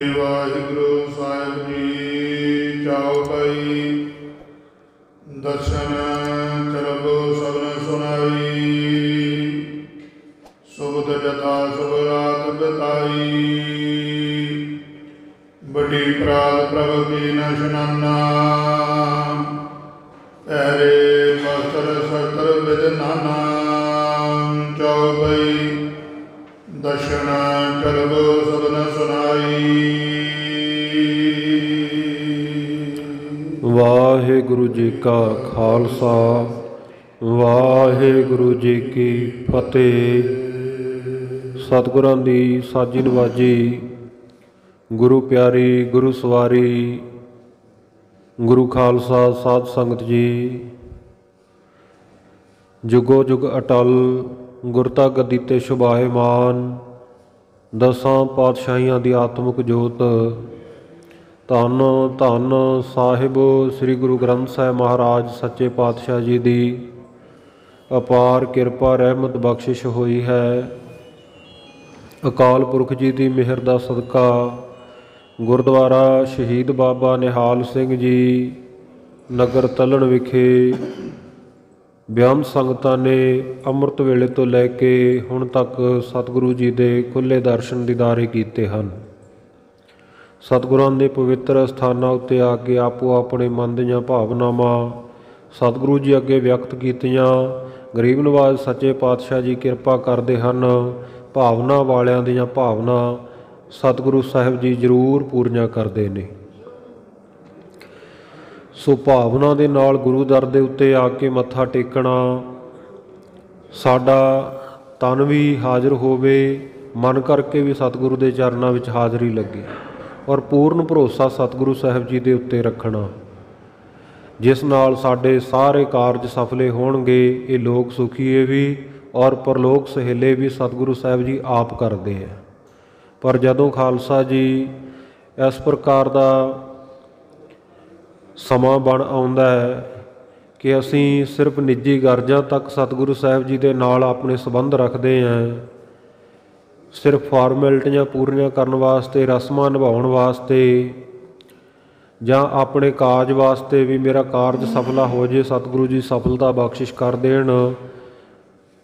ਵਾਹਿਗੁਰੂ ਸਾਹਿਬ ਜੀ ਚੌਪਈ ਦਰਸ਼ਨ ਚਰਬ ਸਭਨ ਸੁਨਾਈ ਸੁਬਦ ਜਥਾ ਸੁਭ ਰਾਤ ਬਿਤਾਈ ਵੱਡੀ ਪ੍ਰਾਤ ਪ੍ਰਭ ਕੀ ਨ ਸ਼ਨਾਨਾ ਐਰੇ ਮਸਤਰ ਸਤਰ ਬਿਦ ਨਾਨਾ ਚੌਪਈ ਦਰਸ਼ਨ ਚਰਬ ਸਭਨ ਸੁਨਾਈ। ਵਾਹਿਗੁਰੂ ਜੀ ਕਾ ਖਾਲਸਾ ਵਾਹਿਗੁਰੂ ਜੀ ਕੀ ਫਤਿਹ। ਸਤਿਗੁਰਾਂ ਦੀ ਸਾਜੀ ਨਵਾਜੀ, ਗੁਰੂ ਪਿਆਰੀ, ਗੁਰੂ ਸਵਾਰੀ, ਗੁਰੂ ਖਾਲਸਾ ਸਾਧ ਸੰਗਤ ਜੀ, ਜੁਗੋ ਜੁਗ ਅਟਲ ਗੁਰਤਾ ਗੱਦੀ ਤੇ ਸ਼ੁਭਾਇਮਾਨ ਦਸਾਂ ਪਾਤਸ਼ਾਹੀਆਂ ਦੀ ਆਤਮਿਕ ਜੋਤ ਧੰਨ ਧੰਨ ਸਾਹਿਬ ਸ੍ਰੀ ਗੁਰੂ ਗ੍ਰੰਥ ਸਾਹਿਬ ਮਹਾਰਾਜ ਸੱਚੇ ਪਾਤਸ਼ਾਹ ਜੀ ਦੀ ਅਪਾਰ ਕਿਰਪਾ ਰਹਿਮਤ ਬਖਸ਼ਿਸ਼ ਹੋਈ ਹੈ। ਅਕਾਲ ਪੁਰਖ ਜੀ ਦੀ ਮਿਹਰ ਦਾ ਸਦਕਾ ਗੁਰਦੁਆਰਾ ਸ਼ਹੀਦ ਬਾਬਾ ਨਿਹਾਲ ਸਿੰਘ ਜੀ ਨਗਰ ਤਲਣ ਵਿਖੇ ਬਿਆਨ ਸੰਗਤਾਂ ਨੇ ਅੰਮ੍ਰਿਤ ਵੇਲੇ ਤੋਂ ਲੈ ਕੇ ਹੁਣ ਤੱਕ ਸਤਿਗੁਰੂ ਜੀ ਦੇ ਖੁੱਲ੍ਹੇ ਦਰਸ਼ਨ ਦੀਦਾਰੇ ਕੀਤੇ ਹਨ। ਸਤਿਗੁਰਾਂ ਦੇ ਪਵਿੱਤਰ ਸਥਾਨਾਂ ਉੱਤੇ ਆ ਕੇ ਆਪੋ ਆਪਣੇ ਮਨ ਦੀਆਂ ਭਾਵਨਾਵਾਂ ਸਤਿਗੁਰੂ ਜੀ ਅੱਗੇ ਵਿਅਕਤ ਕੀਤੀਆਂ। ਗਰੀਬ ਨਵਾਜ਼ ਸੱਚੇ ਪਾਤਸ਼ਾਹ ਜੀ ਕਿਰਪਾ ਕਰਦੇ ਹਨ। ਭਾਵਨਾ ਵਾਲਿਆਂ ਦੀਆਂ ਭਾਵਨਾ ਸਤਿਗੁਰੂ ਸਾਹਿਬ ਜੀ ਜ਼ਰੂਰ ਪੂਰੀਆਂ ਕਰਦੇ ਨੇ। ਸੋ ਭਾਵਨਾ ਦੇ ਨਾਲ ਗੁਰੂ ਦਰ ਦੇ ਉੱਤੇ ਆ ਕੇ ਮੱਥਾ ਟੇਕਣਾ, ਸਾਡਾ ਤਨ ਵੀ ਹਾਜ਼ਰ ਹੋਵੇ, ਮਨ ਕਰਕੇ ਵੀ ਸਤਿਗੁਰੂ ਦੇ ਚਰਨਾਂ ਵਿੱਚ ਹਾਜ਼ਰੀ ਲੱਗੇ ਔਰ ਪੂਰਨ ਭਰੋਸਾ ਸਤਿਗੁਰੂ ਸਾਹਿਬ ਜੀ ਦੇ ਉੱਤੇ ਰੱਖਣਾ, ਜਿਸ ਨਾਲ ਸਾਡੇ ਸਾਰੇ ਕਾਰਜ ਸਫਲੇ ਹੋਣਗੇ। ਇਹ ਲੋਕ ਸੁਖੀਏ ਵੀ ਔਰ ਪਰਲੋਕ ਸਹੇਲੇ ਵੀ ਸਤਿਗੁਰੂ ਸਾਹਿਬ ਜੀ ਆਪ ਕਰਦੇ ਹੈ। ਪਰ ਜਦੋਂ ਖਾਲਸਾ ਜੀ ਇਸ ਪ੍ਰਕਾਰ ਦਾ ਸਮਾਂ ਬਣ ਆਉਂਦਾ ਹੈ ਕਿ ਅਸੀਂ ਸਿਰਫ ਨਿੱਜੀ ਗਰਜਾਂ ਤੱਕ ਸਤਿਗੁਰੂ ਸਾਹਿਬ ਜੀ ਦੇ ਨਾਲ ਆਪਣੇ ਸੰਬੰਧ ਰੱਖਦੇ ਹਾਂ, ਸਿਰਫ ਫਾਰਮੈਲਿਟੀਆਂ ਪੂਰੀਆਂ ਕਰਨ ਵਾਸਤੇ, ਰਸਮਾਂ ਨਿਭਾਉਣ ਵਾਸਤੇ ਜਾਂ ਆਪਣੇ ਕਾਰਜ ਵਾਸਤੇ ਵੀ ਮੇਰਾ ਕਾਰਜ ਸਫਲਾ ਹੋ ਜੇ, ਸਤਿਗੁਰੂ ਜੀ ਸਫਲਤਾ ਬਖਸ਼ਿਸ਼ ਕਰ ਦੇਣ,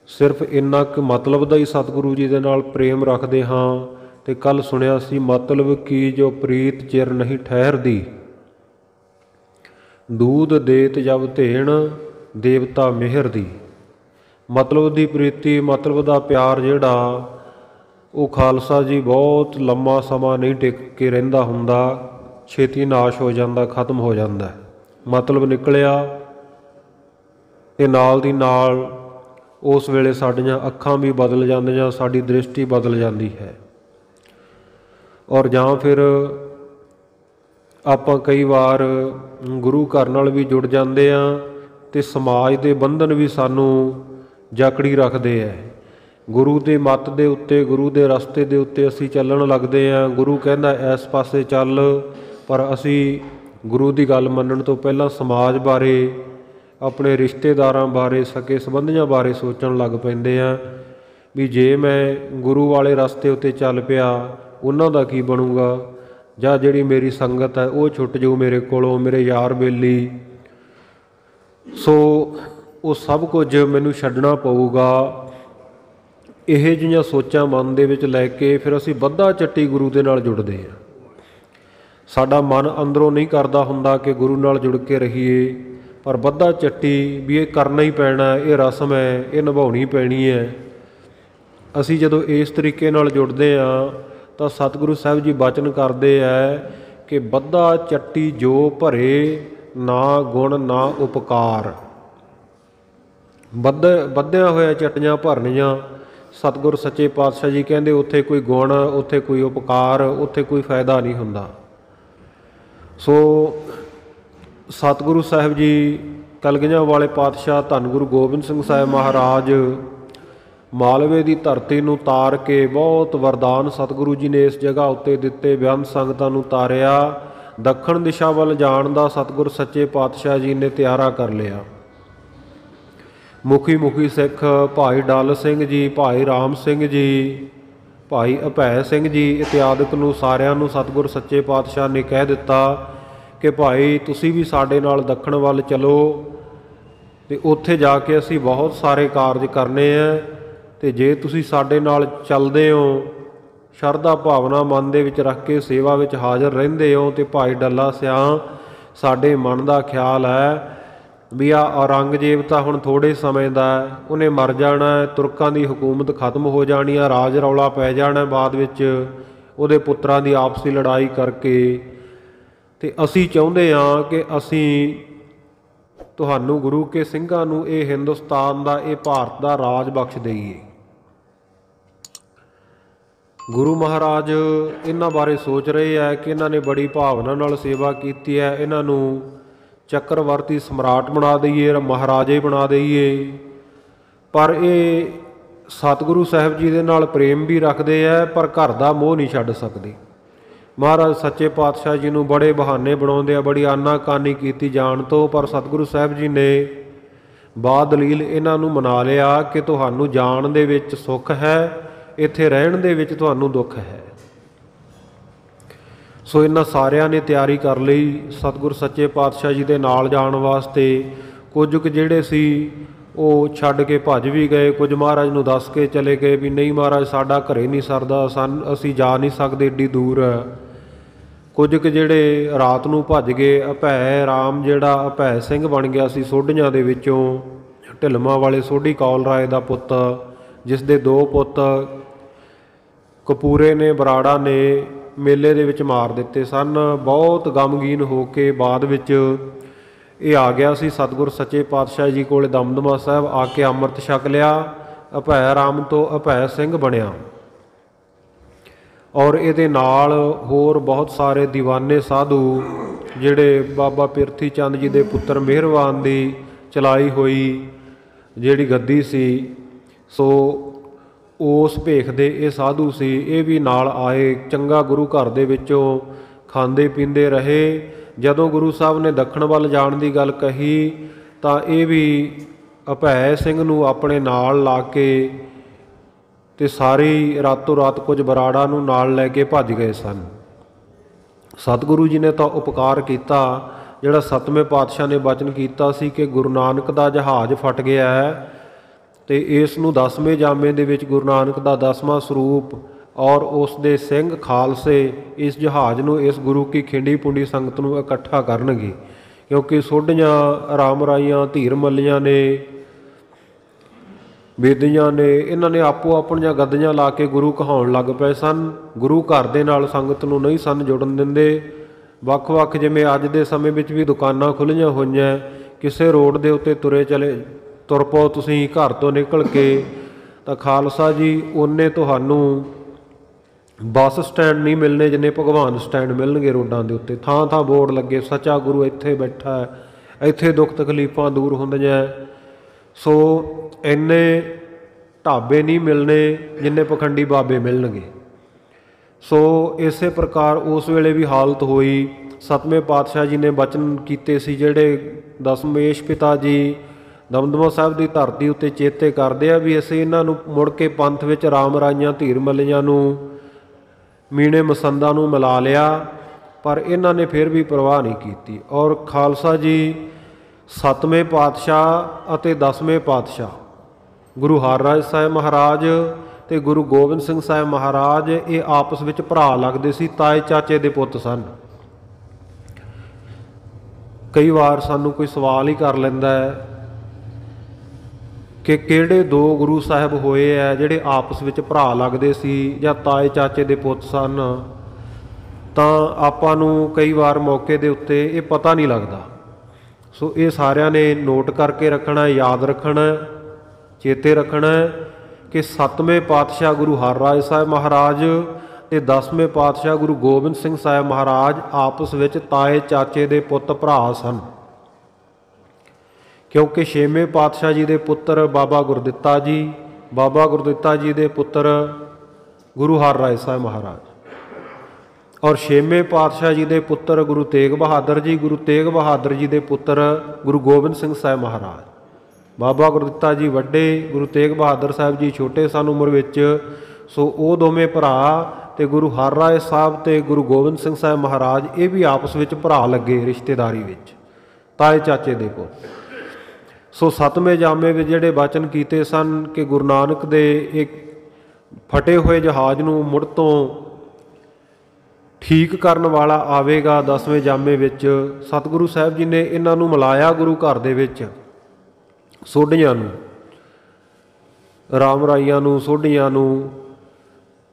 ਸਿਰਫ ਇੰਨਾ ਕੁ ਮਤਲਬ ਦਾ ਹੀ ਸਤਿਗੁਰੂ ਜੀ ਦੇ ਨਾਲ ਪ੍ਰੇਮ ਰੱਖਦੇ ਹਾਂ। ਅਤੇ ਕੱਲ੍ਹ ਸੁਣਿਆ ਸੀ, ਮਤਲਬ ਕੀ ਜੋ ਪ੍ਰੀਤ ਚਿਰ ਨਹੀਂ ਠਹਿਰਦੀ, ਦੂਧ ਦੇਤ ਜਬ ਧੇਣ ਦੇਵਤਾ ਮਿਹਰ ਦੀ। ਮਤਲਬ ਦੀ ਪ੍ਰੀਤੀ, ਮਤਲਬ ਦਾ ਪਿਆਰ ਜਿਹੜਾ ਉਹ ਖਾਲਸਾ ਜੀ ਬਹੁਤ ਲੰਮਾ ਸਮਾਂ ਨਹੀਂ ਟਿਕ ਕੇ ਰਹਿੰਦਾ ਹੁੰਦਾ, ਛੇਤੀ ਨਾਸ਼ ਹੋ ਜਾਂਦਾ, ਖਤਮ ਹੋ ਜਾਂਦਾ। ਮਤਲਬ ਨਿਕਲਿਆ ਅਤੇ ਨਾਲ ਦੀ ਨਾਲ ਉਸ ਵੇਲੇ ਸਾਡੀਆਂ ਅੱਖਾਂ ਵੀ ਬਦਲ ਜਾਂਦੀਆਂ, ਸਾਡੀ ਦ੍ਰਿਸ਼ਟੀ ਬਦਲ ਜਾਂਦੀ ਹੈ। ਔਰ ਜਾਂ ਫਿਰ ਆਪਾਂ ਕਈ ਵਾਰ ਗੁਰੂ ਘਰ ਨਾਲ ਵੀ ਜੁੜ ਜਾਂਦੇ ਹਾਂ ਅਤੇ ਸਮਾਜ ਦੇ ਬੰਧਨ ਵੀ ਸਾਨੂੰ ਜਕੜੀ ਰੱਖਦੇ ਹੈ। ਗੁਰੂ ਦੇ ਮੱਤ ਦੇ ਉੱਤੇ, ਗੁਰੂ ਦੇ ਰਸਤੇ ਦੇ ਉੱਤੇ ਅਸੀਂ ਚੱਲਣ ਲੱਗਦੇ ਹਾਂ। ਗੁਰੂ ਕਹਿੰਦਾ ਇਸ ਪਾਸੇ ਚੱਲ, ਪਰ ਅਸੀਂ ਗੁਰੂ ਦੀ ਗੱਲ ਮੰਨਣ ਤੋਂ ਪਹਿਲਾਂ ਸਮਾਜ ਬਾਰੇ, ਆਪਣੇ ਰਿਸ਼ਤੇਦਾਰਾਂ ਬਾਰੇ, ਸਕੇ ਸੰਬੰਧੀਆਂ ਬਾਰੇ ਸੋਚਣ ਲੱਗ ਪੈਂਦੇ ਹਾਂ ਵੀ ਜੇ ਮੈਂ ਗੁਰੂ ਵਾਲੇ ਰਸਤੇ ਉੱਤੇ ਚੱਲ ਪਿਆ ਉਹਨਾਂ ਦਾ ਕੀ ਬਣੂਗਾ, ਜਾਂ ਜਿਹੜੀ ਮੇਰੀ ਸੰਗਤ ਹੈ ਉਹ ਛੁੱਟ ਜਾਊ ਮੇਰੇ ਕੋਲੋਂ, ਮੇਰੇ ਯਾਰ ਬੇਲੀ। ਸੋ ਉਹ ਸਭ ਕੁਝ ਮੈਨੂੰ ਛੱਡਣਾ ਪਊਗਾ। ਇਹ ਜਿਹੀਆਂ ਸੋਚਾਂ ਮਨ ਦੇ ਵਿੱਚ ਲੈ ਕੇ ਫਿਰ ਅਸੀਂ ਬੱਧਾ ਚੱਟੀ ਗੁਰੂ ਦੇ ਨਾਲ ਜੁੜਦੇ ਹਾਂ। ਸਾਡਾ ਮਨ ਅੰਦਰੋਂ ਨਹੀਂ ਕਰਦਾ ਹੁੰਦਾ ਕਿ ਗੁਰੂ ਨਾਲ ਜੁੜ ਕੇ ਰਹੀਏ, ਪਰ ਬੱਧਾ ਚੱਟੀ ਵੀ ਇਹ ਕਰਨਾ ਹੀ ਪੈਣਾ, ਇਹ ਰਸਮ ਹੈ, ਇਹ ਨਿਭਾਉਣੀ ਪੈਣੀ ਹੈ। ਅਸੀਂ ਜਦੋਂ ਇਸ ਤਰੀਕੇ ਨਾਲ ਜੁੜਦੇ ਹਾਂ ਤਾਂ ਸਤਿਗੁਰੂ ਸਾਹਿਬ ਜੀ ਬਚਨ ਕਰਦੇ ਹੈ ਕਿ ਬੱਧਾ ਚੱਟੀ ਜੋ ਭਰੇ, ਨਾ ਗੁਣ ਨਾ ਉਪਕਾਰ। ਬੱਧਿਆਂ ਹੋਇਆ ਚੱਟੀਆਂ ਭਰਨੀਆਂ, ਸਤਿਗੁਰ ਸੱਚੇ ਪਾਤਸ਼ਾਹ ਜੀ ਕਹਿੰਦੇ ਉੱਥੇ ਕੋਈ ਗੁਣ, ਉੱਥੇ ਕੋਈ ਉਪਕਾਰ, ਉੱਥੇ ਕੋਈ ਫਾਇਦਾ ਨਹੀਂ ਹੁੰਦਾ। ਸੋ ਸਤਿਗੁਰੂ ਸਾਹਿਬ ਜੀ ਕਲਗੀਆਂ ਵਾਲੇ ਪਾਤਸ਼ਾਹ ਧੰਨ ਗੁਰੂ ਗੋਬਿੰਦ ਸਿੰਘ ਸਾਹਿਬ ਮਹਾਰਾਜ ਮਾਲਵੇ ਦੀ ਧਰਤੀ ਨੂੰ ਤਾਰ ਕੇ ਬਹੁਤ ਵਰਦਾਨ ਸਤਿਗੁਰੂ ਜੀ ਨੇ ਇਸ ਜਗ੍ਹਾ ਉੱਤੇ ਦਿੱਤੇ। ਬੇਅੰਤ ਸੰਗਤਾਂ ਨੂੰ ਤਾਰਿਆ, ਦੱਖਣ ਦਿਸ਼ਾ ਵੱਲ ਜਾਣ ਦਾ ਸਤਿਗੁਰ ਸੱਚੇ ਪਾਤਸ਼ਾਹ ਜੀ ਨੇ ਤਿਆਰਾ ਕਰ ਲਿਆ। ਮੁਖੀ ਸਿੱਖ ਭਾਈ ਡੱਲ ਸਿੰਘ ਜੀ, ਭਾਈ ਰਾਮ ਸਿੰਘ ਜੀ, ਭਾਈ ਅਭੈ ਸਿੰਘ ਜੀ ਇਤਿਆਦਿਕ ਨੂੰ ਸਾਰਿਆਂ ਨੂੰ ਸਤਿਗੁਰ ਸੱਚੇ ਪਾਤਸ਼ਾਹ ਨੇ ਕਹਿ ਦਿੱਤਾ ਕਿ ਭਾਈ ਤੁਸੀਂ ਵੀ ਸਾਡੇ ਨਾਲ ਦੱਖਣ ਵੱਲ ਚਲੋ ਅਤੇ ਉੱਥੇ ਜਾ ਕੇ ਅਸੀਂ ਬਹੁਤ ਸਾਰੇ ਕਾਰਜ ਕਰਨੇ ਹੈ, ਅਤੇ ਜੇ ਤੁਸੀਂ ਸਾਡੇ ਨਾਲ ਚੱਲਦੇ ਹੋ, ਸ਼ਰਧਾ ਭਾਵਨਾ ਮਨ ਦੇ ਵਿੱਚ ਰੱਖ ਕੇ ਸੇਵਾ ਵਿੱਚ ਹਾਜ਼ਰ ਰਹਿੰਦੇ ਹੋ, ਅਤੇ ਭਾਈ ਡੱਲਾ ਸਿਆਂ ਸਾਡੇ ਮਨ ਦਾ ਖਿਆਲ ਹੈ ਵੀ ਔਰੰਗਜ਼ੇਬ ਤਾਂ ਹੁਣ ਥੋੜ੍ਹੇ ਸਮੇਂ ਦਾ, ਉਹਨੇ ਮਰ ਜਾਣਾ, ਤੁਰਕਾਂ ਦੀ ਹਕੂਮਤ ਖਤਮ ਹੋ ਜਾਣੀ ਆ, ਰਾਜ ਰੌਲਾ ਪੈ ਜਾਣਾ ਬਾਅਦ ਵਿੱਚ ਉਹਦੇ ਪੁੱਤਰਾਂ ਦੀ ਆਪਸੀ ਲੜਾਈ ਕਰਕੇ, ਅਤੇ ਅਸੀਂ ਚਾਹੁੰਦੇ ਹਾਂ ਕਿ ਅਸੀਂ ਤੁਹਾਨੂੰ ਗੁਰੂ ਕੇ ਸਿੰਘਾਂ ਨੂੰ ਇਹ ਹਿੰਦੁਸਤਾਨ ਦਾ, ਇਹ ਭਾਰਤ ਦਾ ਰਾਜ ਬਖਸ਼ ਦੇਈਏ। ਗੁਰੂ ਮਹਾਰਾਜ ਇਹਨਾਂ ਬਾਰੇ ਸੋਚ ਰਹੇ ਹੈ ਕਿ ਇਹਨਾਂ ਨੇ ਬੜੀ ਭਾਵਨਾ ਨਾਲ ਸੇਵਾ ਕੀਤੀ ਹੈ, ਇਹਨਾਂ ਨੂੰ ਚੱਕਰਵਰਤੀ ਸਮਰਾਟ ਬਣਾ ਦਈਏ, ਮਹਾਰਾਜੇ ਬਣਾ ਦਈਏ। ਪਰ ਇਹ ਸਤਿਗੁਰੂ ਸਾਹਿਬ ਜੀ ਦੇ ਨਾਲ ਪ੍ਰੇਮ ਵੀ ਰੱਖਦੇ ਹੈ, ਪਰ ਘਰ ਦਾ ਮੋਹ ਨਹੀਂ ਛੱਡ ਸਕਦੇ। ਮਹਾਰਾਜ ਸੱਚੇ ਪਾਤਸ਼ਾਹ ਜੀ ਨੂੰ ਬੜੇ ਬਹਾਨੇ ਬਣਾਉਂਦੇ ਆ, ਬੜੀ ਆਨਾਕਾਨੀ ਕੀਤੀ ਜਾਣ ਤੋਂ, ਪਰ ਸਤਿਗੁਰੂ ਸਾਹਿਬ ਜੀ ਨੇ ਬਾਦਲੀਲ ਇਹਨਾਂ ਨੂੰ ਮਨਾ ਲਿਆ ਕਿ ਤੁਹਾਨੂੰ ਜਾਣ ਦੇ ਵਿੱਚ ਸੁੱਖ ਹੈ, ਇੱਥੇ ਰਹਿਣ ਦੇ ਵਿੱਚ ਤੁਹਾਨੂੰ ਦੁੱਖ ਹੈ। ਸੋ ਇਹਨਾਂ ਸਾਰਿਆਂ ਨੇ ਤਿਆਰੀ ਕਰ ਲਈ ਸਤਿਗੁਰ ਸੱਚੇ ਪਾਤਸ਼ਾਹ ਜੀ ਦੇ ਨਾਲ ਜਾਣ ਵਾਸਤੇ। ਕੁਝ ਕੁ ਜਿਹੜੇ ਸੀ ਉਹ ਛੱਡ ਕੇ ਭੱਜ ਵੀ ਗਏ, ਕੁਝ ਮਹਾਰਾਜ ਨੂੰ ਦੱਸ ਕੇ ਚਲੇ ਗਏ ਵੀ ਨਹੀਂ ਮਹਾਰਾਜ ਸਾਡਾ ਘਰੇ ਨਹੀਂ ਸਰਦਾ, ਅਸੀਂ ਜਾ ਨਹੀਂ ਸਕਦੇ ਏਡੀ ਦੂਰ। ਕੁਝ ਕੁ ਜਿਹੜੇ ਰਾਤ ਨੂੰ ਭੱਜ ਗਏ। ਅਭੈ ਰਾਮ ਜਿਹੜਾ ਅਭੈ ਸਿੰਘ ਬਣ ਗਿਆ ਸੀ ਸੋਢੀਆਂ ਦੇ ਵਿੱਚੋਂ, ਢਿਲਮਾਂ ਵਾਲੇ ਸੋਢੀ ਕੌਲ ਰਾਏ ਦਾ ਪੁੱਤ, ਜਿਸ ਦੇ 2 ਪੁੱਤ ਕਪੂਰੇ ਨੇ, ਬਰਾੜਾ ਨੇ ਮੇਲੇ ਦੇ ਵਿੱਚ ਮਾਰ ਦਿੱਤੇ ਸਨ। ਬਹੁਤ ਗਮਗੀਨ ਹੋ ਕੇ ਬਾਅਦ ਵਿੱਚ ਇਹ ਆ ਗਿਆ ਸੀ ਸਤਿਗੁਰ ਸੱਚੇ ਪਾਤਸ਼ਾਹ ਜੀ ਕੋਲ ਦਮਦਮਾ ਸਾਹਿਬ, ਆ ਕੇ ਅੰਮ੍ਰਿਤ ਛਕ ਲਿਆ। ਅਭੈ ਰਾਮ ਤੋਂ ਅਭੈ ਸਿੰਘ ਬਣਿਆ, ਔਰ ਇਹਦੇ ਨਾਲ ਹੋਰ ਬਹੁਤ ਸਾਰੇ ਦੀਵਾਨੇ ਸਾਧੂ ਜਿਹੜੇ ਬਾਬਾ ਪਿਰਥੀ ਚੰਦ ਜੀ ਦੇ ਪੁੱਤਰ ਮਿਹਰਬਾਨ ਦੀ ਚਲਾਈ ਹੋਈ ਜਿਹੜੀ ਗੱਦੀ ਸੀ, ਸੋ ਉਸ ਭੇਖ ਦੇ ਇਹ ਸਾਧੂ ਸੀ, ਇਹ ਵੀ ਨਾਲ ਆਏ। ਚੰਗਾ ਗੁਰੂ ਘਰ ਦੇ ਵਿੱਚੋਂ ਖਾਂਦੇ ਪੀਂਦੇ ਰਹੇ। ਜਦੋਂ ਗੁਰੂ ਸਾਹਿਬ ਨੇ ਦੱਖਣ ਵੱਲ ਜਾਣ ਦੀ ਗੱਲ ਕਹੀ ਤਾਂ ਇਹ ਵੀ ਅਭੈ ਸਿੰਘ ਨੂੰ ਆਪਣੇ ਨਾਲ ਲਾ ਕੇ ਅਤੇ ਸਾਰੀ ਰਾਤੋਂ ਰਾਤ ਕੁਝ ਬਰਾੜਾ ਨੂੰ ਨਾਲ ਲੈ ਕੇ ਭੱਜ ਗਏ ਸਨ। ਸਤਿਗੁਰੂ ਜੀ ਨੇ ਤਾਂ ਉਪਕਾਰ ਕੀਤਾ, ਜਿਹੜਾ 7ਵੇਂ ਪਾਤਸ਼ਾਹ ਨੇ ਬਚਨ ਕੀਤਾ ਸੀ ਕਿ ਗੁਰੂ ਨਾਨਕ ਦਾ ਜਹਾਜ਼ ਫਟ ਗਿਆ ਹੈ, ਅਤੇ ਇਸ ਨੂੰ 10ਵੇਂ ਜਾਮੇ ਦੇ ਵਿੱਚ ਗੁਰੂ ਨਾਨਕ ਦਾ 10ਵਾਂ ਸਰੂਪ ਔਰ ਉਸ ਦੇ ਸਿੰਘ ਖਾਲਸੇ ਇਸ ਜਹਾਜ਼ ਨੂੰ, ਇਸ ਗੁਰੂ ਕੀ ਖਿੰਡੀ ਪੁੰਡੀ ਸੰਗਤ ਨੂੰ ਇਕੱਠਾ ਕਰਨਗੇ। ਕਿਉਂਕਿ ਸੋਢੀਆਂ, ਰਾਮ ਰਾਈਆਂ, ਧੀਰ ਮੱਲੀਆਂ ਨੇ, ਬੇਦੀਆਂ ਨੇ, ਇਹਨਾਂ ਨੇ ਆਪੋ ਆਪਣੀਆਂ ਗੱਦੀਆਂ ਲਾ ਕੇ ਗੁਰੂ ਕਹਾਉਣ ਲੱਗ ਪਏ ਸਨ। ਗੁਰੂ ਘਰ ਦੇ ਨਾਲ ਸੰਗਤ ਨੂੰ ਨਹੀਂ ਸਨ ਜੁੜਨ ਦਿੰਦੇ। ਵੱਖ ਵੱਖ ਜਿਵੇਂ ਅੱਜ ਦੇ ਸਮੇਂ ਵਿੱਚ ਵੀ ਦੁਕਾਨਾਂ ਖੁੱਲ੍ਹੀਆਂ ਹੋਈਆਂ, ਕਿਸੇ ਰੋਡ ਦੇ ਉੱਤੇ ਤੁਰ ਪਓ ਤੁਸੀਂ ਘਰ ਤੋਂ ਨਿਕਲ ਕੇ, ਤਾਂ ਖਾਲਸਾ ਜੀ ਉਹਨੇ ਤੁਹਾਨੂੰ ਬੱਸ ਸਟੈਂਡ ਨਹੀਂ ਮਿਲਣੇ ਜਿੰਨੇ ਭਗਵਾਨ ਸਟੈਂਡ ਮਿਲਣਗੇ ਰੋਡਾਂ ਦੇ ਉੱਤੇ। ਥਾਂ ਥਾਂ ਬੋਰਡ ਲੱਗੇ, ਸੱਚਾ ਗੁਰੂ ਇੱਥੇ ਬੈਠਾ ਹੈ, ਇੱਥੇ ਦੁੱਖ ਤਕਲੀਫਾਂ ਦੂਰ ਹੁੰਦੀਆਂ। ਸੋ ਇੰਨੇ ਢਾਬੇ ਨਹੀਂ ਮਿਲਣੇ ਜਿੰਨੇ ਪਖੰਡੀ ਬਾਬੇ ਮਿਲਣਗੇ। ਸੋ ਇਸੇ ਪ੍ਰਕਾਰ ਉਸ ਵੇਲੇ ਵੀ ਹਾਲਤ ਹੋਈ। 7ਵੇਂ ਪਾਤਸ਼ਾਹ ਜੀ ਨੇ ਬਚਨ ਕੀਤੇ ਸੀ, ਜਿਹੜੇ ਦਸਮੇਸ਼ ਪਿਤਾ ਜੀ ਦਮਦਮਾ ਸਾਹਿਬ ਦੀ ਧਰਤੀ ਉੱਤੇ ਚੇਤੇ ਕਰਦੇ ਆ ਵੀ ਅਸੀਂ ਇਹਨਾਂ ਨੂੰ ਮੁੜ ਕੇ ਪੰਥ ਵਿੱਚ ਰਾਮ ਰਾਈਆਂ, ਧੀਰ ਮੱਲੀਆਂ ਨੂੰ, ਮੀਣੇ ਮਸੰਦਾਂ ਨੂੰ ਮਿਲਾ ਲਿਆ, ਪਰ ਇਹਨਾਂ ਨੇ ਫਿਰ ਵੀ ਪਰਵਾਹ ਨਹੀਂ ਕੀਤੀ। ਔਰ ਖਾਲਸਾ ਜੀ 7ਵੇਂ ਪਾਤਸ਼ਾਹ ਅਤੇ 10ਵੇਂ ਪਾਤਸ਼ਾਹ ਗੁਰੂ ਹਰਰਾਏ ਸਾਹਿਬ ਮਹਾਰਾਜ ਅਤੇ ਗੁਰੂ ਗੋਬਿੰਦ ਸਿੰਘ ਸਾਹਿਬ ਮਹਾਰਾਜ, ਇਹ ਆਪਸ ਵਿੱਚ ਭਰਾ ਲੱਗਦੇ ਸੀ, ਤਾਏ ਚਾਚੇ ਦੇ ਪੁੱਤ ਸਨ। ਕਈ ਵਾਰ ਸਾਨੂੰ ਕੋਈ ਸਵਾਲ ਹੀ ਕਰ ਲੈਂਦਾ ਹੈ ਕਿ ਕਿਹੜੇ 2 ਗੁਰੂ ਸਾਹਿਬ ਹੋਏ ਹੈ ਜਿਹੜੇ ਆਪਸ ਵਿੱਚ ਭਰਾ ਲੱਗਦੇ ਸੀ ਜਾਂ ਤਾਏ ਚਾਚੇ ਦੇ ਪੁੱਤ ਸਨ। ਤਾਂ ਆਪਾਂ ਨੂੰ ਕਈ ਵਾਰ ਮੌਕੇ ਦੇ ਉੱਤੇ ਇਹ ਪਤਾ ਨਹੀਂ ਲੱਗਦਾ। ਸੋ ਇਹ ਸਾਰਿਆਂ ਨੇ ਨੋਟ ਕਰਕੇ ਰੱਖਣਾ, ਯਾਦ ਰੱਖਣਾ, ਚੇਤੇ ਰੱਖਣਾ ਕਿ 7ਵੇਂ ਪਾਤਸ਼ਾਹ ਗੁਰੂ ਹਰਰਾਏ ਸਾਹਿਬ ਮਹਾਰਾਜ ਅਤੇ 10ਵੇਂ ਪਾਤਸ਼ਾਹ ਗੁਰੂ ਗੋਬਿੰਦ ਸਿੰਘ ਸਾਹਿਬ ਮਹਾਰਾਜ ਆਪਸ ਵਿੱਚ ਤਾਏ ਚਾਚੇ ਦੇ ਪੁੱਤ ਭਰਾ ਸਨ। ਕਿਉਂਕਿ 6ਵੇਂ ਪਾਤਸ਼ਾਹ ਜੀ ਦੇ ਪੁੱਤਰ ਬਾਬਾ ਗੁਰਦਿੱਤਾ ਜੀ ਦੇ ਪੁੱਤਰ ਗੁਰੂ ਹਰਰਾਏ ਸਾਹਿਬ ਮਹਾਰਾਜ, ਔਰ 6ਵੇਂ ਪਾਤਸ਼ਾਹ ਜੀ ਦੇ ਪੁੱਤਰ ਗੁਰੂ ਤੇਗ ਬਹਾਦਰ ਜੀ ਦੇ ਪੁੱਤਰ ਗੁਰੂ ਗੋਬਿੰਦ ਸਿੰਘ ਸਾਹਿਬ ਮਹਾਰਾਜ। ਬਾਬਾ ਗੁਰਦਿੱਤਾ ਜੀ ਵੱਡੇ, ਗੁਰੂ ਤੇਗ ਬਹਾਦਰ ਸਾਹਿਬ ਜੀ ਛੋਟੇ ਸਨ ਉਮਰ ਵਿੱਚ। ਸੋ ਉਹ ਦੋਵੇਂ ਭਰਾ ਤੇ ਗੁਰੂ ਹਰਰਾਏ ਸਾਹਿਬ ਤੇ ਗੁਰੂ ਗੋਬਿੰਦ ਸਿੰਘ ਸਾਹਿਬ ਮਹਾਰਾਜ ਇਹ ਵੀ ਆਪਸ ਵਿੱਚ ਭਰਾ ਲੱਗੇ ਰਿਸ਼ਤੇਦਾਰੀ ਵਿੱਚ, ਤਾਏ ਚਾਚੇ ਦੇ ਪੁੱਤ। ਸੋ ਸਤਵੇਂ ਜਾਮੇ ਵਿੱਚ ਜਿਹੜੇ ਬਚਨ ਕੀਤੇ ਸਨ ਕਿ ਗੁਰੂ ਨਾਨਕ ਦੇ ਇੱਕ ਫਟੇ ਹੋਏ ਜਹਾਜ਼ ਨੂੰ ਮੁੜ ਤੋਂ ਠੀਕ ਕਰਨ ਵਾਲਾ ਆਵੇਗਾ। 10ਵੇਂ ਜਾਮੇ ਵਿੱਚ ਸਤਿਗੁਰੂ ਸਾਹਿਬ ਜੀ ਨੇ ਇਹਨਾਂ ਨੂੰ ਮਿਲਾਇਆ ਗੁਰੂ ਘਰ ਦੇ ਵਿੱਚ, ਸੋਢੀਆਂ ਨੂੰ, ਰਾਮ ਰਾਈਆਂ ਨੂੰ, ਸੋਢੀਆਂ ਨੂੰ।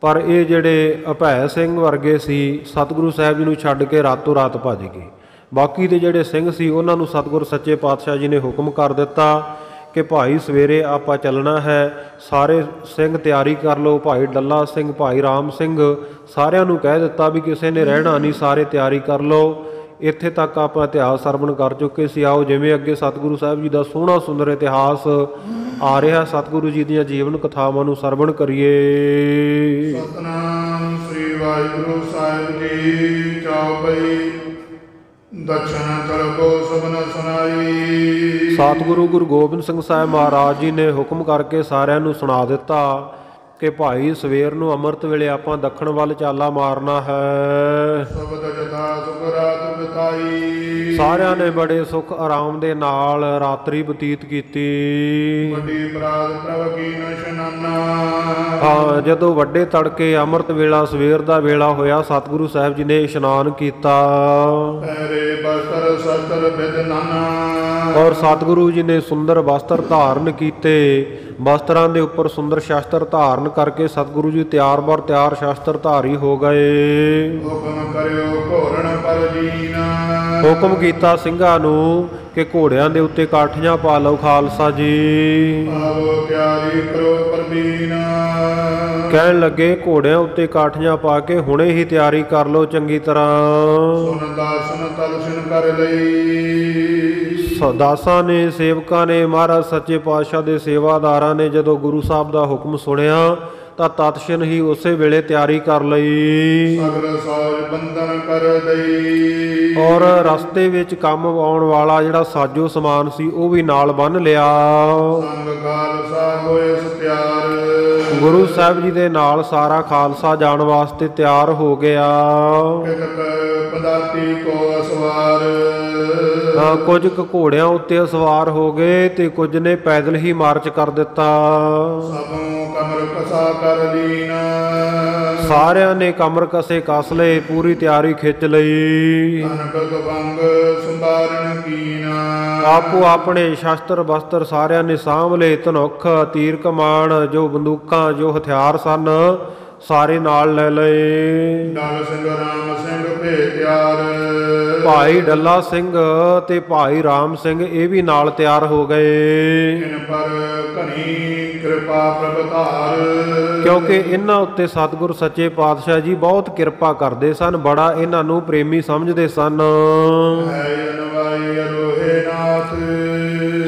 ਪਰ ਇਹ ਜਿਹੜੇ ਅਭੈ ਸਿੰਘ ਵਰਗੇ ਸੀ ਸਤਿਗੁਰੂ ਸਾਹਿਬ ਜੀ ਨੂੰ ਛੱਡ ਕੇ ਰਾਤੋਂ ਰਾਤ ਭੱਜ ਗਏ। ਬਾਕੀ ਦੇ ਜਿਹੜੇ ਸਿੰਘ ਸੀ ਉਹਨਾਂ ਨੂੰ ਸਤਿਗੁਰ ਸੱਚੇ ਪਾਤਸ਼ਾਹ ਜੀ ਨੇ ਹੁਕਮ ਕਰ ਦਿੱਤਾ ਕਿ ਭਾਈ ਸਵੇਰੇ ਆਪਾਂ ਚੱਲਣਾ ਹੈ, ਸਾਰੇ ਸਿੰਘ ਤਿਆਰੀ ਕਰ ਲਓ। ਭਾਈ ਡੱਲਾ ਸਿੰਘ, ਭਾਈ ਰਾਮ ਸਿੰਘ, ਸਾਰਿਆਂ ਨੂੰ ਕਹਿ ਦਿੱਤਾ ਵੀ ਕਿਸੇ ਨੇ ਰਹਿਣਾ ਨਹੀਂ, ਸਾਰੇ ਤਿਆਰੀ ਕਰ ਲਓ। ਇੱਥੇ ਤੱਕ ਆਪਾਂ ਇਤਿਹਾਸ ਸਰਵਣ ਕਰ ਚੁੱਕੇ ਸੀ। ਆਓ ਜਿਵੇਂ ਅੱਗੇ ਸਤਿਗੁਰੂ ਸਾਹਿਬ ਜੀ ਦਾ ਸੋਹਣਾ ਸੁੰਦਰ ਇਤਿਹਾਸ ਆ ਰਿਹਾ, ਸਤਿਗੁਰੂ ਜੀ ਦੀਆਂ ਜੀਵਨ ਕਥਾਵਾਂ ਨੂੰ ਸਰਵਣ ਕਰੀਏ। ਸਤਨਾਮ ਸ੍ਰੀ ਵਾਹਿਗੁਰੂ ਸਾਹਿਬ ਜੀ। ਚੌਪਈ ਦਰਸ਼ਨ ਤਰਬੋ ਸਭਨ ਸੁਨਾਈ। ਸਤਿਗੁਰੂ ਗੁਰੂ ਗੋਬਿੰਦ ਸਿੰਘ ਸਾਹਿਬ ਮਹਾਰਾਜ ਜੀ ਨੇ ਹੁਕਮ ਕਰਕੇ ਸਾਰਿਆਂ ਨੂੰ ਸੁਣਾ ਦਿੱਤਾ ਕਿ ਭਾਈ ਸਵੇਰ ਨੂੰ ਅੰਮ੍ਰਿਤ ਵੇਲੇ ਆਪਾਂ ਦੱਖਣ ਵੱਲ ਚਾਲਾ ਮਾਰਨਾ ਹੈ। ਸਬਦ ਜਥਾ ਸੁਖ ਰਾਤ ਬਿਤਾਈ। ਸਾਰਿਆਂ ਨੇ ਬੜੇ ਸੁਖ ਆਰਾਮ ਦੇ ਨਾਲ ਰਾਤਰੀ ਬਤੀਤ ਕੀਤੀ। ਵੱਡੀ ਬਰਾਤ ਪ੍ਰਭ ਕੀ ਨਿਸ਼ਾਨਾ। ਹਾਂ, ਜਦੋਂ ਵੱਡੇ ਤੜਕੇ ਅੰਮ੍ਰਿਤ ਵੇਲਾ ਸਵੇਰ ਦਾ ਵੇਲਾ ਹੋਇਆ, ਸਤਿਗੁਰੂ ਸਾਹਿਬ ਜੀ ਨੇ ਇਸ਼ਨਾਨ ਕੀਤਾ ਪਹਿਰੇ ਬਸਤਰ ਸ਼ਸਤਰ ਬਿਦ ਨਾਨਾ। ਔਰ ਸਤਿਗੁਰੂ ਜੀ ਨੇ ਸੁੰਦਰ ਵਸਤਰ ਧਾਰਨ ਕੀਤੇ। ਵਸਤਰਾਂ ਦੇ ਉੱਪਰ ਸੁੰਦਰ ਸ਼ਸਤਰ ਧਾਰਨ ਕਰਕੇ ਸਤਿਗੁਰੂ ਜੀ ਤਿਆਰ ਬਰ ਤਿਆਰ ਸ਼ਸਤਰ ਧਾਰੀ ਹੋ ਗਏ। ਹੁਕਮ ਕਰਿਓ ਘੋਰਣ ਪਰ ਜੀਨਾ। ਹੁਕਮ ਕੀਤਾ ਸਿੰਘਾਂ ਨੂੰ ਕਿ ਘੋੜਿਆਂ ਦੇ ਉੱਤੇ ਕਾਠੀਆਂ ਪਾ ਲਓ ਖਾਲਸਾ ਜੀ। ਆਵੋ ਤਿਆਰੀ ਕਰੋ ਪ੍ਰਬੀਨ। ਕਹਿਣ ਲੱਗੇ ਘੋੜਿਆਂ ਉੱਤੇ ਕਾਠੀਆਂ ਪਾ ਕੇ ਹੁਣੇ ਹੀ ਤਿਆਰੀ ਕਰ ਲਓ ਚੰਗੀ ਤਰ੍ਹਾਂ। ਸੁਨ ਦਾਸਨ ਤਲਸਿਨ ਕਰ ਲਈ। ਦਾਸਾਂ ਨੇ, ਸੇਵਕਾਂ ਨੇ, ਮਹਾਰਾਜ ਸੱਚੇ ਪਾਤਸ਼ਾਹ ਦੇ ਸੇਵਾਦਾਰਾਂ ਨੇ ਜਦੋਂ ਗੁਰੂ ਸਾਹਿਬ ਦਾ ਹੁਕਮ ਸੁਣਿਆ ਤਾਂ ਤਤક્ષਣ ਹੀ ਉਸੇ ਵੇਲੇ ਤਿਆਰੀ ਕਰ ਲਈ। ਸਗਲ ਸੌਜ ਬੰਧਨ ਕਰ ਦਈ। ਔਰ ਰਸਤੇ ਵਿੱਚ ਕੰਮ ਆਉਣ ਵਾਲਾ ਜਿਹੜਾ ਸਾਜੋ ਸਮਾਨ ਸੀ ਉਹ ਵੀ ਨਾਲ ਬੰਨ੍ਹ ਲਿਆ। ਸੰਗ ਖਾਲਸਾ ਹੋਏ ਤਿਆਰ। ਗੁਰੂ ਸਾਹਿਬ ਜੀ ਦੇ ਨਾਲ ਸਾਰਾ ਖਾਲਸਾ ਜਾਣ ਵਾਸਤੇ ਤਿਆਰ ਹੋ ਗਿਆ। ਕਿਤਕ ਪਦਾਤੀ ਕੋ ਅਸਵਾਰ। ਕੁਝ ਕੁ ਘੋੜਿਆਂ ਉੱਤੇ ਸਵਾਰ ਹੋ ਗਏ ਤੇ ਕੁਝ ਨੇ ਪੈਦਲ ਹੀ ਮਾਰਚ ਕਰ ਦਿੱਤਾ। ਸਭੋਂ ਕਮਰ ਕਸਾ ਕਰ ਲੀਨਾ। ਸਾਰਿਆਂ ਨੇ ਕਮਰ ਕਸੇ ਕੱਸ ਲਏ, ਪੂਰੀ ਤਿਆਰੀ ਖਿੱਚ ਲਈ। ਅਨਗਤ ਬੰਗ ਸੰਭਾਰਨ ਕੀਨਾ। ਆਪੋ ਆਪਣੇ ਸ਼ਸਤਰ ਬਸਤਰ ਸਾਰਿਆਂ ਨੇ ਸਾਂਭ ਲਏ। ਧਨੁੱਖ, ਤੀਰ ਕਮਾਨ, ਜੋ ਬੰਦੂਕਾਂ, ਜੋ ਹਥਿਆਰ ਸਨ ਸਾਰੇ ਨਾਲ ਲੈ ਲਏ। ਡਲ ਸਿੰਘ ਰਾਮ ਸਿੰਘ ਭੇ ਤਿਆਰ। ਭਾਈ ਡੱਲਾ ਸਿੰਘ ਤੇ ਭਾਈ ਰਾਮ ਸਿੰਘ ਇਹ ਵੀ ਨਾਲ ਤਿਆਰ ਹੋ ਗਏ, ਇਨ ਪਰ ਘਣੀ ਕਿਰਪਾ ਪ੍ਰਭ ਧਾਰ। ਕਿਉਂਕਿ ਇਹਨਾਂ ਉੱਤੇ ਸਤਿਗੁਰ ਸੱਚੇ ਪਾਤਸ਼ਾਹ ਜੀ ਬਹੁਤ ਕਿਰਪਾ ਕਰਦੇ ਸਨ, ਬੜਾ ਇਹਨਾਂ ਨੂੰ ਪ੍ਰੇਮੀ ਸਮਝਦੇ ਸਨ। ਹੈ ਅਨਵਾਈ ਅਰੋਹੇ ਨਾਥ।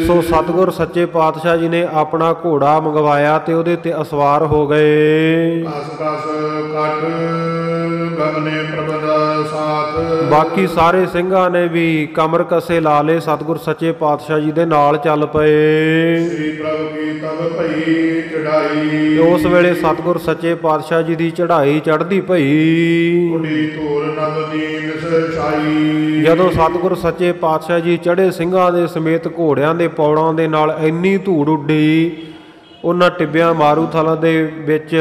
ਸੋ ਸਤਿਗੁਰ ਸੱਚੇ ਪਾਤਸ਼ਾਹ ਜੀ ਨੇ ਆਪਣਾ ਘੋੜਾ ਮੰਗਵਾਇਆ ਤੇ ਉਹਦੇ ਤੇ ਅਸਵਾਰ ਹੋ ਗਏ। ਕਸ ਕਸ ਕੱਟ ਗਗਨੇ ਪ੍ਰਭ ਦਾ ਸਾਥ। ਬਾਕੀ ਸਾਰੇ ਸਿੰਘਾਂ ਨੇ ਵੀ ਕਮਰ ਕਸੇ ਲਾ ਲਏ, ਸਤਿਗੁਰ ਸੱਚੇ ਪਾਤਸ਼ਾਹ ਜੀ ਦੇ ਨਾਲ ਚੱਲ ਪਏ। ਸ੍ਰੀ ਪ੍ਰਭ ਕੀ ਤਬ ਭਈ ਚੜਾਈ। ਉਸ ਵੇਲੇ ਸਤਿਗੁਰ ਸੱਚੇ ਪਾਤਸ਼ਾਹ ਜੀ ਦੀ ਚੜ੍ਹਾਈ ਚੜ੍ਹਦੀ ਪਈ। ਕੁੜੀ ਧੂਲ ਨਭ ਦੀਨ ਸਰਛਾਈ। ਜਦੋਂ ਸਤਿਗੁਰ ਸੱਚੇ ਪਾਤਸ਼ਾਹ ਜੀ ਚੜ੍ਹੇ, ਸਿੰਘਾਂ ਦੇ ਸਮੇਤ ਘੋੜਿਆਂ ਦੇ ਪੌੜਾਂ ਦੇ ਨਾਲ ਇੰਨੀ ਧੂੜ ਉੱਡੀ, ਉਹਨਾਂ ਟਿੱਬਿਆਂ ਮਾਰੂਥਲਾਂ ਦੇ ਵਿੱਚ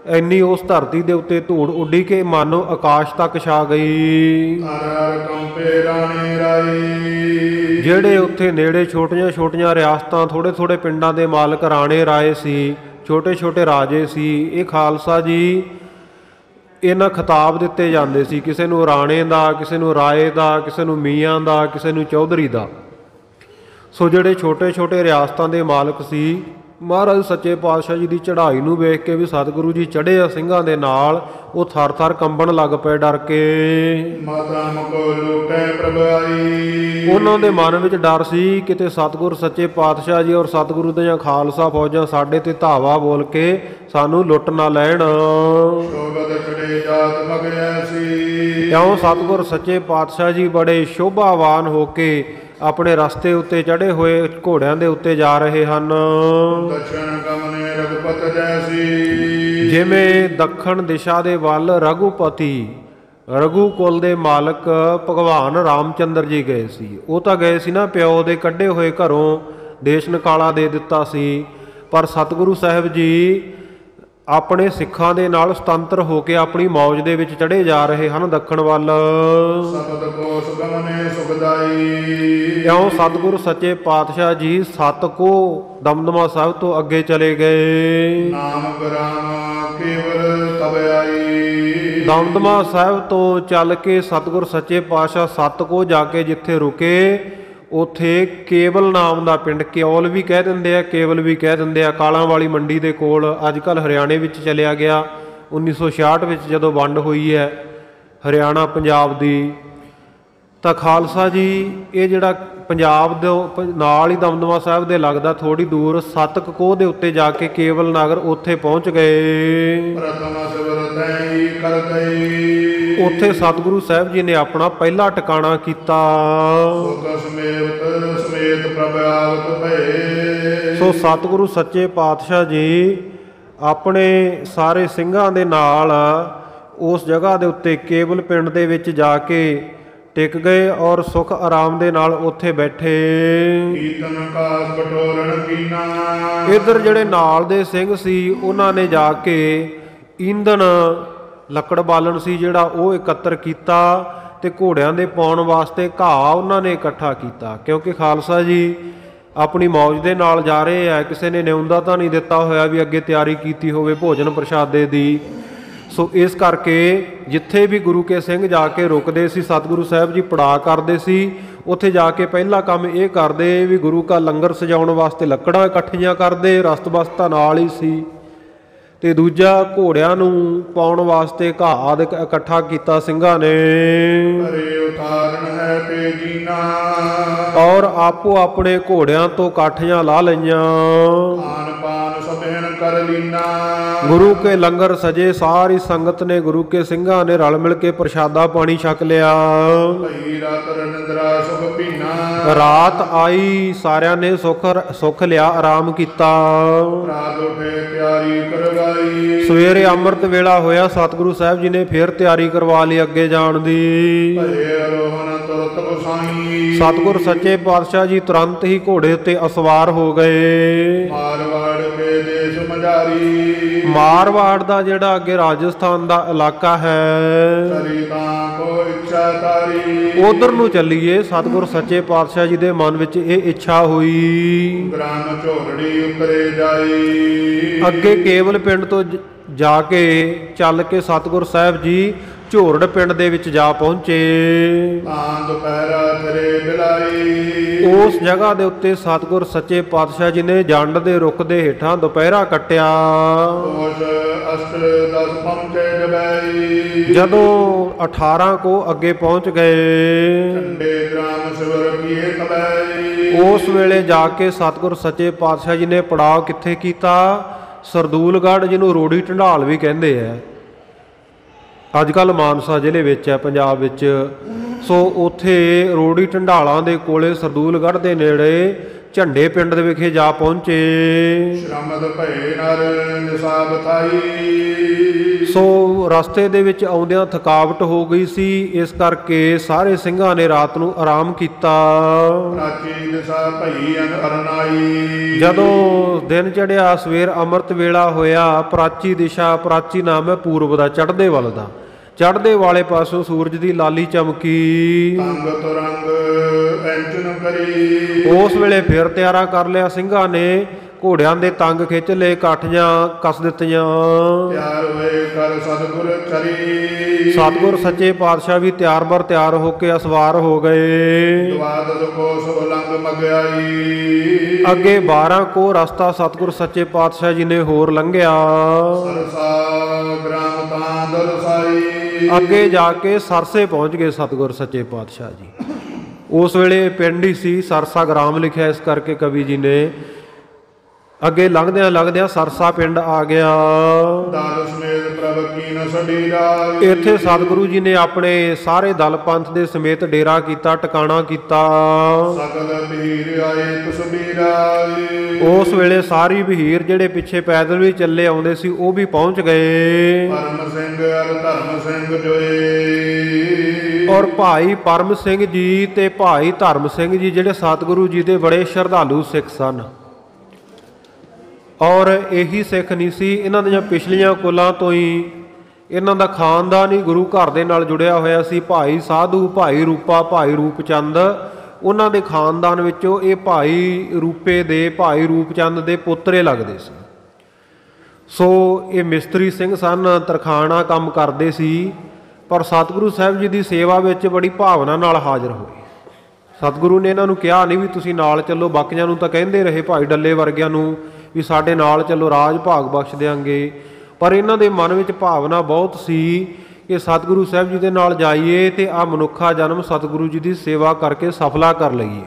ਇੰਨੀ ਉਸ ਧਰਤੀ ਦੇ ਉੱਤੇ ਧੂੜ ਉੱਡੀ ਕਿ ਮਾਨੋ ਆਕਾਸ਼ ਤੱਕ ਛਾ ਗਈ। ਹਰ ਹਰ ਕੰਪੇ ਰਾਣੇ ਰਾਈ। ਜਿਹੜੇ ਉੱਥੇ ਨੇੜੇ ਛੋਟੀਆਂ ਛੋਟੀਆਂ ਰਿਆਸਤਾਂ, ਥੋੜੇ ਥੋੜੇ ਪਿੰਡਾਂ ਦੇ ਮਾਲਕ ਰਾਣੇ ਰਾਏ ਸੀ, ਛੋਟੇ ਛੋਟੇ ਰਾਜੇ ਸੀ, ਇਹ ਖਾਲਸਾ ਜੀ ਇਹਨਾਂ ਖਿਤਾਬ ਦਿੱਤੇ ਜਾਂਦੇ ਸੀ, ਕਿਸੇ ਨੂੰ ਰਾਣੇ ਦਾ, ਕਿਸੇ ਨੂੰ ਰਾਏ ਦਾ, ਕਿਸੇ ਨੂੰ ਮੀਆਂ ਦਾ, ਕਿਸੇ ਨੂੰ ਚੌਧਰੀ ਦਾ। ਸੋ ਜਿਹੜੇ ਛੋਟੇ ਛੋਟੇ ਰਿਆਸਤਾਂ ਦੇ ਮਾਲਕ ਸੀ, ਮਹਾਰਾਜ ਸੱਚੇ ਪਾਤਸ਼ਾਹ ਜੀ ਦੀ ਚੜ੍ਹਾਈ ਨੂੰ ਵੇਖ ਕੇ ਵੀ ਸਤਿਗੁਰੂ ਜੀ ਚੜ੍ਹੇ ਆ ਸਿੰਘਾਂ ਦੇ ਨਾਲ, ਉਹ ਥਰ ਥਰ ਕੰਬਣ ਲੱਗ ਪਏ ਡਰ ਕੇ। ਮਾਤਾ ਮੁਕੋ ਲੂਟੈ ਪ੍ਰਭ ਆਈ। ਉਹਨਾਂ ਦੇ ਮਨ ਵਿੱਚ ਡਰ ਸੀ ਕਿਤੇ ਸਤਿਗੁਰ ਸੱਚੇ ਪਾਤਸ਼ਾਹ ਜੀ ਔਰ ਸਤਿਗੁਰੂ ਦੀਆਂ ਖਾਲਸਾ ਫੌਜਾਂ ਸਾਡੇ ਤੇ ਧਾਵਾ ਬੋਲ ਕੇ ਸਾਨੂੰ ਲੁੱਟ ਨਾ ਲੈਣ। ਸ਼ੋਭਤ ਚੜੇ ਜਾਤ ਮਗਿਆ ਸੀ। ਕਿਉਂ ਸਤਿਗੁਰ ਸੱਚੇ ਪਾਤਸ਼ਾਹ ਜੀ ਬੜੇ ਸ਼ੋਭਾਵਾਨ ਹੋ ਕੇ ਆਪਣੇ ਰਸਤੇ ਉੱਤੇ ਚੜ੍ਹੇ ਹੋਏ ਘੋੜਿਆਂ ਦੇ ਉੱਤੇ ਜਾ ਰਹੇ ਹਨ। ਦਰਸ਼ਨ ਗਮਨੇ ਰਘੁਪਤ ਜੈਸੀ। ਜਿਵੇਂ ਦੱਖਣ ਦਿਸ਼ਾ ਦੇ ਵੱਲ ਰਘੂਪਤੀ ਰਘੂ ਕੁਲ ਦੇ ਮਾਲਕ ਭਗਵਾਨ ਰਾਮਚੰਦਰ ਜੀ ਗਏ ਸੀ। ਉਹ ਤਾਂ ਗਏ ਸੀ ਨਾ, ਪਿਓ ਦੇ ਕੱਢੇ ਹੋਏ ਘਰੋਂ ਦੇਸ਼ ਨਿਕਾਲਾ ਦੇ ਦਿੱਤਾ ਸੀ, ਪਰ ਸਤਿਗੁਰੂ ਸਾਹਿਬ ਜੀ ਆਪਣੇ ਸਿੱਖਾਂ ਦੇ ਨਾਲ ਸੁਤੰਤਰ ਹੋ ਕੇ ਆਪਣੀ ਮੌਜ ਦੇ ਵਿੱਚ ਚੜ੍ਹੇ ਜਾ ਰਹੇ ਹਨ ਦੱਖਣ ਵੱਲ। ਸਬਦ ਕੋ ਸੁਗਮਨੇ ਸੁਖਦਾਈ। ਇਉਂ ਸਤਿਗੁਰੂ ਸੱਚੇ ਪਾਤਸ਼ਾਹ ਜੀ 7 ਕੋ ਦਮਦਮਾ ਸਾਹਿਬ ਤੋਂ ਅੱਗੇ ਚਲੇ ਗਏ। ਨਾਮ ਗ੍ਰਾਮ ਕੇਵਲ ਤਬ ਆਈ। ਦਮਦਮਾ ਸਾਹਿਬ ਤੋਂ ਚੱਲ ਕੇ ਸਤਿਗੁਰ ਸੱਚੇ ਪਾਤਸ਼ਾਹ 7 ਕੋ ਜਾ ਕੇ ਜਿੱਥੇ ਰੁਕੇ, ਉੱਥੇ ਕੇਵਲ ਨਾਮ ਦਾ ਪਿੰਡ, ਕਿਉਲ ਵੀ ਕਹਿ ਦਿੰਦੇ ਆ, ਕੇਵਲ ਵੀ ਕਹਿ ਦਿੰਦੇ ਆ, ਕਾਲਾਂ ਵਾਲੀ ਮੰਡੀ ਦੇ ਕੋਲ, ਅੱਜ ਕੱਲ੍ਹ ਹਰਿਆਣੇ ਵਿੱਚ ਚਲਿਆ ਗਿਆ। 1966 ਵਿੱਚ ਜਦੋਂ ਵੰਡ ਹੋਈ ਹੈ ਹਰਿਆਣਾ ਪੰਜਾਬ ਦੀ, ਤਾਂ ਖਾਲਸਾ ਜੀ ਇਹ ਜਿਹੜਾ ਪੰਜਾਬ ਦੇ ਨਾਲ ਹੀ ਦਮਦਮਾ ਸਾਹਿਬ ਦੇ ਲੱਗਦਾ ਥੋੜ੍ਹੀ ਦੂਰ 7 ਕੋਹ ਦੇ ਉੱਤੇ ਜਾ ਕੇ ਕੇਵਲ ਨਗਰ ਉੱਥੇ ਪਹੁੰਚ ਗਏ। ਉੱਥੇ ਸਤਿਗੁਰੂ ਸਾਹਿਬ ਜੀ ਨੇ ਆਪਣਾ ਪਹਿਲਾ ਟਿਕਾਣਾ ਕੀਤਾ। ਸੋ ਸਤਿਗੁਰੂ ਸੱਚੇ ਪਾਤਸ਼ਾਹ ਜੀ ਆਪਣੇ ਸਾਰੇ ਸਿੰਘਾਂ ਦੇ ਨਾਲ ਉਸ ਜਗ੍ਹਾ ਦੇ ਉੱਤੇ ਕੇਵਲ ਪਿੰਡ ਦੇ ਵਿੱਚ ਜਾ ਕੇ ਟਿਕ ਗਏ ਔਰ ਸੁਖ ਆਰਾਮ ਦੇ ਨਾਲ ਉੱਥੇ ਬੈਠੇ। ਇੱਧਰ ਜਿਹੜੇ ਨਾਲ ਦੇ ਸਿੰਘ ਸੀ ਉਹਨਾਂ ਨੇ ਜਾ ਕੇ ਈਂਧਣ ਲੱਕੜ ਬਾਲਣ ਸੀ ਜਿਹੜਾ ਉਹ ਇਕੱਤਰ ਕੀਤਾ ਤੇ ਘੋੜਿਆਂ ਦੇ ਪਾਉਣ ਵਾਸਤੇ ਘਾਹ ਉਹਨਾਂ ਨੇ ਇਕੱਠਾ ਕੀਤਾ, ਕਿਉਂਕਿ ਖਾਲਸਾ ਜੀ ਆਪਣੀ ਮੌਜ ਦੇ ਨਾਲ ਜਾ ਰਹੇ ਆ, ਕਿਸੇ ਨੇ ਨਿਉਂਦਾ ਤਾਂ ਨਹੀਂ ਦਿੱਤਾ ਹੋਇਆ ਵੀ ਅੱਗੇ ਤਿਆਰੀ ਕੀਤੀ ਹੋਵੇ ਭੋਜਨ ਪ੍ਰਸ਼ਾਦੇ ਦੀ। ਸੋ ਇਸ ਕਰਕੇ ਜਿੱਥੇ ਵੀ ਗੁਰੂ ਕੇ ਸਿੰਘ ਜਾ ਕੇ ਰੁਕਦੇ ਸੀ, ਸਤਿਗੁਰੂ ਸਾਹਿਬ ਜੀ ਪੜਾਅ ਕਰਦੇ ਸੀ, ਉੱਥੇ ਜਾ ਕੇ ਪਹਿਲਾ ਕੰਮ ਇਹ ਕਰਦੇ ਵੀ ਗੁਰੂ ਕਾ ਲੰਗਰ ਸਜਾਉਣ ਵਾਸਤੇ ਲੱਕੜਾਂ ਇਕੱਠੀਆਂ ਕਰਦੇ, ਰਸਤ ਬਸਤਾ ਨਾਲ ਹੀ ਸੀ, ਤੇ ਦੂਜਾ ਘੋੜਿਆਂ ਨੂੰ ਪਾਉਣ ਵਾਸਤੇ ਘਾਹ ਆਦਿ ਇਕੱਠਾ ਕੀਤਾ ਸਿੰਘਾਂ ਨੇ। ਔਰ ਆਪੋ ਆਪਣੇ ਘੋੜਿਆਂ ਤੋਂ ਕਾਠੀਆਂ ਲਾ ਲਈਆਂ। ਗੁਰੂ ਕੇ ਲੰਗਰ ਸਜੇ, ਸਾਰੀ ਸੰਗਤ ਨੇ ਗੁਰੂ ਕੇ ਸਿੰਘਾਂ ਨੇ ਰਲ ਮਿਲ ਕੇ ਪ੍ਰਸ਼ਾਦਾ ਪਾਣੀ ਛਕ ਲਿਆ। ਰਾਤ ਆਈ, ਸਾਰਿਆਂ ਨੇ ਸੁੱਖ ਲਿਆ, ਆਰਾਮ ਕੀਤਾ। ਸਵੇਰੇ ਅੰਮ੍ਰਿਤ ਵੇਲਾ ਹੋਇਆ, ਸਤਿਗੁਰੂ ਸਾਹਿਬ ਜੀ ਨੇ ਫਿਰ ਤਿਆਰੀ ਕਰਵਾ ਲਈ ਅੱਗੇ ਜਾਣ ਦੀ। ਸਤਿਗੁਰ ਸੱਚੇ ਪਾਤਸ਼ਾਹ ਜੀ ਤੁਰੰਤ ਹੀ ਘੋੜੇ ਉੱਤੇ ਅਸਵਾਰ ਹੋ ਗਏ। ਮਾਰਵਾੜ ਦਾ ਜਿਹੜਾ ਅੱਗੇ ਰਾਜਸਥਾਨ ਦਾ ਇਲਾਕਾ ਹੈ, ਉਧਰ ਨੂੰ ਚੱਲੀਏ। ਸਤਿਗੁਰ ਸੱਚੇ ਪਾਤਸ਼ਾਹ ਜੀ ਦੇ ਮਨ ਵਿੱਚ ਇਹ ਇੱਛਾ ਹੋਈ। ਅੱਗੇ ਕੇਵਲ ਪਿੰਡ ਤੋਂ ਜਾ ਕੇ ਚੱਲ ਕੇ ਸਤਿਗੁਰ ਸਾਹਿਬ ਜੀ ਝੋਰੜ ਪਿੰਡ ਦੇ ਵਿੱਚ ਜਾ ਪਹੁੰਚੇ। ਉਸ ਜਗ੍ਹਾ ਦੇ ਉੱਤੇ ਸਤਿਗੁਰ ਸੱਚੇ ਪਾਤਸ਼ਾਹ ਜੀ ਨੇ ਜੰਡ ਦੇ ਰੁੱਖ ਦੇ ਹੇਠਾਂ ਦੁਪਹਿਰਾ ਕੱਟਿਆ। ਜਦੋਂ 18 ਕੋ ਅੱਗੇ ਪਹੁੰਚ ਗਏ, ਉਸ ਵੇਲੇ ਜਾ ਕੇ ਸਤਿਗੁਰ ਸੱਚੇ ਪਾਤਸ਼ਾਹ ਜੀ ਨੇ ਪੜਾਅ ਕਿੱਥੇ ਕੀਤਾ? ਸਰਦੂਲਗੜ੍ਹ, ਜਿਹਨੂੰ ਰੋੜੀ ਢੰਡਾਲ ਵੀ ਕਹਿੰਦੇ ਆ, ਅੱਜ ਕੱਲ੍ਹ ਮਾਨਸਾ ਜ਼ਿਲ੍ਹੇ ਵਿੱਚ ਹੈ ਪੰਜਾਬ ਵਿੱਚ। ਸੋ ਉੱਥੇ ਰੋੜੀ ਢੰਡਾਲਾਂ ਦੇ ਕੋਲੇ ਸਰਦੂਲਗੜ੍ਹ ਦੇ ਨੇੜੇ ਝੰਡੇ ਪਿੰਡ ਦੇ ਵਿਖੇ ਜਾ ਪਹੁੰਚੇ। ਸੋ ਰਸਤੇ ਦੇ ਵਿੱਚ ਆਉਂਦਿਆਂ ਥਕਾਵਟ ਹੋ ਗਈ ਸੀ, ਇਸ ਕਰਕੇ ਸਾਰੇ ਸਿੰਘਾਂ ਨੇ ਰਾਤ ਨੂੰ ਆਰਾਮ ਕੀਤਾ। ਜਦੋਂ ਦਿਨ ਚੜ੍ਹਿਆ, ਸਵੇਰ ਅੰਮ੍ਰਿਤ ਵੇਲਾ ਹੋਇਆ, ਪ੍ਰਾਚੀ ਦਿਸ਼ਾ, ਪ੍ਰਾਚੀ ਨਾਮ ਹੈ ਪੂਰਬ ਦਾ, ਚੜ੍ਹਦੇ ਵੱਲ ਦਾ, ਚੜ੍ਹਦੇ ਵਾਲੇ ਪਾਸੋਂ ਸੂਰਜ ਦੀ ਲਾਲੀ ਚਮਕੀ। ਉਸ ਵੇਲੇ ਫਿਰ ਤਿਆਰਾ ਕਰ ਲਿਆ ਸਿੰਘਾਂ ਨੇ, ਘੋੜਿਆਂ ਦੇ ਤੰਗ ਖਿੱਚ ਲਏ, ਕਾਠੀਆਂ ਕੱਸ ਦਿੱਤੀਆਂ। ਸਤਿਗੁਰ ਸੱਚੇ ਪਾਤਸ਼ਾਹ ਵੀ ਤਿਆਰ ਬਰ ਤਿਆਰ ਹੋ ਕੇ ਅਸਵਾਰ ਹੋ ਗਏ। ਅੱਗੇ 12 ਕੋ ਰਸਤਾ ਸਤਿਗੁਰ ਸੱਚੇ ਪਾਤਸ਼ਾਹ ਜੀ ਨੇ ਹੋਰ ਲੰਘਿਆ। ਅੱਗੇ ਜਾ ਕੇ ਸਰਸੇ ਪਹੁੰਚ ਗਏ ਸਤਿਗੁਰ ਸੱਚੇ ਪਾਤਸ਼ਾਹ ਜੀ। ਉਸ ਵੇਲੇ ਪਿੰਡ ਹੀ ਸੀ, ਸਰਸਾ ਗ੍ਰਾਮ ਲਿਖਿਆ ਇਸ ਕਰਕੇ ਕਵੀ ਜੀ ਨੇ। ਅੱਗੇ ਲੰਘਦਿਆਂ ਲੰਘਦਿਆਂ ਸਰਸਾ ਪਿੰਡ ਆ ਗਿਆ। ਦਾਸ ਸਮੇਤ ਪ੍ਰਭ ਕੀਨ ਸਡੀ ਰਾਈ। ਇੱਥੇ ਸਤਿਗੁਰੂ ਜੀ ਨੇ ਆਪਣੇ ਸਾਰੇ ਦਲ ਪੰਥ ਦੇ ਸਮੇਤ ਡੇਰਾ ਕੀਤਾ, ਟਿਕਾਣਾ ਕੀਤਾ। ਸਕਲ ਬਹੀਰ ਆਏ ਤੁਸ ਬੀਰਾਈ। ਉਸ ਵੇਲੇ ਸਾਰੀ ਬਹੀਰ ਜਿਹੜੇ ਪਿੱਛੇ ਪੈਦਲ ਵੀ ਚੱਲੇ ਆਉਂਦੇ ਸੀ ਉਹ ਵੀ ਪਹੁੰਚ ਗਏ। ਪਰਮ ਸਿੰਘ ਅਰ ਧਰਮ ਸਿੰਘ ਜੋਏ। ਔਰ ਭਾਈ ਪਰਮ ਸਿੰਘ ਜੀ ਤੇ ਭਾਈ ਧਰਮ ਸਿੰਘ ਜੀ ਜਿਹੜੇ ਸਤਿਗੁਰੂ ਜੀ ਦੇ ਬੜੇ ਸ਼ਰਧਾਲੂ ਸਿੱਖ ਸਨ। ਔਰ ਇਹੀ ਸਿੱਖ ਨਹੀਂ ਸੀ, ਇਹਨਾਂ ਦੀਆਂ ਪਿਛਲੀਆਂ ਕੁਲਾਂ ਤੋਂ ਹੀ ਇਹਨਾਂ ਦਾ ਖਾਨਦਾਨ ਹੀ ਗੁਰੂ ਘਰ ਦੇ ਨਾਲ ਜੁੜਿਆ ਹੋਇਆ ਸੀ। ਭਾਈ ਸਾਧੂ, ਭਾਈ ਰੂਪਾ, ਭਾਈ ਰੂਪਚੰਦ, ਉਹਨਾਂ ਦੇ ਖਾਨਦਾਨ ਵਿੱਚੋਂ ਇਹ ਭਾਈ ਰੂਪੇ ਦੇ, ਭਾਈ ਰੂਪਚੰਦ ਦੇ ਪੋਤਰੇ ਲੱਗਦੇ ਸੀ। ਸੋ ਇਹ ਮਿਸਤਰੀ ਸਿੰਘ ਸਨ, ਤਰਖਾਣਾ ਕੰਮ ਕਰਦੇ ਸੀ, ਪਰ ਸਤਿਗੁਰੂ ਸਾਹਿਬ ਜੀ ਦੀ ਸੇਵਾ ਵਿੱਚ ਬੜੀ ਭਾਵਨਾ ਨਾਲ ਹਾਜ਼ਰ ਹੋਏ। ਸਤਿਗੁਰੂ ਨੇ ਇਹਨਾਂ ਨੂੰ ਕਿਹਾ ਨਹੀਂ ਵੀ ਤੁਸੀਂ ਨਾਲ ਚੱਲੋ, ਬਾਕੀਆਂ ਨੂੰ ਤਾਂ ਕਹਿੰਦੇ ਰਹੇ, ਭਾਈ ਡੱਲੇ ਵਰਗਿਆਂ ਨੂੰ ਵੀ ਸਾਡੇ ਨਾਲ ਚੱਲੋ, ਰਾਜ ਭਾਗ ਬਖਸ਼ ਦਿਆਂਗੇ, ਪਰ ਇਹਨਾਂ ਦੇ ਮਨ ਵਿੱਚ ਭਾਵਨਾ ਬਹੁਤ ਸੀ ਕਿ ਸਤਿਗੁਰੂ ਸਾਹਿਬ ਜੀ ਦੇ ਨਾਲ ਜਾਈਏ ਤੇ ਆ ਮਨੁੱਖਾ ਜਨਮ ਸਤਿਗੁਰੂ ਜੀ ਦੀ ਸੇਵਾ ਕਰਕੇ ਸਫਲਾ ਕਰ ਲਈਏ।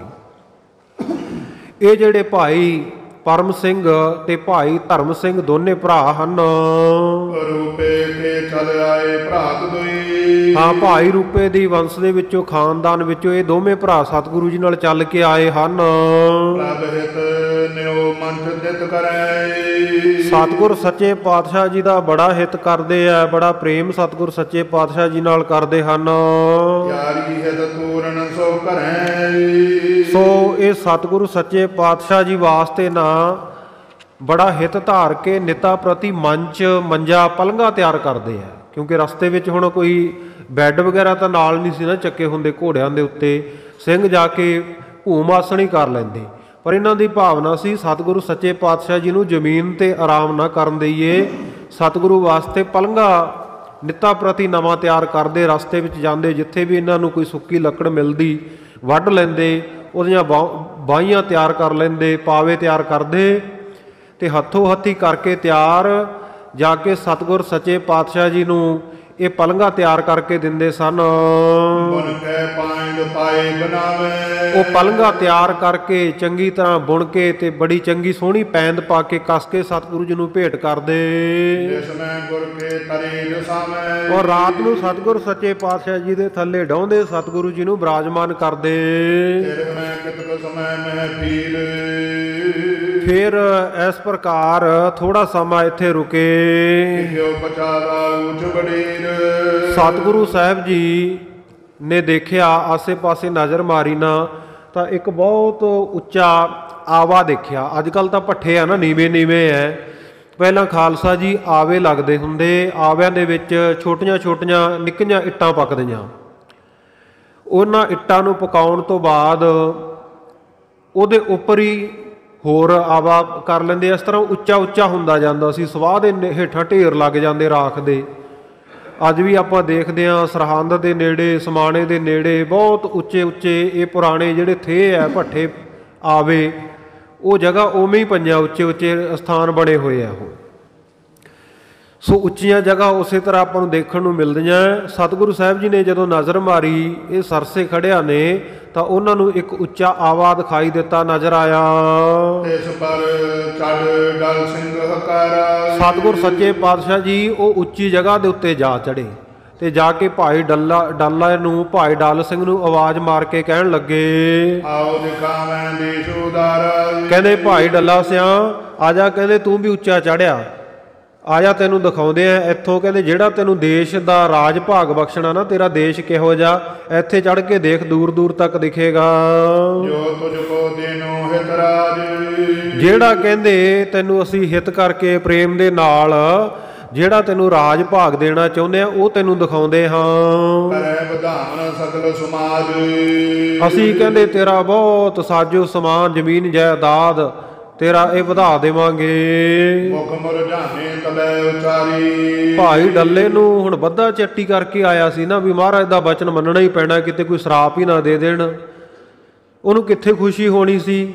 ਇਹ ਜਿਹੜੇ ਭਾਈ ਪਰਮ ਸਿੰਘ ਤੇ ਭਾਈ ਧਰਮ ਸਿੰਘ ਦੋਨੇ ਭਰਾ ਹਨ। ਰੂਪੇ ਕੇ ਚਲ ਆਏ ਭਰਾਤ ਦੋਈ। ਹਾਂ, ਭਾਈ ਰੂਪੇ ਦੀ ਵੰਸ਼ ਦੇ ਵਿੱਚੋਂ, ਖਾਨਦਾਨ ਵਿੱਚੋਂ ਇਹ ਦੋਵੇਂ ਭਰਾ ਸਤਿਗੁਰੂ ਜੀ ਨਾਲ ਚੱਲ ਕੇ ਆਏ ਹਨ। ਪ੍ਰਭ ਹਿਤ ਨਿਉ ਮੰਚ ਦਿੱਤ ਕਰੈ। ਸਤਿਗੁਰ ਸੱਚੇ ਪਾਤਸ਼ਾਹ ਜੀ ਦਾ ਬੜਾ ਹਿੱਤ ਕਰਦੇ ਆ, ਬੜਾ ਪ੍ਰੇਮ ਸਤਿਗੁਰ ਸੱਚੇ ਪਾਤਸ਼ਾਹ ਜੀ ਨਾਲ ਕਰਦੇ ਹਨ। ਯਾਰੀ ਹਿਤ ਤੂਰਨ ਸੋ ਕਰੈ। ਸੋ ਇਹ ਸਤਿਗੁਰੂ ਸੱਚੇ ਪਾਤਸ਼ਾਹ ਜੀ ਵਾਸਤੇ ਨਾ ਬੜਾ ਹਿੱਤ ਧਾਰ ਕੇ ਨਿਤਾ ਪ੍ਰਤੀ ਮੰਜਾ ਪਲੰਘਾਂ ਤਿਆਰ ਕਰਦੇ ਆ, ਕਿਉਂਕਿ ਰਸਤੇ ਵਿੱਚ ਹੁਣ ਕੋਈ ਬੈੱਡ ਵਗੈਰਾ ਤਾਂ ਨਾਲ ਨਹੀਂ ਸੀ ਨਾ ਚੱਕੇ ਹੁੰਦੇ ਘੋੜਿਆਂ ਦੇ ਉੱਤੇ, ਸਿੰਘ ਜਾ ਕੇ ਭੂਮ ਆਸਣ ਹੀ ਕਰ ਲੈਂਦੇ, ਪਰ ਇਹਨਾਂ ਦੀ ਭਾਵਨਾ ਸੀ ਸਤਿਗੁਰੂ ਸੱਚੇ ਪਾਤਸ਼ਾਹ ਜੀ ਨੂੰ ਜ਼ਮੀਨ ਤੇ ਆਰਾਮ ਨਾ ਕਰਨ ਦਈਏ, ਸਤਿਗੁਰੂ ਵਾਸਤੇ ਪਲੰਘਾਂ ਨਿੱਤਾ ਪ੍ਰਤੀ ਨਵਾਂ ਤਿਆਰ ਕਰਦੇ, ਰਸਤੇ ਵਿੱਚ ਜਾਂਦੇ ਜਿੱਥੇ ਵੀ ਇਹਨਾਂ ਨੂੰ ਕੋਈ ਸੁੱਕੀ ਲੱਕੜ ਮਿਲਦੀ ਵੱਢ ਲੈਂਦੇ, ਉਹਦੀਆਂ ਬਾਹੀਆਂ ਤਿਆਰ ਕਰ ਲੈਂਦੇ, ਪਾਵੇ ਤਿਆਰ ਕਰਦੇ ਤੇ ਹੱਥੋਂ ਹੱਥੀ ਕਰਕੇ ਤਿਆਰ ਜਾ ਕੇ ਸਤਿਗੁਰ ਸੱਚੇ ਪਾਤਸ਼ਾਹ ਜੀ ਨੂੰ ਇਹ ਪਲੰਘਾਂ ਤਿਆਰ ਕਰਕੇ ਦਿੰਦੇ ਸਨ। ਬੁਣ ਕੇ ਪਾਇੰਦ ਪਾਏ ਬਣਾਵੇ। ਉਹ ਪਲੰਘਾਂ ਤਿਆਰ ਕਰਕੇ ਚੰਗੀ ਤਰ੍ਹਾਂ ਬੁਣ ਕੇ ਤੇ ਬੜੀ ਚੰਗੀ ਸੋਹਣੀ ਪੈਂਦ ਪਾ ਕੇ ਕੱਸ ਕੇ ਸਤਿਗੁਰੂ ਜੀ ਨੂੰ ਭੇਟ ਕਰਦੇ। ਜਿਸ ਮੈਂ ਗੁਰ ਕੇ ਤਰੀ ਦਸਾਵੇਂ। ਔਰ ਰਾਤ ਨੂੰ ਸਤਿਗੁਰ ਸੱਚੇ ਪਾਤਸ਼ਾਹ ਜੀ ਦੇ ਥੱਲੇ ਡਾਉਂਦੇ ਸਤਿਗੁਰੂ ਜੀ ਨੂੰ ਬਿਰਾਜਮਾਨ ਕਰਦੇ। ਫਿਰ ਮੈਂ ਕਿਤਕ ਸਮੇਂ ਮਹਿਫੀਲ। ਫਿਰ ਇਸ ਪ੍ਰਕਾਰ ਥੋੜਾ ਸਮਾਂ ਇੱਥੇ ਰੁਕੇ। ਕਿਉ ਪਚਾਵਾ ਉੱਚ ਬੜੀਰ। ਸਤਿਗੁਰੂ ਸਾਹਿਬ ਜੀ ਨੇ ਦੇਖਿਆ, ਆਸੇ ਪਾਸੇ ਨਜ਼ਰ ਮਾਰੀ ਨਾ ਤਾਂ ਇੱਕ ਬਹੁਤ ਉੱਚਾ ਆਵਾ ਦੇਖਿਆ। ਅੱਜ ਕੱਲ੍ਹ ਤਾਂ ਭੱਠੇ ਆ ਨਾ, ਨੀਵੇਂ ਨੀਵੇਂ ਹੈ, ਪਹਿਲਾਂ ਖਾਲਸਾ ਜੀ ਆਵੇ ਲੱਗਦੇ ਹੁੰਦੇ, ਆਵਿਆਂ ਦੇ ਵਿੱਚ ਛੋਟੀਆਂ ਛੋਟੀਆਂ ਨਿੱਕੀਆਂ ਇੱਟਾਂ ਪੱਕਦੀਆਂ। ਉਹਨਾਂ ਇੱਟਾਂ ਨੂੰ ਪਕਾਉਣ ਤੋਂ ਬਾਅਦ ਉਹਦੇ ਉੱਪਰ ਹੀ ਹੋਰ ਆਵਾ ਕਰ ਲੈਂਦੇ। ਇਸ ਤਰ੍ਹਾਂ ਉੱਚਾ ਉੱਚਾ ਹੁੰਦਾ ਜਾਂਦਾ ਸੀ, ਸਵਾਹ ਦੇ ਹੇਠਾਂ ਢੇਰ ਲੱਗ ਜਾਂਦੇ ਰਾਖ ਦੇ। ਅੱਜ ਵੀ ਆਪਾਂ ਦੇਖਦੇ ਹਾਂ ਸਰਹੰਦ ਦੇ ਨੇੜੇ, ਸਮਾਣੇ ਦੇ ਨੇੜੇ ਬਹੁਤ ਉੱਚੇ ਉੱਚੇ ਇਹ ਪੁਰਾਣੇ ਜਿਹੜੇ ਥੇ ਹੈ ਭੱਠੇ ਆਵੇ, ਉਹ ਜਗ੍ਹਾ ਉਵੇਂ ਹੀ ਪਈਆਂ, ਉੱਚੇ ਉੱਚੇ ਸਥਾਨ ਬਣੇ ਹੋਏ ਆ ਉਹ। ਸੋ ਉੱਚੀਆਂ ਜਗ੍ਹਾ ਉਸੇ ਤਰ੍ਹਾਂ ਆਪਾਂ ਨੂੰ ਦੇਖਣ ਨੂੰ ਮਿਲਦੀਆਂ। ਸਤਿਗੁਰੂ ਸਾਹਿਬ ਜੀ ਨੇ ਜਦੋਂ ਨਜ਼ਰ ਮਾਰੀ ਇਹ ਸਰਸੇ ਖੜਿਆ ਨੇ ਤਾਂ ਉਹਨਾਂ ਨੂੰ ਇੱਕ ਉੱਚਾ ਆਵਾ ਦਿਖਾਈ ਦਿੱਤਾ, ਨਜ਼ਰ ਆਇਆ। ਇਸ ਪਰ ਚੜ੍ਹ ਡਲ ਸਿੰਘ ਹਕਾਰਾ। ਸਤਿਗੁਰ ਸੱਚੇ ਪਾਤਸ਼ਾਹ ਜੀ ਉਹ ਉੱਚੀ ਜਗ੍ਹਾ ਦੇ ਉੱਤੇ ਜਾ ਚੜ੍ਹੇ ਤੇ ਜਾ ਕੇ ਭਾਈ ਡਾਲਾ ਨੂੰ, ਭਾਈ ਡਾਲ ਸਿੰਘ ਨੂੰ ਆਵਾਜ਼ ਮਾਰ ਕੇ ਕਹਿਣ ਲੱਗੇ, ਆਓ ਦਿਖਾਵੇਂ ਦੇਸ਼ ਉਦਾਰਾ। ਕਹਿੰਦੇ ਭਾਈ ਡੱਲਾ ਸਿਆਂ ਆ ਜਾ, ਕਹਿੰਦੇ ਤੂੰ ਵੀ ਉੱਚਾ ਚੜ੍ਹਿਆ, ਆ ਜਾ ਤੈਨੂੰ ਦਿਖਾਉਂਦੇ ਆ ਇੱਥੋਂ, ਕਹਿੰਦੇ ਜਿਹੜਾ ਤੈਨੂੰ ਦੇਸ਼ ਦਾ ਰਾਜ ਭਾਗ ਬਖਸ਼ਣਾ ਨਾ, ਤੇਰਾ ਦੇਸ਼ ਕਿਹੋ ਜਿਹਾ, ਇੱਥੇ ਚੜ੍ਹ ਕੇ ਦੇਖ, ਦੂਰ ਦੂਰ ਤੱਕ ਦਿਖੇਗਾ। ਜੋ ਤੁਝ ਕੋ ਦੇਨੋ ਹਿਤ ਰਾਜ। ਜਿਹੜਾ ਕਹਿੰਦੇ ਤੈਨੂੰ ਅਸੀਂ ਹਿੱਤ ਕਰਕੇ ਪ੍ਰੇਮ ਦੇ ਨਾਲ ਜਿਹੜਾ ਤੈਨੂੰ ਰਾਜ ਭਾਗ ਦੇਣਾ ਚਾਹੁੰਦੇ ਆ ਉਹ ਤੈਨੂੰ ਦਿਖਾਉਂਦੇ ਹਾਂ। ਕਰੈ ਵਧਾਵਨ ਸਗਲ ਸਮਾਜ। ਅਸੀਂ ਕਹਿੰਦੇ ਤੇਰਾ ਬਹੁਤ ਸਾਜੋ ਸਮਾਨ, ਜ਼ਮੀਨ ਜਾਇਦਾਦ ਤੇਰਾ ਇਹ ਵਧਾ ਦੇਵਾਂਗੇ। ਮੁਖ ਮੁਰਝਾਨੇ ਤਲੈ ਉਚਾਰੀ। ਭਾਈ ਡੱਲੇ ਨੂੰ ਹੁਣ ਬੱਧਾ ਚੱਟੀ ਕਰਕੇ ਆਇਆ ਸੀ ਨਾ ਵੀ ਮਹਾਰਾਜ ਦਾ ਬਚਨ ਮੰਨਣਾ ਹੀ ਪੈਣਾ, ਕਿਤੇ ਕੋਈ ਸਰਾਪ ਹੀ ਨਾ ਦੇ ਦੇਣ। ਉਹਨੂੰ ਕਿੱਥੇ ਖੁਸ਼ੀ ਹੋਣੀ ਸੀ,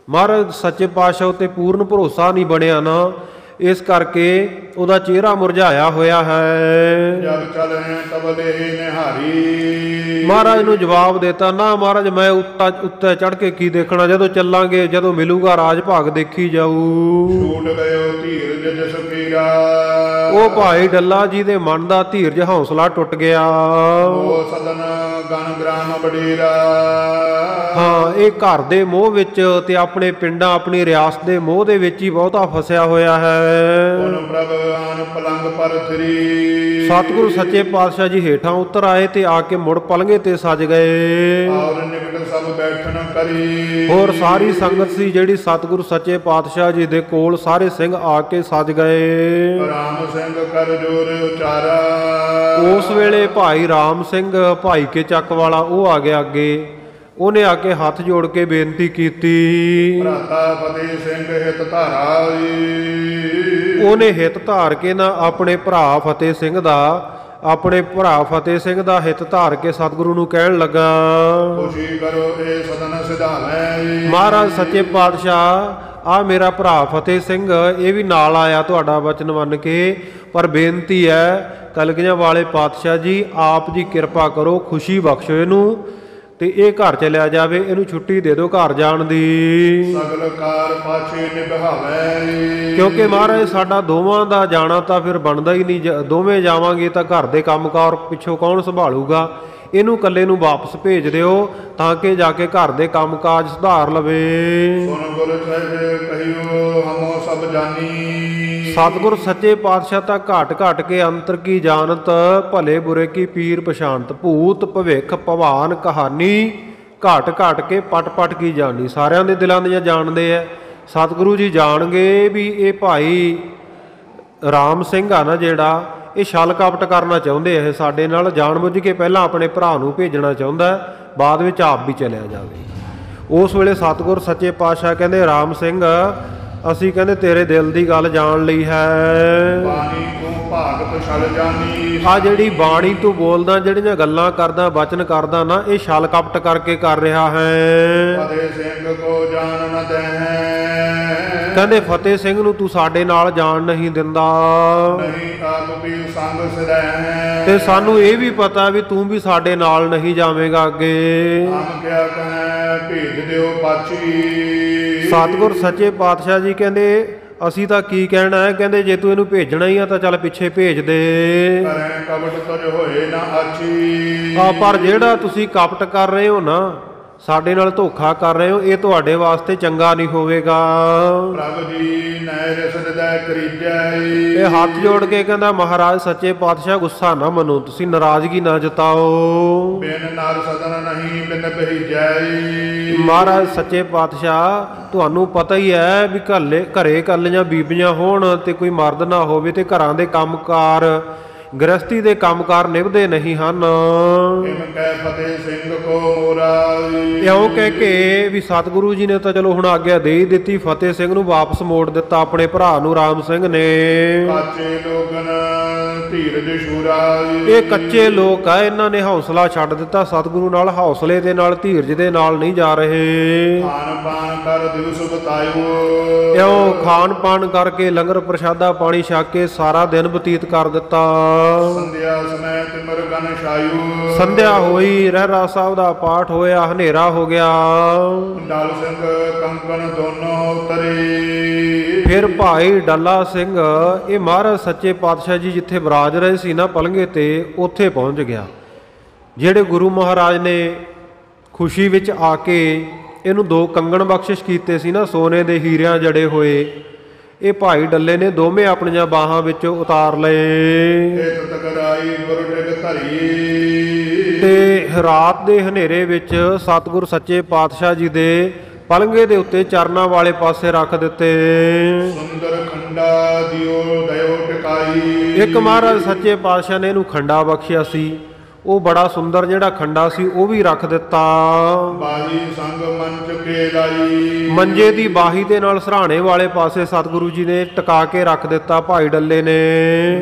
ਮਹਾਰਾਜ ਸੱਚੇ ਪਾਤਸ਼ਾਹ ਉੱਤੇ ਪੂਰਨ ਭਰੋਸਾ ਨਹੀਂ ਬਣਿਆ ਨਾ, ਇਸ ਕਰਕੇ ਉਹਦਾ ਚਿਹਰਾ ਮੁਰਝਾਇਆ ਹੋਇਆ ਹੈ। ਜਗ ਚਲੈ ਤਬਲੇ ਨਿਹਾਰੀ। ਮਹਾਰਾਜ ਨੂੰ ਜਵਾਬ ਦੇਤਾ, ਨਾ ਮਹਾਰਾਜ ਮੈਂ ਉੱਤੇ ਚੜ ਕੇ ਕੀ ਦੇਖਣਾ, ਜਦੋਂ ਚੱਲਾਂਗੇ ਜਦੋਂ ਮਿਲੂਗਾ ਰਾਜ ਭਾਗ ਦੇਖੀ ਜਾਊ। ਛੂਟ ਗਇਓ ਧੀਰਜ ਜਸ ਪੀਰਾ, ਉਹ ਭਾਈ ਡੱਲਾ ਜੀ ਦੇ ਮਨ ਦਾ ਧੀਰਜ ਹੌਸਲਾ ਟੁੱਟ ਗਿਆ। ਉਹ ਸਦਨ ਗਨ ਗ੍ਰਾਮ ਬਡੇਰਾ, ਹਾਂ ਇਹ ਘਰ ਦੇ ਮੋਹ ਵਿੱਚ ਤੇ ਆਪਣੇ ਪਿੰਡਾਂ ਆਪਣੀ ਰਿਆਸਤ ਦੇ ਮੋਹ ਦੇ ਵਿੱਚ ਹੀ ਬਹੁਤਾ ਫਸਿਆ ਹੋਇਆ ਹੈ। ਉਹਨ ਪ੍ਰਭ ਆਨ ਪਲੰਗ ਪਰ ਥਰੀ, ਸਤਿਗੁਰੂ ਸੱਚੇ ਪਾਤਸ਼ਾਹ ਜੀ ਹੇਠਾਂ ਉਤਰ ਆਏ ਤੇ ਆ ਕੇ ਮੁੜ ਪਲੰਘੇ ਤੇ ਸਜ ਗਏ। ਔਰ ਨਿਕਟ ਸਭ ਬੈਠਣ ਕਰੀ, ਹੋਰ ਸਾਰੀ ਸੰਗਤ ਸੀ ਜਿਹੜੀ ਸਤਿਗੁਰੂ ਸੱਚੇ ਪਾਤਸ਼ਾਹ ਜੀ ਦੇ ਕੋਲ ਸਾਰੇ ਸਿੰਘ ਆ ਕੇ ਸਜ ਗਏ। ਰਾਮ ਸਿੰਘ ਕਰ ਜੋਰ ਉਚਾਰਾ, ਉਸ ਵੇਲੇ ਭਾਈ ਰਾਮ ਸਿੰਘ ਭਾਈ ਕੇ ਚੱਕ ਵਾਲਾ ਉਹ ਆ ਗਿਆ ਅੱਗੇ। ਉਹਨੇ ਆ ਕੇ ਹੱਥ ਜੋੜ ਕੇ ਬੇਨਤੀ ਕੀਤੀ। ਭਰਾਤਾ ਫਤਿਹ ਸਿੰਘ ਹਿਤ ਧਾਰਾ, ਉਹਨੇ ਹਿੱਤ ਧਾਰ ਕੇ ਨਾ ਆਪਣੇ ਭਰਾ ਫਤਿਹ ਸਿੰਘ ਦਾ ਹਿੱਤ ਧਾਰ ਕੇ ਸਤਿਗੁਰੂ ਨੂੰ ਕਹਿਣ ਲੱਗਾ, ਖੁਸ਼ੀ ਕਰੋ ਇਹ ਸਦਨ ਸਿਧਾਵੇ। ਮਹਾਰਾਜ ਸੱਚੇ ਪਾਤਸ਼ਾਹ ਆ ਮੇਰਾ ਭਰਾ ਫਤਿਹ ਸਿੰਘ ਇਹ ਵੀ ਨਾਲ ਆਇਆ ਤੁਹਾਡਾ ਵਚਨ ਮੰਨ ਕੇ, ਪਰ ਬੇਨਤੀ ਹੈ ਕਲਗੀਆਂ ਵਾਲੇ ਪਾਤਸ਼ਾਹ ਜੀ ਆਪ ਜੀ ਕਿਰਪਾ ਕਰੋ, ਖੁਸ਼ੀ ਬਖਸ਼ੋ ਇਹਨੂੰ ਤੇ ਇਹ ਘਰ ਚਲਿਆ ਜਾਵੇ, ਇਹਨੂੰ ਛੁੱਟੀ ਦੇ ਦਿਓ ਘਰ ਜਾਣ ਦੀ। ਸਗਲ ਕਾਰ ਪਾਛੇ ਨਿਭਾਵੇ, ਕਿਉਂਕਿ ਮਹਾਰਾਜ ਸਾਡਾ ਦੋਵਾਂ ਦਾ ਜਾਣਾ ਤਾਂ ਫਿਰ ਬਣਦਾ ਹੀ ਨਹੀਂ, ਦੋਵੇਂ ਜਾਵਾਂਗੇ ਤਾਂ ਘਰ ਦੇ ਕੰਮਕਾਰ ਪਿੱਛੋਂ ਕੌਣ ਸੰਭਾਲੂਗਾ। ਇਹਨੂੰ ਇਕੱਲੇ ਨੂੰ ਵਾਪਸ ਭੇਜ ਦਿਓ ਤਾਂ ਕਿ ਜਾ ਕੇ ਘਰ ਦੇ ਕੰਮਕਾਜ ਸੁਧਾਰ ਲਵੇ। ਸੁਣ ਗੁਰ ਸਾਹਿਬ ਕਹਿਓ ਹਮੋ ਸਭ ਜਾਨੀ, ਸਤਿਗੁਰ ਸੱਚੇ ਪਾਤਸ਼ਾਹ ਤਾਂ ਘਾਟ ਘਾਟ ਕੇ ਅੰਤਰ ਕੀ ਜਾਣਤ, ਭਲੇ ਬੁਰੇ ਕੀ ਪੀਰ ਪਛਾਨਤ, ਭੂਤ ਭਵਿੱਖ ਭਵਾਨ ਕਹਾਣੀ ਘਾਟ ਘਾਟ ਕੇ ਪਟ ਪਟ ਕੀ ਜਾਣੀ। ਸਾਰਿਆਂ ਦੇ ਦਿਲਾਂ ਦੀਆਂ ਜਾਣਦੇ ਆ। ਸਤਿਗੁਰੂ ਜੀ ਜਾਣਗੇ ਵੀ ਇਹ ਭਾਈ ਰਾਮ ਸਿੰਘ ਆ ਨਾ ਜਿਹੜਾ, ਇਹ ਛਲ ਕਪਟ ਕਰਨਾ ਚਾਹੁੰਦੇ ਆ, ਇਹ ਸਾਡੇ ਨਾਲ ਜਾਣਬੁੱਝ ਕੇ ਪਹਿਲਾਂ ਆਪਣੇ ਭਰਾ ਨੂੰ ਭੇਜਣਾ ਚਾਹੁੰਦਾ, ਬਾਅਦ ਵਿੱਚ ਆਪ ਵੀ ਚਲਿਆ ਜਾਵੇ। ਉਸ ਵੇਲੇ ਸਤਿਗੁਰ ਸੱਚੇ ਪਾਤਸ਼ਾਹ ਕਹਿੰਦੇ, ਰਾਮ ਸਿੰਘ ਅਸੀਂ ਕਹਿੰਦੇ ਤੇਰੇ ਦਿਲ ਦੀ ਗੱਲ ਜਾਣ ਲਈ ਹੈ। ਬਾਣੀ ਤੂੰ ਭਾਗਤ ਛਲ ਜਾਨੀ, ਆ ਜਿਹੜੀ ਬਾਣੀ ਤੂੰ ਬੋਲਦਾ, ਜਿਹੜੀਆਂ ਗੱਲਾਂ ਕਰਦਾ, ਬਚਨ ਕਰਦਾ ਨਾ, ਇਹ ਛਲ ਕਪਟ ਕਰਕੇ ਕਰ ਰਿਹਾ ਹੈ। ਫਤਿਹ ਸਿੰਘ ਕੋ ਜਾਣ ਨ ਦਹਿ, ਕਹਿੰਦੇ ਫਤਿਹ ਸਿੰਘ ਨੂੰ ਤੂੰ ਸਾਡੇ ਨਾਲ ਜਾਣ ਨਹੀਂ ਦਿੰਦਾ, ਨਹੀਂ ਆਪ ਵੀ ਸੰਗ ਸਿਰਹਿ, ਤੇ ਸਾਨੂੰ ਇਹ ਵੀ ਪਤਾ ਵੀ ਤੂੰ ਵੀ ਸਾਡੇ ਨਾਲ ਨਹੀਂ ਜਾਵੇਂਗਾ ਅੱਗੇ। ਹਮ ਕਿਆ ਕਹੈ ਭੇਜ ਦਿਓ ਪਾਛੀ, ਸਤਿਗੁਰ ਸੱਚੇ ਪਾਤਸ਼ਾਹ ਜੀ ਕਹਿੰਦੇ ਅਸੀਂ ਤਾਂ ਕੀ ਕਹਿਣਾ ਹੈ, ਕਹਿੰਦੇ ਜੇ ਤੂੰ ਇਹਨੂੰ ਭੇਜਣਾ ਹੀ ਆ ਤਾਂ ਚੱਲ ਪਿੱਛੇ ਭੇਜ ਦੇ। ਕਰੈ ਕਬਟ ਤੁਝ ਹੋਏ ਨਾ ਆਛੀ, ਪਰ ਜਿਹੜਾ ਤੁਸੀਂ ਕਪਟ ਕਰ ਰਹੇ ਹੋ ਨਾ, ਸਾਡੇ ਨਾਲ ਧੋਖਾ ਕਰ ਰਹੇ ਹੋ, ਇਹ ਤੁਹਾਡੇ ਵਾਸਤੇ ਚੰਗਾ ਨਹੀਂ ਹੋਵੇਗਾ। ਪ੍ਰਭ ਜੀ ਨੈ ਰਸਦ ਦਾ ਕਰੀਜੈ, ਇਹ ਹੱਥ ਜੋੜ ਕੇ ਕਹਿੰਦਾ ਮਹਾਰਾਜ ਸੱਚੇ ਪਾਤਸ਼ਾਹ ਗੁੱਸਾ ਨਾ ਮੰਨੋ, ਤੁਸੀਂ ਨਾਰਾਜ਼ਗੀ ਨਾ ਜਤਾਓ। ਬਿਨ ਨਰ ਸਦਨ ਨਹੀਂ ਬਿਨ ਭਈਜੈ, ਮਹਾਰਾਜ ਸੱਚੇ ਪਾਤਸ਼ਾਹ ਤੁਹਾਨੂੰ ਪਤਾ ਹੀ ਹੈ ਵੀ ਘਰੇ ਕੱਲੀਆਂ ਬੀਬੀਆਂ ਹੋਣ ਤੇ ਕੋਈ ਮਰਦ ਨਾ ਹੋਵੇ ਤੇ ਘਰਾਂ ਦੇ ਕੰਮਕਾਰ ਗ੍ਰਸਤੀ ਦੇ ਕੰਮਕਾਰ ਨਿਭਦੇ ਨਹੀਂ ਹਨ। ਕਿਮ ਕਹਿ ਫਤਿਹ ਸਿੰਘ ਕੋ ਮੋਰਾ, ਇਉਂ ਕਹਿ ਕੇ ਵੀ ਸਤਿਗੁਰੂ ਜੀ ਨੇ ਤਾਂ ਚਲੋ ਹੁਣ ਆਗਿਆ ਦੇ ਹੀ ਦਿੱਤੀ, ਫਤਿਹ ਸਿੰਘ ਨੂੰ ਵਾਪਸ ਮੋੜ ਦਿੱਤਾ ਆਪਣੇ ਭਰਾ ਨੂੰ ਰਾਮ ਸਿੰਘ ਨੇ। ਕਾਚੇ ਲੋਗਨ ਧੀਰਜ ਸ਼ੂਰਾ, ਇਹ ਕੱਚੇ ਲੋਕ ਆ, ਇਹਨਾਂ ਨੇ ਹੌਸਲਾ ਛੱਡ ਦਿੱਤਾ, ਸਤਿਗੁਰੂ ਨਾਲ ਹੌਸਲੇ ਦੇ ਨਾਲ ਧੀਰਜ ਦੇ ਨਾਲ ਨਹੀਂ ਜਾ ਰਹੇ। ਖਾਨ ਪਾਨ ਕਰ ਦਿਵਸ ਬਤਾਇਓ, ਇਉਂ ਖਾਣ ਪਾਣ ਕਰਕੇ ਲੰਗਰ ਪ੍ਰਸ਼ਾਦਾ ਪਾਣੀ ਛਕ ਕੇ ਸਾਰਾ ਦਿਨ ਬਤੀਤ ਕਰ ਦਿੱਤਾ। ਸੰਧਿਆ ਸਮੈ ਤਿਮਰ ਗਨ ਛਾਇਓ, ਸੰਧਿਆ ਹੋਈ, ਰਹਿਰਾਸ ਸਾਹਿਬ ਦਾ ਪਾਠ ਹੋਇਆ, ਹਨੇਰਾ ਹੋ ਗਿਆ। ਡਲ ਸਿੰਘ ਕੰਕਣ ਦੋਨੋਂ ਉਤਰੇ, ਫਿਰ ਭਾਈ ਡੱਲਾ ਸਿੰਘ ਇਹ ਮਹਾਰਾਜ ਸੱਚੇ ਪਾਤਸ਼ਾਹ ਜੀ ਜਿੱਥੇ ਵਿਰਾਜ ਰਹੇ ਸੀ ਨਾ ਪਲੰਘੇ ਤੇ, ਉੱਥੇ ਪਹੁੰਚ ਗਿਆ। ਜਿਹੜੇ ਗੁਰੂ ਮਹਾਰਾਜ ਨੇ ਖੁਸ਼ੀ ਵਿੱਚ ਆ ਕੇ ਇਹਨੂੰ 2 ਕੰਗਣ ਬਖਸ਼ਿਸ਼ ਕੀਤੇ ਸੀ ਨਾ, ਸੋਨੇ ਦੇ ਹੀਰਿਆਂ ਜੜੇ ਹੋਏ, ਇਹ ਭਾਈ ਡੱਲੇ ਨੇ ਦੋਵੇਂ ਆਪਣੀਆਂ ਬਾਹਾਂ ਵਿੱਚੋਂ ਉਤਾਰ ਲਏ। ਇਤ ਤਕਰਾਈ ਗੁਰ ਡਿਗ ਧਰੀ, ਤੇ ਰਾਤ ਦੇ ਹਨੇਰੇ ਵਿੱਚ ਸਤਿਗੁਰ ਸੱਚੇ ਪਾਤਸ਼ਾਹ ਜੀ ਦੇ ਪਲੰਘੇ ਦੇ ਉੱਤੇ ਚਰਨਾਂ ਵਾਲੇ ਪਾਸੇ ਰੱਖ ਦਿੱਤੇ। ਸੁੰਦਰ ਖੰਡਾ ਦਿਓ ਦਇਓ ਟਿਕਾਈ, ਇੱਕ ਮਹਾਰਾਜ ਸੱਚੇ ਪਾਤਸ਼ਾਹ ਨੇ ਇਹਨੂੰ ਖੰਡਾ ਬਖਸ਼ਿਆ ਸੀ, ਉਹ ਬੜਾ ਸੁੰਦਰ ਜਿਹੜਾ ਖੰਡਾ ਸੀ ਉਹ ਵੀ ਰੱਖ ਦਿੱਤਾ। ਬਾਹੀ ਸੰਗ ਮੰਚ ਕੇ ਲਾਈ, ਮੰਜੇ ਦੀ ਬਾਹੀ ਦੇ ਨਾਲ ਸਰਾਣੇ ਵਾਲੇ ਪਾਸੇ ਸਤਿਗੁਰੂ ਜੀ ਨੇ ਟਿਕਾ ਕੇ ਰੱਖ ਦਿੱਤਾ ਭਾਈ ਡੱਲੇ ਨੇ।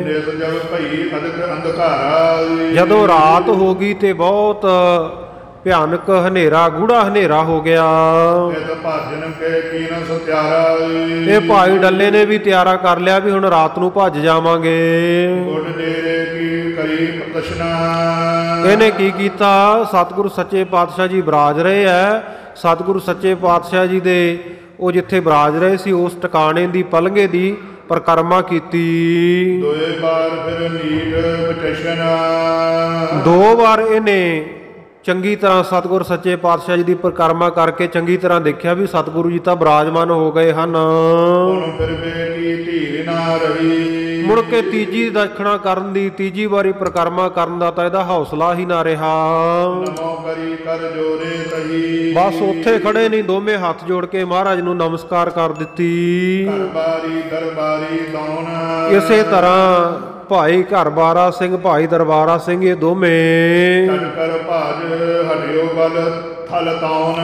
ਨਿਸ ਜਬ ਭਈ ਅਦਕ ਅੰਧਕਾਰਾ, ਜਦੋਂ ਰਾਤ ਹੋ ਗਈ ਤੇ ਬਹੁਤ ਭਿਆਨਕ ਹਨੇਰਾ, ਗੂੜਾ ਹਨੇਰਾ ਹੋ ਗਿਆ। ਇਤ ਭਾਜਨ ਕੇ ਕੀਨ ਸਤਿਆਰਾ, ਇਹ ਭਾਈ ਡੱਲੇ ਨੇ ਵੀ ਤਿਆਰਾ ਕਰ ਲਿਆ ਵੀ ਹੁਣ ਰਾਤ ਨੂੰ ਭੱਜ ਜਾਵਾਂਗੇ। ਗੁੱਡ ਡੇਰੇ ਕੀ ਕਰੀ ਪ੍ਰਦਰਸ਼ਨਾ। ਇਹਨੇ ਕੀ ਕੀਤਾ? ਸਤਿਗੁਰੂ ਸੱਚੇ ਪਾਤਸ਼ਾਹ ਜੀ ਵਿਰਾਜ ਰਹੇ ਹੈ। ਸਤਿਗੁਰੂ ਸੱਚੇ ਪਾਤਸ਼ਾਹ ਜੀ ਦੇ ਉਹ ਜਿੱਥੇ ਵਿਰਾਜ ਰਹੇ ਸੀ ਉਸ ਟਿਕਾਣੇ ਦੀ ਪਲੰਘੇ ਦੀ ਪਰਿਕਰਮਾ ਕੀਤੀ। ਦੋਏ ਬਾਰ ਫਿਰ ਨੀਡ ਬਚਸ਼ਨਾ। 2 ਵਾਰ ਇਹਨੇ ਚੰਗੀ ਤਰ੍ਹਾਂ ਸਤਿਗੁਰ ਸੱਚੇ ਪਾਤਸ਼ਾਹ ਜੀ ਦੀ ਪਰਿਕਰਮਾ ਕਰਕੇ ਚੰਗੀ ਤਰ੍ਹਾਂ ਦੇਖਿਆ ਵੀ ਸਤਿਗੁਰੂ ਜੀ ਤਾਂ ਬਿਰਾਜਮਾਨ ਹੋ ਗਏ ਹਨ। ਹੁਣ ਫਿਰ ਬੇਟੀ ਧੀਰ ਨਾ ਰਹੀ। ਮੁੜ ਕੇ ਤੀਜੀ ਦਖਣਾ ਕਰਨ ਦੀ, ਤੀਜੀ ਵਾਰੀ ਪਰਿਕਰਮਾ ਕਰਨ ਦਾ ਤਾਂ ਇਹਦਾ ਹੌਸਲਾ ਹੀ ਨਾ ਰਿਹਾ। ਨਮੋ ਕਰੀ ਕਰ ਜੋਰੇ ਤਹੀ। ਬਸ ਉੱਥੇ ਖੜੇ ਨਹੀਂ, ਦੋਵੇਂ ਹੱਥ ਜੋੜ ਕੇ ਮਹਾਰਾਜ ਨੂੰ ਨਮਸਕਾਰ ਕਰ ਦਿੱਤੀ। ਦਰਬਾਰੀ ਲਾਉਣ। ਇਸੇ ਤਰ੍ਹਾਂ ਭਾਈ ਘਰਬਾਰਾ ਸਿੰਘ, ਭਾਈ ਦਰਬਾਰਾ ਸਿੰਘ, ਇਹ ਦੋਵੇਂ ਕਰ ਭਾਜ ਹਟਿਓ ਬਲ ਥਲ ਤਾਉਨ।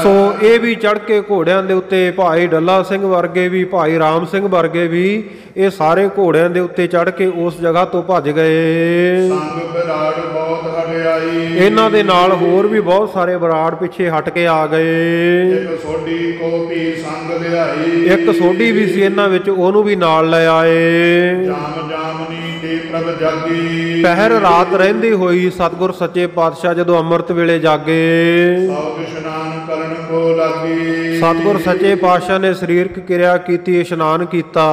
ਸੋ ਇਹ ਵੀ ਚੜ੍ਹ ਕੇ ਘੋੜਿਆਂ ਦੇ ਉੱਤੇ, ਭਾਈ ਡੱਲਾ ਸਿੰਘ ਵਰਗੇ ਵੀ, ਭਾਈ ਰਾਮ ਸਿੰਘ ਵਰਗੇ ਵੀ, ਇਹ ਸਾਰੇ ਘੋੜਿਆਂ ਦੇ ਉੱਤੇ ਚੜ੍ਹ ਕੇ ਉਸ ਜਗ੍ਹਾ ਤੋਂ ਭੱਜ ਗਏ। ਸੰਗ ਵਿਰਾੜ ਬਹੁਤ ਹਟਿਆਈ। ਇਹਨਾਂ ਦੇ ਨਾਲ ਹੋਰ ਵੀ ਬਹੁਤ ਸਾਰੇ ਵਿਰਾੜ ਪਿੱਛੇ ਹਟ ਕੇ ਆ ਗਏ। ਇੱਕ ਸੋਢੀ ਕੋ ਵੀ ਸੰਗ ਲਿਆਈ। ਇੱਕ ਸੋਢੀ ਵੀ ਸੀ ਇਹਨਾਂ ਵਿੱਚ, ਉਹਨੂੰ ਵੀ ਨਾਲ ਲੈ ਆਏ। ਜਾਮ ਜਾਮਨੀ ਤੇ ਪ੍ਰਭ ਜਾਗੀ। ਪਹਿਰ ਰਾਤ ਰਹਿੰਦੀ ਹੋਈ ਸਤਿਗੁਰ ਸੱਚੇ ਪਾਤਸ਼ਾਹ ਜਦੋਂ ਅੰਮ੍ਰਿਤ ਵੇਲੇ ਜਾਗੇ, ਸਭ ਇਸ਼ਨਾਨ ਕਰਨ ਕੋ ਲਾਗੀ। ਸਤਿਗੁਰ ਸੱਚੇ ਪਾਤਸ਼ਾਹ ਨੇ ਸਰੀਰਕ ਕਿਰਿਆ ਕੀਤੀ, ਇਸ਼ਨਾਨ ਕੀਤਾ।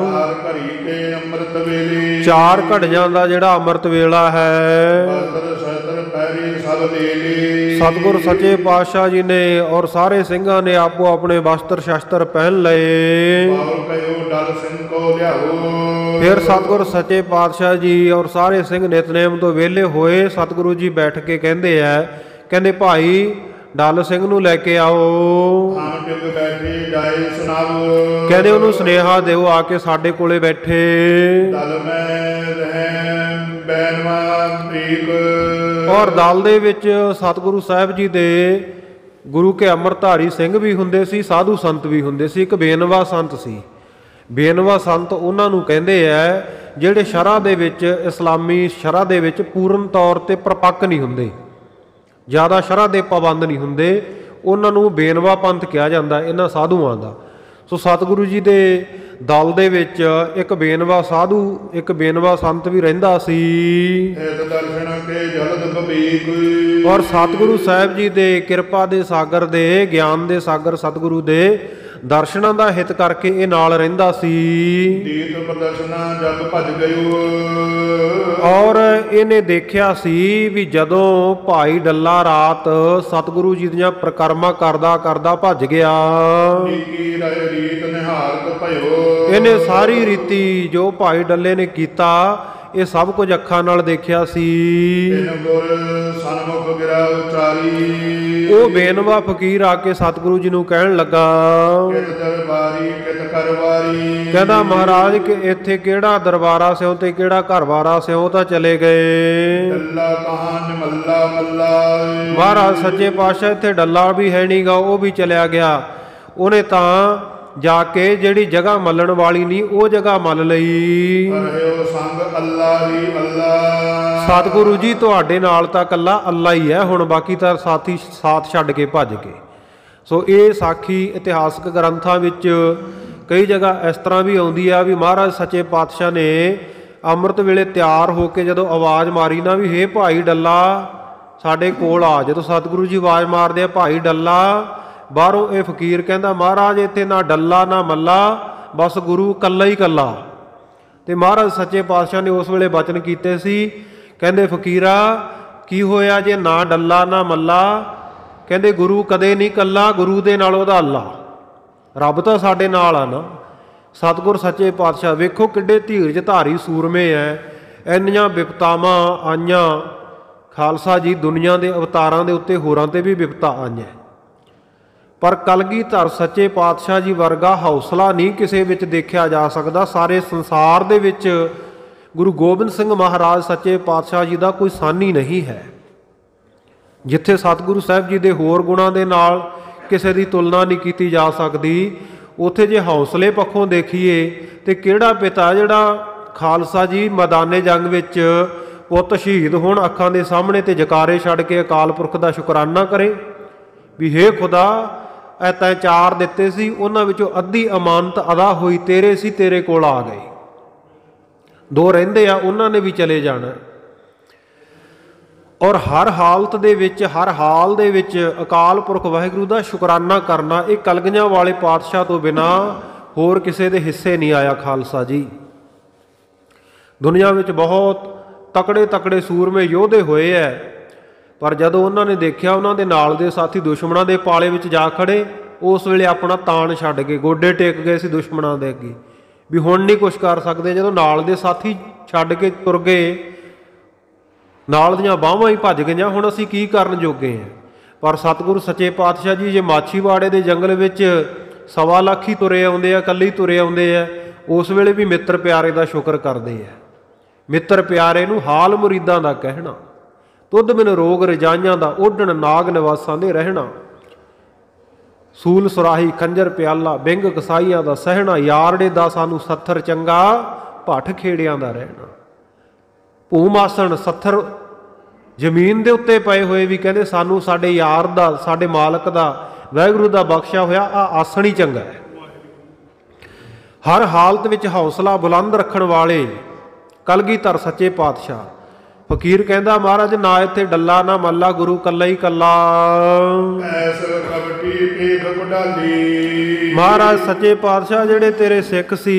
4 ਘੜੀ ਕੇ ਅੰਮ੍ਰਿਤ ਵੇਲੇ। 4 ਘੜੀਆਂ ਦਾ ਜਿਹੜਾ ਅੰਮ੍ਰਿਤ ਵੇਲਾ ਹੈ, ਬਸਤਰ ਸ਼ਸਤਰ ਪਹਿਰੇ ਸਭ ਲੈ ਲੇ। ਸਤਿਗੁਰ ਸੱਚੇ ਪਾਤਸ਼ਾਹ ਜੀ ਨੇ ਔਰ ਸਾਰੇ ਸਿੰਘਾਂ ਨੇ ਆਪੋ ਆਪਣੇ ਵਸਤਰ ਸ਼ਸਤਰ ਪਹਿਨ ਲਏ। ਬਾਉ ਕਯੋ ਡਲ ਸਿੰਘ ਕੋ ਲਿਆਓ। ਫਿਰ ਸਤਿਗੁਰ ਸੱਚੇ ਪਾਤਸ਼ਾਹ ਜੀ ਔਰ ਸਾਰੇ ਸਿੰਘ ਨਿਤਨੇਮ ਤੋਂ ਵਿਹਲੇ ਹੋਏ। ਸਤਿਗੁਰੂ ਜੀ ਬੈਠ ਕੇ ਕਹਿੰਦੇ ਭਾਈ ਡੱਲ ਸਿੰਘ ਨੂੰ ਲੈ ਕੇ ਆਓ। ਆਮ ਜੁਗ ਬੈਠੇ ਜਾਏ ਸੁਣਾਵੋ। ਕਹਿੰਦੇ ਉਹਨੂੰ ਸੁਨੇਹਾ ਦਿਓ ਆ ਕੇ ਸਾਡੇ ਕੋਲੇ ਬੈਠੇ। ਦਲ ਮੈਂ ਰਹਿ ਬੈਨਵਾ ਪ੍ਰੀਕ। ਔਰ ਦਲ ਦੇ ਵਿੱਚ ਸਤਿਗੁਰੂ ਸਾਹਿਬ ਜੀ ਦੇ ਗੁਰੂ ਕੇ ਅੰਮ੍ਰਿਤਧਾਰੀ ਸਿੰਘ ਵੀ ਹੁੰਦੇ ਸੀ, ਸਾਧੂ ਸੰਤ ਵੀ ਹੁੰਦੇ ਸੀ। ਇੱਕ ਬੇਨਵਾ ਸੰਤ ਸੀ। ਬੇਨਵਾ ਸੰਤ ਉਹਨਾਂ ਨੂੰ ਕਹਿੰਦੇ ਆ ਜਿਹੜੇ ਸ਼ਰ੍ਹਾ ਦੇ ਵਿੱਚ, ਇਸਲਾਮੀ ਸ਼ਰ੍ਹਾ ਦੇ ਵਿੱਚ ਪੂਰਨ ਤੌਰ ਤੇ ਪ੍ਰਪੱਕ ਨਹੀਂ ਹੁੰਦੇ, ਜ਼ਿਆਦਾ ਸ਼ਰ੍ਹਾ ਦੇ ਪਾਬੰਦ ਨਹੀਂ ਹੁੰਦੇ, ਉਹਨਾਂ ਨੂੰ ਬੇਨਵਾ ਪੰਥ ਕਿਹਾ ਜਾਂਦਾ ਇਹਨਾਂ ਸਾਧੂਆਂ ਦਾ। ਸੋ ਸਤਿਗੁਰੂ ਜੀ ਦੇ ਦਲ ਦੇ ਵਿੱਚ ਇੱਕ ਬੇਨਵਾ ਸਾਧੂ, ਇੱਕ ਬੇਨਵਾ ਸੰਤ ਵੀ ਰਹਿੰਦਾ ਸੀ। ਇਸ ਦਰਸ਼ਨ ਕੇ ਜਲਦ ਭਵੀਕ। ਔਰ ਸਤਿਗੁਰੂ ਸਾਹਿਬ ਜੀ ਦੇ ਕਿਰਪਾ ਦੇ ਸਾਗਰ ਦੇ, ਗਿਆਨ ਦੇ ਸਾਗਰ ਸਤਿਗੁਰੂ ਦੇ ਦਰਸ਼ਨਾਂ ਦਾ ਹਿਤ ਕਰਕੇ ਇਹ ਨਾਲ ਰਹਿੰਦਾ ਸੀ। ਦੀਤ ਪ੍ਰਦਰਸ਼ਨਾ ਜਗ ਭਜ ਗਇਓ। ਔਰ ਇਹਨੇ ਦੇਖਿਆ ਸੀ ਵੀ ਜਦੋਂ ਭਾਈ ਡੱਲਾ ਰਾਤ ਸਤਿਗੁਰੂ ਜੀ ਦੀਆਂ ਪ੍ਰਕਰਮਾਂ ਕਰਦਾ ਕਰਦਾ ਭੱਜ ਗਿਆ, ਕੀ ਰਾਏ ਰੀਤ ਨਿਹਾਰਤ ਭਇਓ। ਇਹਨੇ ਸਾਰੀ ਰੀਤੀ ਜੋ ਭਾਈ ਡੱਲੇ ਨੇ ਕੀਤਾ ਇਹ ਸਭ ਕੁਝ ਅੱਖਾਂ ਨਾਲ ਦੇਖਿਆ ਸੀ। ਤਿਨ ਗੁਰ ਸਨਮੁਖ ਗਿਰਾ ਉਚਾਰੀ। ਉਹ ਬੇਨਵਾ ਫਕੀਰ ਆ ਕੇ ਸਤਿਗੁਰੂ ਜੀ ਨੂੰ ਕਹਿਣ ਲੱਗਾ, ਕਿਤ ਦਰਬਾਰੀ ਕਿਤ ਕਰਵਾਰੀ। ਕਹਿੰਦਾ ਮਹਾਰਾਜ ਕਿ ਇੱਥੇ ਕਿਹੜਾ ਦਰਬਾਰਾ ਸਿਓ ਤੇ ਕਿਹੜਾ ਘਰਵਾਰਾ ਸਿਓ ਤਾਂ ਚਲੇ ਗਏ। ਡੱਲਾ ਕਹਾਨ ਮੱਲਾ ਮੱਲਾ। ਮਹਾਰਾਜ ਸੱਚੇ ਪਾਤਸ਼ਾਹ ਇੱਥੇ ਡੱਲਾ ਵੀ ਹੈ ਨਹੀਂਗਾ, ਉਹ ਵੀ ਚਲਿਆ ਗਿਆ। ਉਹਨੇ ਤਾਂ ਜਾ ਕੇ ਜਿਹੜੀ ਜਗ੍ਹਾ ਮੱਲਣ ਵਾਲੀ ਨਹੀਂ ਉਹ ਜਗ੍ਹਾ ਮੱਲ ਲਈ। ਰਹਿਓ ਸੰਗ ਅੱਲਾ ਹੀ ਅੱਲਾ। ਸਤਿਗੁਰੂ ਜੀ ਤੁਹਾਡੇ ਨਾਲ ਤਾਂ ਇਕੱਲਾ ਅੱਲਾ ਹੀ ਹੈ, ਹੁਣ ਬਾਕੀ ਤਾਂ ਸਾਥੀ ਸਾਥ ਛੱਡ ਕੇ ਭੱਜ ਗਏ। ਸੋ ਇਹ ਸਾਖੀ ਇਤਿਹਾਸਕ ਗ੍ਰੰਥਾਂ ਵਿੱਚ ਕਈ ਜਗ੍ਹਾ ਇਸ ਤਰ੍ਹਾਂ ਵੀ ਆਉਂਦੀ ਆ ਵੀ ਮਹਾਰਾਜ ਸੱਚੇ ਪਾਤਸ਼ਾਹ ਨੇ ਅੰਮ੍ਰਿਤ ਵੇਲੇ ਤਿਆਰ ਹੋ ਕੇ ਜਦੋਂ ਆਵਾਜ਼ ਮਾਰੀ ਨਾ ਵੀ ਹੇ ਭਾਈ ਡੱਲਾ ਸਾਡੇ ਕੋਲ ਆ, ਜਦੋਂ ਸਤਿਗੁਰੂ ਜੀ ਆਵਾਜ਼ ਮਾਰਦੇ ਆ ਭਾਈ ਡੱਲਾ, ਬਾਹਰੋਂ ਇਹ ਫਕੀਰ ਕਹਿੰਦਾ ਮਹਾਰਾਜ ਇੱਥੇ ਨਾ ਡੱਲਾ ਨਾ ਮੱਲਾ, ਬਸ ਗੁਰੂ ਇਕੱਲਾ ਹੀ ਇਕੱਲਾ। ਤੇ ਮਹਾਰਾਜ ਸੱਚੇ ਪਾਤਸ਼ਾਹ ਨੇ ਉਸ ਵੇਲੇ ਬਚਨ ਕੀਤੇ ਸੀ, ਕਹਿੰਦੇ ਫਕੀਰਾ ਕੀ ਹੋਇਆ ਜੇ ਨਾ ਡੱਲਾ ਨਾ ਮੱਲਾ? ਕਹਿੰਦੇ ਗੁਰੂ ਕਦੇ ਨਹੀਂ ਇਕੱਲਾ, ਗੁਰੂ ਦੇ ਨਾਲ ਉਹਦਾ ਅੱਲਾ, ਰੱਬ ਤਾਂ ਸਾਡੇ ਨਾਲ ਆ ਨਾ। ਸਤਿਗੁਰ ਸੱਚੇ ਪਾਤਸ਼ਾਹ ਵੇਖੋ ਕਿੱਡੇ ਧੀਰਜ ਧਾਰੀ ਸੂਰਮੇ ਐ। ਇੰਨੀਆਂ ਵਿਪਤਾਵਾਂ ਆਈਆਂ ਖਾਲਸਾ ਜੀ, ਦੁਨੀਆ ਦੇ ਅਵਤਾਰਾਂ ਦੇ ਉੱਤੇ ਹੋਰਾਂ ਤੇ ਵੀ ਵਿਪਤਾ ਆਈਆਂ, ਪਰ ਕਲਗੀਧਰ ਸੱਚੇ ਪਾਤਸ਼ਾਹ ਜੀ ਵਰਗਾ ਹੌਸਲਾ ਨਹੀਂ ਕਿਸੇ ਵਿੱਚ ਦੇਖਿਆ ਜਾ ਸਕਦਾ। ਸਾਰੇ ਸੰਸਾਰ ਦੇ ਵਿੱਚ ਗੁਰੂ ਗੋਬਿੰਦ ਸਿੰਘ ਮਹਾਰਾਜ ਸੱਚੇ ਪਾਤਸ਼ਾਹ ਜੀ ਦਾ ਕੋਈ ਸਾਨੀ ਨਹੀਂ ਹੈ। ਜਿੱਥੇ ਸਤਿਗੁਰੂ ਸਾਹਿਬ ਜੀ ਦੇ ਹੋਰ ਗੁਣਾਂ ਦੇ ਨਾਲ ਕਿਸੇ ਦੀ ਤੁਲਨਾ ਨਹੀਂ ਕੀਤੀ ਜਾ ਸਕਦੀ, ਉੱਥੇ ਜੇ ਹੌਸਲੇ ਪੱਖੋਂ ਦੇਖੀਏ ਤੇ ਕਿਹੜਾ ਪਿਤਾ ਜਿਹੜਾ ਖਾਲਸਾ ਜੀ ਮੈਦਾਨੇ ਜੰਗ ਵਿੱਚ ਪੁੱਤ ਸ਼ਹੀਦ ਹੋਣ ਅੱਖਾਂ ਦੇ ਸਾਹਮਣੇ ਤੇ ਜਕਾਰੇ ਛੱਡ ਕੇ ਅਕਾਲ ਪੁਰਖ ਦਾ ਸ਼ੁਕਰਾਨਾ ਕਰੇ ਵੀ ਹੇ ਖੁਦਾ ਐ ਤੈਂ 4 ਦਿੱਤੇ ਸੀ, ਉਹਨਾਂ ਵਿੱਚੋਂ ਅੱਧੀ ਅਮਾਨਤ ਅਦਾ ਹੋਈ, ਤੇਰੇ ਸੀ, ਤੇਰੇ ਕੋਲ ਆ ਗਏ। ਦੋ ਰਹਿੰਦੇ ਆ ਉਹਨਾਂ ਨੇ ਵੀ ਚਲੇ ਜਾਣਾ। ਔਰ ਹਰ ਹਾਲਤ ਦੇ ਵਿੱਚ, ਹਰ ਹਾਲ ਦੇ ਵਿੱਚ ਅਕਾਲ ਪੁਰਖ ਵਾਹਿਗੁਰੂ ਦਾ ਸ਼ੁਕਰਾਨਾ ਕਰਨਾ, ਇਹ ਕਲਗੀਆਂ ਵਾਲੇ ਪਾਤਸ਼ਾਹ ਤੋਂ ਬਿਨਾਂ ਹੋਰ ਕਿਸੇ ਦੇ ਹਿੱਸੇ ਨਹੀਂ ਆਇਆ ਖਾਲਸਾ ਜੀ। ਦੁਨੀਆ ਵਿੱਚ ਬਹੁਤ ਤਕੜੇ ਤਕੜੇ ਸੂਰਮੇ ਯੋਧੇ ਹੋਏ ਐ, ਪਰ ਜਦੋਂ ਉਹਨਾਂ ਨੇ ਦੇਖਿਆ ਉਹਨਾਂ ਦੇ ਨਾਲ ਦੇ ਸਾਥੀ ਦੁਸ਼ਮਣਾਂ ਦੇ ਪਾਲੇ ਵਿੱਚ ਜਾ ਖੜੇ, ਉਸ ਵੇਲੇ ਆਪਣਾ ਤਾਣ ਛੱਡ ਕੇ ਗੋਡੇ ਟੇਕ ਗਏ ਸੀ ਦੁਸ਼ਮਣਾਂ ਦੇ ਅੱਗੇ ਵੀ ਹੁਣ ਨਹੀਂ ਕੁਛ ਕਰ ਸਕਦੇ। ਜਦੋਂ ਨਾਲ ਦੇ ਸਾਥੀ ਛੱਡ ਕੇ ਤੁਰ ਗਏ, ਨਾਲ ਦੀਆਂ ਬਾਹਾਂ ਹੀ ਭੱਜ ਗਈਆਂ, ਹੁਣ ਅਸੀਂ ਕੀ ਕਰਨ ਜੋਗੇ ਹਾਂ। ਪਰ ਸਤਿਗੁਰੂ ਸੱਚੇ ਪਾਤਸ਼ਾਹ ਜੀ ਜੇ ਮਾਛੀਵਾੜੇ ਦੇ ਜੰਗਲ ਵਿੱਚ 1.25 ਲੱਖ ਹੀ ਤੁਰੇ ਆਉਂਦੇ ਆ, ਇਕੱਲੇ ਹੀ ਤੁਰੇ ਆਉਂਦੇ ਆ, ਉਸ ਵੇਲੇ ਵੀ ਮਿੱਤਰ ਪਿਆਰੇ ਦਾ ਸ਼ੁਕਰ ਕਰਦੇ ਆ। ਮਿੱਤਰ ਪਿਆਰੇ ਨੂੰ ਹਾਲ ਮੁਰੀਦਾਂ ਦਾ ਕਹਿਣਾ, ਤੁਧ ਬਿਨ ਰੋਗ ਰਜਾਈਆਂ ਦਾ ਓਢਣ, ਨਾਗ ਨਿਵਾਸਾਂ ਦੇ ਰਹਿਣਾ, ਸੂਲ ਸੁਰਾਹੀ ਖੰਜਰ ਪਿਆਲਾ, ਬਿੰਗ ਕਸਾਈਆਂ ਦਾ ਸਹਿਣਾ, ਯਾਰੜੇ ਦਾ ਸਾਨੂੰ ਸੱਥਰ ਚੰਗਾ, ਭੱਠ ਖੇੜਿਆਂ ਦਾ ਰਹਿਣਾ। ਭੂਮ ਆਸਣ ਸੱਥਰ ਜ਼ਮੀਨ ਦੇ ਉੱਤੇ ਪਏ ਹੋਏ ਵੀ ਕਹਿੰਦੇ ਸਾਨੂੰ ਸਾਡੇ ਯਾਰ ਦਾ, ਸਾਡੇ ਮਾਲਕ ਦਾ, ਵਾਹਿਗੁਰੂ ਦਾ ਬਖਸ਼ਿਆ ਹੋਇਆ ਆ ਆਸਣ ਹੀ ਚੰਗਾ ਹੈ। ਹਰ ਹਾਲਤ ਵਿੱਚ ਹੌਸਲਾ ਬੁਲੰਦ ਰੱਖਣ ਵਾਲੇ ਕਲਗੀਧਰ ਸੱਚੇ ਪਾਤਸ਼ਾਹ। ਫਕੀਰ ਕਹਿੰਦਾ ਮਹਾਰਾਜ ਨਾ ਇੱਥੇ ਡੱਲਾ ਨਾ ਮੱਲਾ, ਗੁਰੂ ਕੱਲਾ ਹੀ ਕੱਲਾ। ਐਸ ਕਵਟੀ ਪੀਖ ਬੁਢਾਲੀ। ਮਹਾਰਾਜ ਸੱਚੇ ਪਾਤਸ਼ਾਹ ਜਿਹੜੇ ਤੇਰੇ ਸਿੱਖ ਸੀ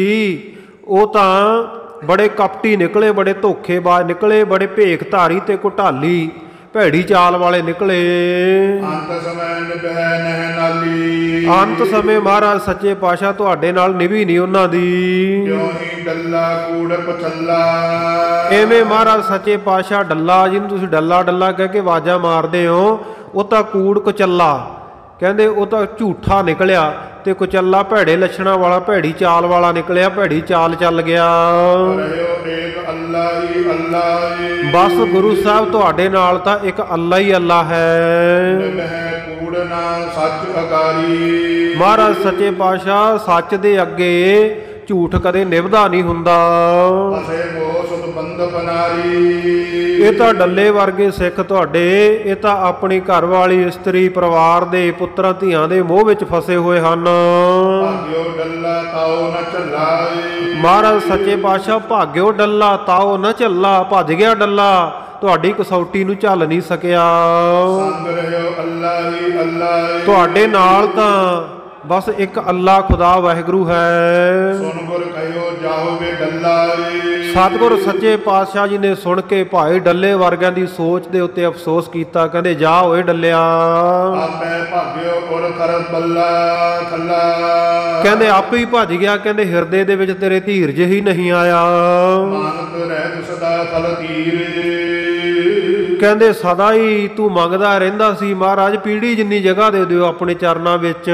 ਉਹ ਤਾਂ ਬੜੇ ਕਪਟੀ ਨਿਕਲੇ, ਬੜੇ ਧੋਖੇਬਾਜ਼ ਨਿਕਲੇ, ਬੜੇ ਭੇਖ ਧਾਰੀ ਤੇ ਘੁਟਾਲੀ ਭੈੜੀ ਚਾਲ ਵਾਲੇ ਨਿਕਲੇ। ਅੰਤ ਸਮੇਂ ਨਿਭੈ ਨਹਿ ਨਾਲੀ। ਅੰਤ ਸਮੇਂ ਮਹਾਰਾਜ ਸੱਚੇ ਪਾਤਸ਼ਾਹ ਤੁਹਾਡੇ ਨਾਲ ਨਿਭੀ ਨਹੀਂ ਉਹਨਾਂ ਦੀ। ਕਿਉਂ ਹੀ ਡੱਲਾ ਕੂੜ ਪਛੱਲਾ। ਐਵੇਂ ਮਹਾਰਾਜ ਸੱਚੇ ਪਾਤਸ਼ਾਹ ਡੱਲਾ, ਜਿਹਨੂੰ ਤੁਸੀਂ ਡੱਲਾ ਡੱਲਾ ਕਹਿ ਕੇ ਆਵਾਜ਼ਾਂ ਮਾਰਦੇ ਹੋ, ਉਹ ਤਾਂ ਕੂੜ ਕੁਚੱਲਾ ਕਹਿੰਦੇ, ਉਹ ਤਾਂ ਝੂਠਾ ਨਿਕਲਿਆ ਤੇ ਕੁਚੱਲਾ ਭੈੜੇ ਲੱਛਣਾਂ ਵਾਲਾ, ਭੈੜੀ ਚਾਲ ਵਾਲਾ ਨਿਕਲਿਆ, ਭੈੜੀ ਚਾਲ ਚੱਲ ਗਿਆ। ਬਸ ਗੁਰੂ ਸਾਹਿਬ ਤੁਹਾਡੇ ਨਾਲ ਤਾਂ ਇੱਕ ਅੱਲਾ ਹੀ ਅੱਲਾ ਹੈ। ਕੂੜ ਨਾ ਸੱਚ ਅਕਾਰੀ। ਮਹਾਰਾਜ ਸੱਚੇ ਪਾਤਸ਼ਾਹ ਸੱਚ ਦੇ ਅੱਗੇ ਝੂਠ ਕਦੇ ਨਿਭਦਾ ਨਹੀਂ ਹੁੰਦਾ। ਇਹ ਤਾਂ ਡੱਲੇ ਵਰਗੇ ਸਿੱਖ ਤੁਹਾਡੇ, ਇਹ ਤਾਂ ਆਪਣੀ ਘਰ ਵਾਲੀ, ਇਸਤਰੀ, ਪਰਿਵਾਰ ਦੇ, ਪੁੱਤਰਾਂ ਧੀਆਂ ਦੇ ਮੋਹ ਵਿੱਚ ਫਸੇ ਹੋਏ ਹਨ। ਮਹਾਰਾਜ ਸੱਚੇ ਪਾਤਸ਼ਾਹ ਭਾਗਿਓ ਡੱਲਾ ਤਾਓ ਨਾ ਝੱਲਾ, ਭੱਜ ਗਿਆ ਡੱਲਾ, ਤੁਹਾਡੀ ਕਸੌਟੀ ਨੂੰ ਝੱਲ ਨਹੀਂ ਸਕਿਆ। ਤੁਹਾਡੇ ਨਾਲ ਤਾਂ ਬਸ ਇੱਕ ਅੱਲਾ ਖੁਦਾ ਵਾਹਿਗੁਰੂ ਹੈ। ਸਤਿਗੁਰ ਸੱਚੇ ਪਾਤਸ਼ਾਹ ਜੀ ਨੇ ਸੁਣ ਕੇ ਭਾਈ ਡੱਲੇ ਵਰਗਿਆਂ ਦੀ ਸੋਚ ਦੇ ਉੱਤੇ ਅਫਸੋਸ ਕੀਤਾ। ਕਹਿੰਦੇ ਜਾ ਓਏ ਡੱਲਿਆ, ਕਹਿੰਦੇ ਆਪੇ ਹੀ ਭੱਜ ਗਿਆ। ਕਹਿੰਦੇ ਹਿਰਦੇ ਦੇ ਵਿੱਚ ਤੇਰੇ ਧੀਰਜ ਹੀ ਨਹੀਂ ਆਇਆ। ਕਹਿੰਦੇ ਸਦਾ ਹੀ ਤੂੰ ਮੰਗਦਾ ਰਹਿੰਦਾ ਸੀ ਮਹਾਰਾਜ ਪੀੜੀ ਜਿੰਨੀ ਜਗ੍ਹਾ ਦੇ ਦਿਓ ਆਪਣੇ ਚਰਨਾਂ ਵਿੱਚ।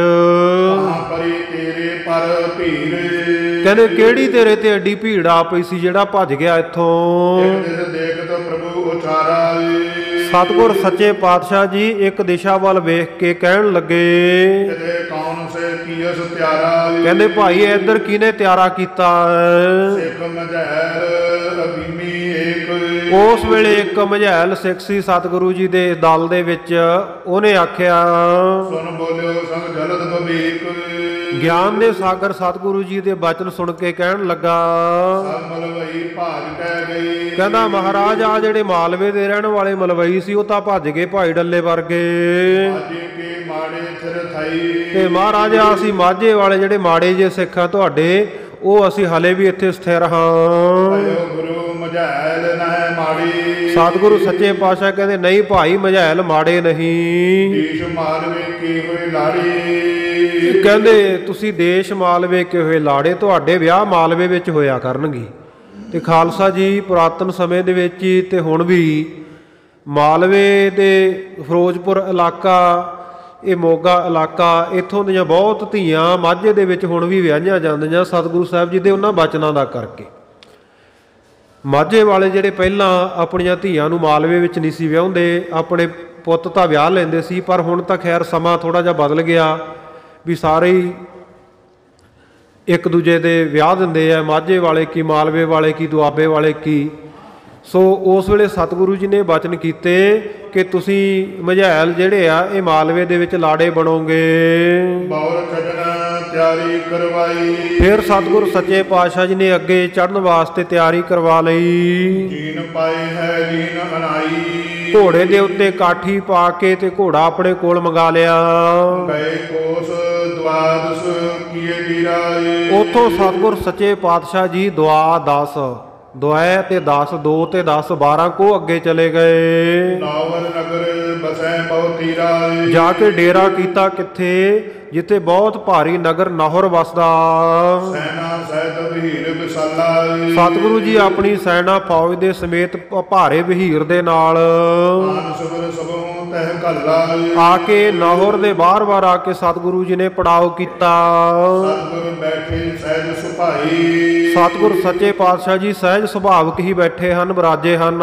ਕਹਿੰਦੇ ਕਿਹੜੀ ਤੇਰੇ ਤੇ ਐਡੀ ਭੀੜ ਆ ਪਈ ਸੀ ਜਿਹੜਾ ਭੱਜ ਗਿਆ ਇੱਥੋਂ। ਸਤਿਗੁਰ ਸੱਚੇ ਪਾਤਸ਼ਾਹ ਜੀ ਇੱਕ ਦਿਸ਼ਾ ਵੱਲ ਵੇਖ ਕੇ ਕਹਿਣ ਲੱਗੇ, ਕਹਿੰਦੇ ਭਾਈ ਇੱਧਰ ਕਿਹਨੇ ਤਿਆਰਾ ਕੀਤਾ। ਉਸ ਵੇਲੇ ਇੱਕ ਮਝੈਲ ਸਿੱਖ ਸੀ ਸਤਿਗੁਰੂ ਜੀ ਦੇ ਦਲ ਦੇ ਵਿੱਚ, ਉਹਨੇ ਆਖਿਆ ਗਿਆਨ ਦੇ ਸਾਗਰ ਸਤਿਗੁਰੂ ਜੀ ਦੇ ਬਚਨ ਸੁਣ ਕੇ ਕਹਿਣ ਲੱਗਾ, ਕਹਿੰਦਾ ਮਹਾਰਾਜ ਆ ਜਿਹੜੇ ਮਾਲਵੇ ਦੇ ਰਹਿਣ ਵਾਲੇ ਮਲਵਈ ਸੀ ਉਹ ਤਾਂ ਭੱਜ ਗਏ ਭਾਈ ਡੱਲੇ ਵਰਗੇ, ਤੇ ਮਹਾਰਾਜ ਅਸੀਂ ਮਾਝੇ ਵਾਲੇ ਜਿਹੜੇ ਮਾੜੇ ਜੇ ਸਿੱਖ ਆ ਤੁਹਾਡੇ, ਉਹ ਅਸੀਂ ਹਲੇ ਵੀ ਇੱਥੇ ਸਥਿਰ ਹਾਂ। ਸਤਿਗੁਰੂ ਸੱਚੇ ਪਾਤਸ਼ਾਹ ਕਹਿੰਦੇ ਨਹੀਂ ਭਾਈ ਮਝੈਲ ਮਾੜੇ ਨਹੀਂ। ਕਹਿੰਦੇ ਤੁਸੀਂ ਦੇਸ਼ ਮਾਲਵੇ ਕੇ ਹੋਏ ਲਾੜੇ, ਤੁਹਾਡੇ ਵਿਆਹ ਮਾਲਵੇ ਵਿੱਚ ਹੋਇਆ ਕਰਨਗੇ। ਤੇ ਖਾਲਸਾ ਜੀ ਪੁਰਾਤਨ ਸਮੇਂ ਦੇ ਵਿੱਚ ਹੀ ਤੇ ਹੁਣ ਵੀ ਮਾਲਵੇ ਦੇ ਫਿਰੋਜ਼ਪੁਰ ਇਲਾਕਾ, ਇਹ ਮੋਗਾ ਇਲਾਕਾ, ਇੱਥੋਂ ਦੀਆਂ ਬਹੁਤ ਧੀਆਂ ਮਾਝੇ ਦੇ ਵਿੱਚ ਹੁਣ ਵੀ ਵਿਆਹੀਆਂ ਜਾਂਦੀਆਂ ਸਤਿਗੁਰੂ ਸਾਹਿਬ ਜੀ ਦੇ ਉਹਨਾਂ ਬਚਨਾਂ ਦਾ ਕਰਕੇ। ਮਾਝੇ ਵਾਲੇ ਜਿਹੜੇ ਪਹਿਲਾਂ ਆਪਣੀਆਂ ਧੀਆਂ ਨੂੰ ਮਾਲਵੇ ਵਿੱਚ ਨਹੀਂ ਸੀ ਵਿਆਹੁੰਦੇ, ਆਪਣੇ ਪੁੱਤ ਤਾਂ ਵਿਆਹ ਲੈਂਦੇ ਸੀ, ਪਰ ਹੁਣ ਤਾਂ ਖੈਰ ਸਮਾਂ ਥੋੜ੍ਹਾ ਜਿਹਾ ਬਦਲ ਗਿਆ ਵੀ ਸਾਰੇ ਹੀ ਇੱਕ ਦੂਜੇ ਦੇ ਵਿਆਹ ਦਿੰਦੇ ਆ, ਮਾਝੇ ਵਾਲੇ ਕੀ, ਮਾਲਵੇ ਵਾਲੇ ਕੀ, ਦੁਆਬੇ ਵਾਲੇ ਕੀ। ਸੋ ਉਸ ਵੇਲੇ ਸਤਿਗੁਰੂ ਜੀ ਨੇ ਬਚਨ ਕੀਤੇ ਕਿ ਤੁਸੀਂ ਮਝੈਲ ਜਿਹੜੇ ਆ ਇਹ ਮਾਲਵੇ ਦੇ ਵਿੱਚ ਲਾੜੇ ਬਣੋਗੇ। ਤਿਆਰੀ ਕਰਵਾਈ। ਫਿਰ ਸਤਿਗੁਰ ਸੱਚੇ ਪਾਤਸ਼ਾਹ ਜੀ ਨੇ ਅੱਗੇ ਚੜ੍ਹਨ ਵਾਸਤੇ ਤਿਆਰੀ ਕਰਵਾ ਲਈ। ਜੀਨ ਪਾਏ ਹੈ ਜੀਨ ਅਨਾਈ। ਘੋੜੇ ਦੇ ਉੱਤੇ ਕਾਠੀ ਪਾ ਕੇ ਤੇ ਘੋੜਾ ਆਪਣੇ ਕੋਲ ਮੰਗਾ ਲਿਆ। ਗਏ ਕੋਸ ਦਵਾਦਸ ਕੀਏ ਡੀਰਾਏ। ਉਥੋਂ ਸਤਿਗੁਰ ਸੱਚੇ ਪਾਤਸ਼ਾਹ ਜੀ ਦੁਆਏ ਤੇ 10 2 ਤੇ 10 12 ਕੋ ਅੱਗੇ ਚਲੇ ਗਏ। ਨਾਵਲ ਨਗਰ ਬਸੈ ਬਹੁ ਤੀਰਾਏ। ਜਾ ਕੇ ਡੇਰਾ ਕੀਤਾ ਕਿੱਥੇ? ਜਿੱਥੇ ਬਹੁਤ ਭਾਰੀ ਨਗਰ ਨਾਹਰ ਵਸਦਾ। ਸੈਨਾ ਸਹਿਤ ਵਹੀਰ ਵਿਸਾਲਾ। ਸਤਿਗੁਰੂ ਜੀ ਆਪਣੀ ਸੈਨਾ ਫੌਜ ਦੇ ਸਮੇਤ ਭਾਰੇ ਵਹੀਰ ਦੇ ਨਾਲ ਆਨ ਸਬਰ ਸਭੋਂ ਤਹਿ ਘੱਲਾ। ਆ ਕੇ ਨਾਹਰ ਦੇ ਬਾਰ-ਬਾਰ ਆ ਕੇ ਸਤਿਗੁਰੂ ਜੀ ਨੇ ਪੜਾਅ ਕੀਤਾ। ਸਤਿਗੁਰ ਬੈਠੇ ਸਹਿਜ ਸੁਭਾਈ। ਸਤਿਗੁਰ ਸੱਚੇ ਪਾਤਸ਼ਾਹ ਜੀ ਸਹਿਜ ਸੁਭਾਵਕ ਹੀ ਬੈਠੇ ਹਨ, ਬਿਰਾਜੇ ਹਨ।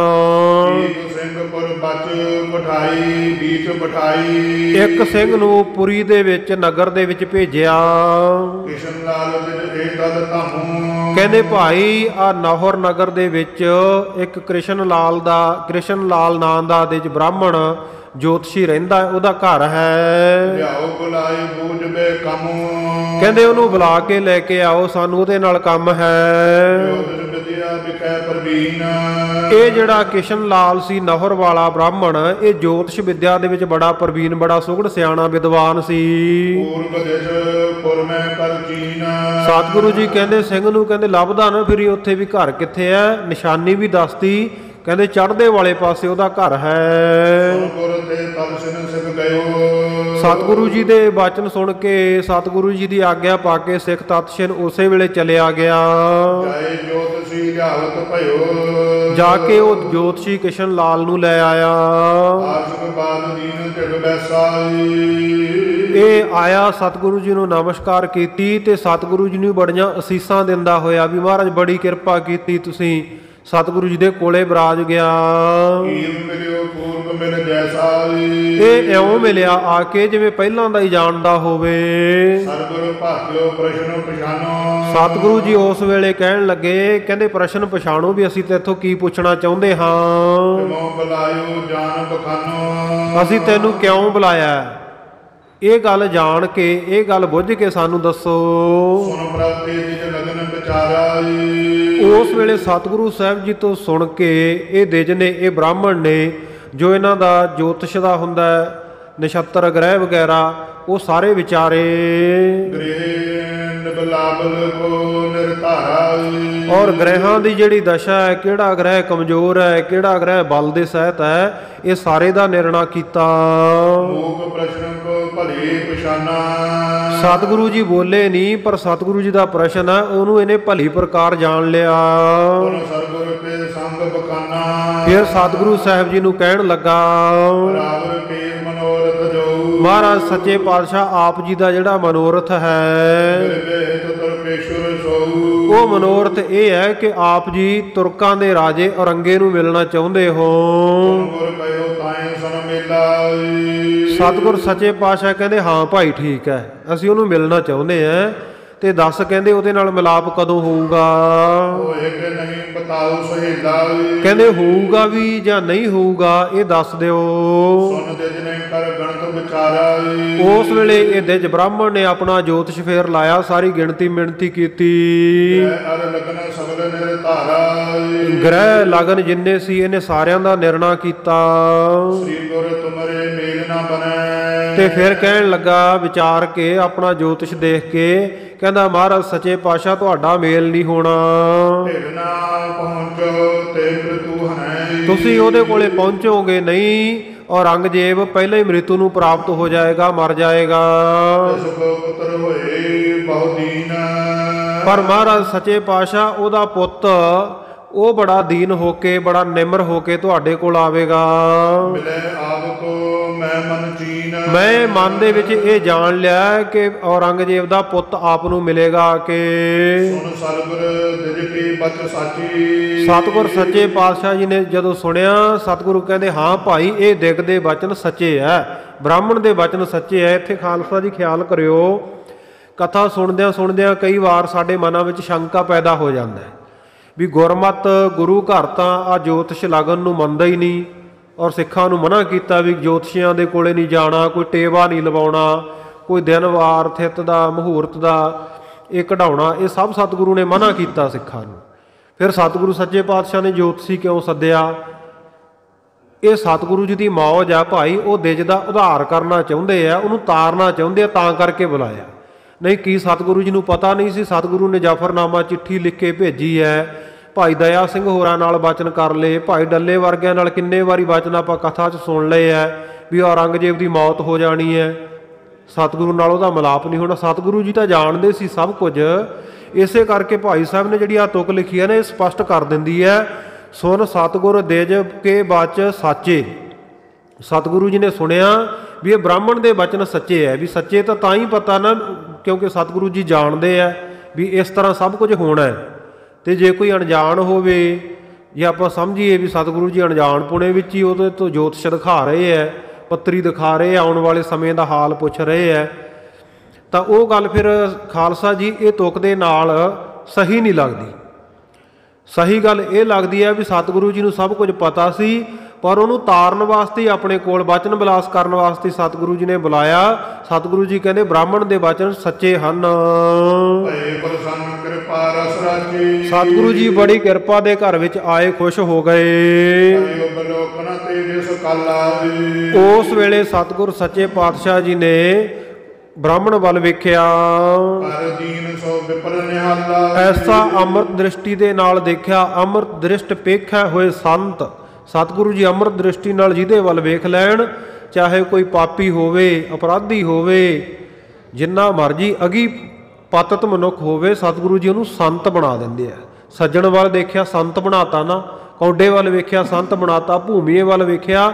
ਇੱਕ ਸਿੰਘਪੁਰ ਬਚ ਬਿਠਾਈ ਬੀਚ ਬਿਠਾਈ। ਇੱਕ ਸਿੰਘ ਨੂੰ ਪੁਰੀ ਦੇ ਵਿੱਚ ਨਗਰ ਦੇ ਵਿੱਚ ਭੇਜਿਆ। ਕਿਸ਼ਨ ਲਾਲ ਦਿਨ ਇਹ ਦਲ ਧਾਮੂ। ਕਹਿੰਦੇ ਭਾਈ ਆ ਨਾਹਰ ਨਗਰ ਦੇ ਵਿੱਚ ਇੱਕ ਕ੍ਰਿਸ਼ਨ ਲਾਲ ਨਾਂ ਦਾ ਦੇ ਬ੍ਰਾਹਮਣ ਜੋਤਸ਼ੀ ਰਹਿੰਦਾ, ਉਹਦਾ ਘਰ ਹੈ। ਲਿਆਓ ਬੁਲਾਏ ਬੂਝਬੇ ਕੰਮ। ਕਹਿੰਦੇ ਉਹਨੂੰ ਬੁਲਾ ਕੇ ਲੈ ਕੇ ਆਓ, ਸਾਨੂੰ ਉਹਦੇ ਨਾਲ ਕੰਮ ਹੈ। ਜੋਤਿਸ਼ ਵਿਦਿਆ ਵਿਖੇ ਪ੍ਰਵੀਨ। ਇਹ ਜਿਹੜਾ ਕਿਸ਼ਨ ਲਾਲ ਸੀ ਨਾਹਰ ਵਾਲਾ ਬ੍ਰਾਹਮਣ, ਇਹ ਜੋਤਿਸ਼ ਵਿਦਿਆ ਦੇ ਵਿੱਚ ਬੜਾ ਪ੍ਰਵੀਨ, ਬੜਾ ਸੁਘੜ ਸਿਆਣਾ ਵਿਦਵਾਨ ਸੀ। ਪੂਰਬ ਦਿਸ਼ ਪੁਰ ਮੈਂ ਕਰ ਚੀਨ। ਸਤਿਗੁਰੂ ਜੀ ਕਹਿੰਦੇ ਸਿੰਘ ਨੂੰ ਕਹਿੰਦੇ ਲੱਭਦਾ ਨਾ ਫਿਰੀ ਉੱਥੇ ਵੀ ਘਰ ਕਿੱਥੇ ਹੈ, ਨਿਸ਼ਾਨੀ ਵੀ ਦੱਸਤੀ। ਕਹਿੰਦੇ ਚੜ੍ਹਦੇ ਵਾਲੇ ਪਾਸੇ ਉਹਦਾ ਘਰ ਹੈ। ਗੁਰ ਤੇ ਤਲਸਿਨ ਸਿਖ ਗਇਓ। ਸਤਿਗੁਰੂ ਜੀ ਦੇ ਬਚਨ ਸੁਣ ਕੇ, ਸਤਿਗੁਰੂ ਜੀ ਦੀ ਆਗਿਆ ਪਾ ਕੇ ਸਿੱਖ ਤਤਸ਼ਨ ਉਸੇ ਵੇਲੇ ਚਲਿਆ ਗਿਆ। ਜਾਏ ਜੋਤਸ਼ੀ ਲਿਆਵਤ ਭਇਓ। ਜਾ ਕੇ ਉਹ ਜੋਤਸ਼ੀ ਕਿਸ਼ਨ ਲਾਲ ਨੂੰ ਲੈ ਆਇਆ। ਆਸ਼ਕ ਬਾਦ ਦੀਨ ਢਿਗ ਬੈਸਾਈ। ਇਹ ਆਇਆ, ਸਤਿਗੁਰੂ ਜੀ ਨੂੰ ਨਮਸਕਾਰ ਕੀਤੀ ਤੇ ਸਤਿਗੁਰੂ ਜੀ ਨੂੰ ਬੜੀਆਂ ਅਸੀਸਾਂ ਦਿੰਦਾ ਹੋਇਆ ਵੀ ਮਹਾਰਾਜ ਬੜੀ ਕਿਰਪਾ ਕੀਤੀ ਤੁਸੀਂ। ਸਤਿਗੁਰੂ ਜੀ ਦੇ ਕੋਲੇ ਬਰਾਜ ਗਿਆ। ਕੀਮ ਮਿਲਿਓ ਪੂਰਬ ਮਿਲ ਜੈਸਾ। ਇਹ ਇਉਂ ਮਿਲਿਆ ਆ ਕੇ ਜਿਵੇਂ ਪਹਿਲਾਂ ਦਾ ਹੀ ਜਾਣਦਾ ਹੋਵੇ। ਸਰਬਰ ਭਾਗਿਓ ਪ੍ਰਸ਼ਨ ਪਛਾਨੋ। ਸਤਿਗੁਰੂ ਜੀ ਉਸ ਵੇਲੇ ਕਹਿਣ ਲੱਗੇ, ਕਹਿੰਦੇ ਪ੍ਰਸ਼ਨ ਪਛਾਣੋ ਵੀ ਅਸੀਂ ਤੇਥੋਂ ਕੀ ਪੁੱਛਣਾ ਚਾਹੁੰਦੇ ਹਾਂ। ਕਿਉ ਬੁਲਾਇਓ ਜਾਨ ਬਖਾਨੋ। ਅਸੀਂ ਤੈਨੂੰ ਕਿਉਂ ਬੁਲਾਇਆ, ਇਹ ਗੱਲ ਜਾਣ ਕੇ, ਇਹ ਗੱਲ ਬੁੱਝ ਕੇ ਸਾਨੂੰ ਦੱਸੋ। ਸੁਨ ਪ੍ਰਾਪਤੀ ਨਿਜ ਲਗਨ ਵਿਚਾਰਾ। ਉਸ ਵੇਲੇ ਸਤਿਗੁਰੂ ਸਾਹਿਬ ਜੀ ਤੋਂ ਸੁਣ ਕੇ ਇਹ ਦਿਜ ਨੇ, ਇਹ ਬ੍ਰਾਹਮਣ ਨੇ, ਜੋ ਇਹਨਾਂ ਦਾ ਜੋਤਿਸ਼ ਦਾ ਹੁੰਦਾ ਨਛੱਤਰ ਗ੍ਰਹਿ ਵਗੈਰਾ, ਉਹ ਸਾਰੇ ਵਿਚਾਰੇ। ਬਲਾਬਲ ਕੋ ਨਿਰਧਾਰਾ। ਔਰ ਗ੍ਰਹਿਾਂ ਦੀ ਜਿਹੜੀ ਦਸ਼ਾ ਹੈ, ਕਿਹੜਾ ਗ੍ਰਹਿ ਕਮਜ਼ੋਰ ਹੈ, ਕਿਹੜਾ ਗ੍ਰਹਿ ਬਲ ਦੇ ਸਹਿਤ ਹੈ, ਇਹ ਸਾਰੇ ਦਾ ਨਿਰਣਾ ਕੀਤਾ। ਮੂਕ ਪ੍ਰਸ਼ਨ ਕੋ ਭਲੀ ਪਛਾਨਾ। ਸਤਿਗੁਰੂ ਜੀ ਬੋਲੇ ਨਹੀਂ, ਪਰ ਸਤਿਗੁਰੂ ਜੀ ਦਾ ਪ੍ਰਸ਼ਨ ਹੈ, ਉਹਨੂੰ ਇਹਨੇ ਭਲੀ ਪ੍ਰਕਾਰ ਜਾਣ ਲਿਆ। ਸਰਗੁਰ ਕੇ ਸੰਗ ਬਖਾਨਾ। ਫਿਰ ਸਤਿਗੁਰੂ ਸਾਹਿਬ ਜੀ ਨੂੰ ਕਹਿਣ ਲੱਗਾ, ਬਰਾਬਰ ਕੇ ਮਨੋਰਥ ਜੋ। ਮਹਾਰਾਜ ਸੱਚੇ ਪਾਤਸ਼ਾਹ ਆਪ ਜੀ ਦਾ ਜਿਹੜਾ ਮਨੋਰਥ ਹੈ, ਉਹ ਮਨੋਰਥ ਇਹ ਹੈ ਕਿ ਆਪ ਜੀ ਤੁਰਕਾਂ ਦੇ ਰਾਜੇ ਔਰੰਗੇ ਨੂੰ ਮਿਲਣਾ ਚਾਹੁੰਦੇ ਹੋ। ਸਤਿਗੁਰ ਸੱਚੇ ਪਾਤਸ਼ਾਹ ਕਹਿੰਦੇ ਹਾਂ ਭਾਈ ਠੀਕ ਹੈ, ਅਸੀਂ ਉਹਨੂੰ ਮਿਲਣਾ ਚਾਹੁੰਦੇ ਹਾਂ, ਤੇ ਦੱਸ ਕਹਿੰਦੇ ਉਹਦੇ ਨਾਲ ਮਿਲਾਪ ਕਦੋਂ ਹੋਊਗਾ। ਕਹਿੰਦੇ ਹੋਊਗਾ ਵੀ ਜਾਂ ਨਹੀਂ ਹੋਊਗਾ ਇਹ ਦੱਸ ਦਿਓ। ਉਸ ਵੇਲੇ ਇਹ ਦਿਜ ਬ੍ਰਾਹਮਣ ਨੇ ਆਪਣਾ ਜੋਤਿਸ਼ ਫੇਰ ਲਾਇਆ, ਸਾਰੀ ਗਿਣਤੀ ਮਿਣਤੀ ਕੀਤੀ। ਗ੍ਰਹਿ ਲਗਨ ਜਿੰਨੇ ਸੀ ਇਹਨੇ ਸਾਰਿਆਂ ਦਾ ਨਿਰਣਾ ਕੀਤਾ। ਤੇ ਫਿਰ ਕਹਿਣ ਲੱਗਾ ਵਿਚਾਰ ਕੇ, ਆਪਣਾ ਜੋਤਿਸ਼ ਦੇਖ ਕੇ, ਕਹਿੰਦਾ ਮਹਾਰਾਜ ਸੱਚੇ ਪਾਤਸ਼ਾਹ ਤੁਹਾਡਾ ਮੇਲ ਨਹੀਂ ਹੋਣਾ। ਤੁਸੀਂ ਉਹਦੇ ਕੋਲੇ ਪਹੁੰਚੋਗੇ ਨਹੀਂ, ਔਰੰਗਜ਼ੇਬ ਪਹਿਲਾਂ ਹੀ ਮ੍ਰਿਤੂ ਨੂੰ ਪ੍ਰਾਪਤ ਹੋ ਜਾਏਗਾ, ਮਰ ਜਾਏਗਾ। ਪਰ ਮਹਾਰਾਜ ਸੱਚੇ ਪਾਤਸ਼ਾਹ ਉਹਦਾ ਪੁੱਤ ਉਹ ਬੜਾ ਦੀਨ ਹੋ ਕੇ, ਬੜਾ ਨਿਮਰ ਹੋ ਕੇ ਤੁਹਾਡੇ ਕੋਲ ਆਵੇਗਾ। ਮੈਂ ਮਨ ਦੇ ਵਿੱਚ ਇਹ ਜਾਣ ਲਿਆ ਕਿ ਔਰੰਗਜ਼ੇਬ ਦਾ ਪੁੱਤ ਆਪ ਨੂੰ ਮਿਲੇਗਾ ਕਿ। ਸਤਿਗੁਰ ਸੱਚੇ ਪਾਤਸ਼ਾਹ ਜੀ ਨੇ ਜਦੋਂ ਸੁਣਿਆ, ਸਤਿਗੁਰੂ ਕਹਿੰਦੇ ਹਾਂ ਭਾਈ ਇਹ ਦਿਗ ਦੇ ਬਚਨ ਸੱਚੇ ਹੈ, ਬ੍ਰਾਹਮਣ ਦੇ ਬਚਨ ਸੱਚੇ ਹੈ। ਇੱਥੇ ਖਾਲਸਾ ਜੀ ਖਿਆਲ ਕਰਿਓ, ਕਥਾ ਸੁਣਦਿਆਂ ਸੁਣਦਿਆਂ ਕਈ ਵਾਰ ਸਾਡੇ ਮਨਾਂ ਵਿੱਚ ਸ਼ੰਕਾ ਪੈਦਾ ਹੋ ਜਾਂਦਾ ਹੈ ਵੀ ਗੁਰਮਤ ਗੁਰੂ ਘਰ ਤਾਂ ਆ ਜੋਤਿਸ਼ ਲਗਨ ਨੂੰ ਮੰਨਦਾ ਹੀ ਨਹੀਂ, ਔਰ ਸਿੱਖਾਂ ਨੂੰ ਮਨਾ ਕੀਤਾ ਵੀ ਜੋਤਸ਼ੀਆਂ ਦੇ ਕੋਲੇ ਨਹੀਂ ਜਾਣਾ, ਕੋਈ ਟੇਵਾ ਨਹੀਂ ਲਵਾਉਣਾ, ਕੋਈ ਦਿਨ ਵਾਰ ਥਿੱਤ ਦਾ ਮਹੂਰਤ ਦਾ ਇਹ ਕਢਾਉਣਾ, ਇਹ ਸਭ ਸਤਿਗੁਰੂ ਨੇ ਮਨਾ ਕੀਤਾ ਸਿੱਖਾਂ ਨੂੰ। ਫਿਰ ਸਤਿਗੁਰੂ ਸੱਚੇ ਪਾਤਸ਼ਾਹ ਨੇ ਜੋਤਸ਼ੀ ਕਿਉਂ ਸੱਦਿਆ? ਇਹ ਸਤਿਗੁਰੂ ਜੀ ਦੀ ਮੌਜ ਆ ਭਾਈ, ਉਹ ਦਿਜ ਦਾ ਉਧਾਰ ਕਰਨਾ ਚਾਹੁੰਦੇ ਆ, ਉਹਨੂੰ ਤਾਰਨਾ ਚਾਹੁੰਦੇ ਆ, ਤਾਂ ਕਰਕੇ ਬੁਲਾਇਆ। ਨਹੀਂ ਕੀ ਸਤਿਗੁਰੂ ਜੀ ਨੂੰ ਪਤਾ ਨਹੀਂ ਸੀ? ਸਤਿਗੁਰੂ ਨੇ ਜਾਫਰਨਾਮਾ ਚਿੱਠੀ ਲਿਖ ਕੇ ਭੇਜੀ ਹੈ, ਭਾਈ ਦਇਆ ਸਿੰਘ ਹੋਰਾਂ ਨਾਲ ਵਚਨ ਕਰ ਲਏ, ਭਾਈ ਡੱਲੇ ਵਰਗਿਆਂ ਨਾਲ ਕਿੰਨੇ ਵਾਰੀ ਵਚਨ ਆਪਾਂ ਕਥਾ 'ਚ ਸੁਣ ਲਏ ਹੈ ਵੀ ਔਰੰਗਜ਼ੇਬ ਦੀ ਮੌਤ ਹੋ ਜਾਣੀ ਹੈ, ਸਤਿਗੁਰੂ ਨਾਲ ਉਹਦਾ ਮਿਲਾਪ ਨਹੀਂ ਹੋਣਾ। ਸਤਿਗੁਰੂ ਜੀ ਤਾਂ ਜਾਣਦੇ ਸੀ ਸਭ ਕੁਝ, ਇਸੇ ਕਰਕੇ ਭਾਈ ਸਾਹਿਬ ਨੇ ਜਿਹੜੀ ਆ ਤੁਕ ਲਿਖੀ ਹੈ ਨਾ, ਇਹ ਸਪਸ਼ਟ ਕਰ ਦਿੰਦੀ ਹੈ, ਸੁਣ ਸਤਿਗੁਰ ਦਿਜ ਕੇ ਬਚ ਸਾਚੇ। ਸਤਿਗੁਰੂ ਜੀ ਨੇ ਸੁਣਿਆ ਵੀ ਇਹ ਬ੍ਰਾਹਮਣ ਦੇ ਬਚਨ ਸੱਚੇ ਹੈ, ਵੀ ਸੱਚੇ ਤਾਂ ਹੀ ਪਤਾ ਨਾ, ਕਿਉਂਕਿ ਸਤਿਗੁਰੂ ਜੀ ਜਾਣਦੇ ਆ ਵੀ ਇਸ ਤਰ੍ਹਾਂ ਸਭ ਕੁਝ ਹੋਣਾ ਹੈ। ਤੇ ਜੇ ਕੋਈ ਅਣਜਾਣ ਹੋਵੇ, ਜੇ ਆਪਾਂ ਸਮਝੀਏ ਵੀ ਸਤਿਗੁਰੂ ਜੀ ਅਣਜਾਣ ਪੁਣੇ ਵਿੱਚ ਹੀ ਉਹਦੇ ਤੋਂ ਜੋਤਿਸ਼ ਦਿਖਾ ਰਹੇ ਹੈ, ਪੱਤਰੀ ਦਿਖਾ ਰਹੇ ਆ, ਆਉਣ ਵਾਲੇ ਸਮੇਂ ਦਾ ਹਾਲ ਪੁੱਛ ਰਹੇ ਹੈ, ਤਾਂ ਉਹ ਗੱਲ ਫਿਰ ਖਾਲਸਾ ਜੀ ਇਹ ਤੁਕ ਦੇ ਨਾਲ ਸਹੀ ਨਹੀਂ ਲੱਗਦੀ। ਸਹੀ ਗੱਲ ਇਹ ਲੱਗਦੀ ਹੈ ਵੀ ਸਤਿਗੁਰੂ ਜੀ ਨੂੰ ਸਭ ਕੁਝ ਪਤਾ ਸੀ, ਪਰ ਉਹਨੂੰ ਤਾਰਨ ਵਾਸਤੇ ਆਪਣੇ ਕੋਲ ਬਚਨ ਵਿਲਾਸ ਕਰਨ ਵਾਸਤੇ ਸਤਿਗੁਰੂ ਜੀ ਨੇ ਬੁਲਾਇਆ। ਸਤਿਗੁਰੂ ਜੀ ਕਹਿੰਦੇ ਬ੍ਰਾਹਮਣ ਦੇ ਬਚਨ ਸੱਚੇ ਹਨ। ਸਤਿਗੁਰੂ ਜੀ ਬੜੀ ਕਿਰਪਾ ਦੇ ਘਰ ਵਿੱਚ ਆਏ, ਖੁਸ਼ ਹੋ ਗਏ। ਉਸ ਵੇਲੇ ਸਤਿਗੁਰ ਸੱਚੇ ਪਾਤਸ਼ਾਹ ਜੀ ਨੇ ਬ੍ਰਾਹਮਣ ਵੱਲ ਵੇਖਿਆ, ਐਸਾ ਅੰਮ੍ਰਿਤ ਦ੍ਰਿਸ਼ਟੀ ਦੇ ਨਾਲ ਦੇਖਿਆ, ਅੰਮ੍ਰਿਤ ਦ੍ਰਿਸ਼ਟ ਪੇਖਿਆ ਹੋਏ ਸੰਤ। ਸਤਿਗੁਰੂ ਜੀ ਅੰਮ੍ਰਿਤ ਦ੍ਰਿਸ਼ਟੀ ਨਾਲ ਜਿਹਦੇ ਵੱਲ ਵੇਖ ਲੈਣ, ਚਾਹੇ ਕੋਈ ਪਾਪੀ ਹੋਵੇ, ਅਪਰਾਧੀ ਹੋਵੇ, ਜਿੰਨਾ ਮਰਜੀ ਅਗੀ ਪਤਿਤ ਮਨੁੱਖ ਹੋਵੇ, ਸਤਿਗੁਰੂ ਜੀ ਉਹਨੂੰ ਸੰਤ ਬਣਾ ਦਿੰਦੇ ਆ। ਸੱਜਣ ਵੱਲ ਦੇਖਿਆ ਸੰਤ ਬਣਾਤਾ ਨਾ, ਕੌਡੇ ਵੱਲ ਵੇਖਿਆ ਸੰਤ ਬਣਾਤਾ, ਭੂਮੀਏ ਵੱਲ ਵੇਖਿਆ,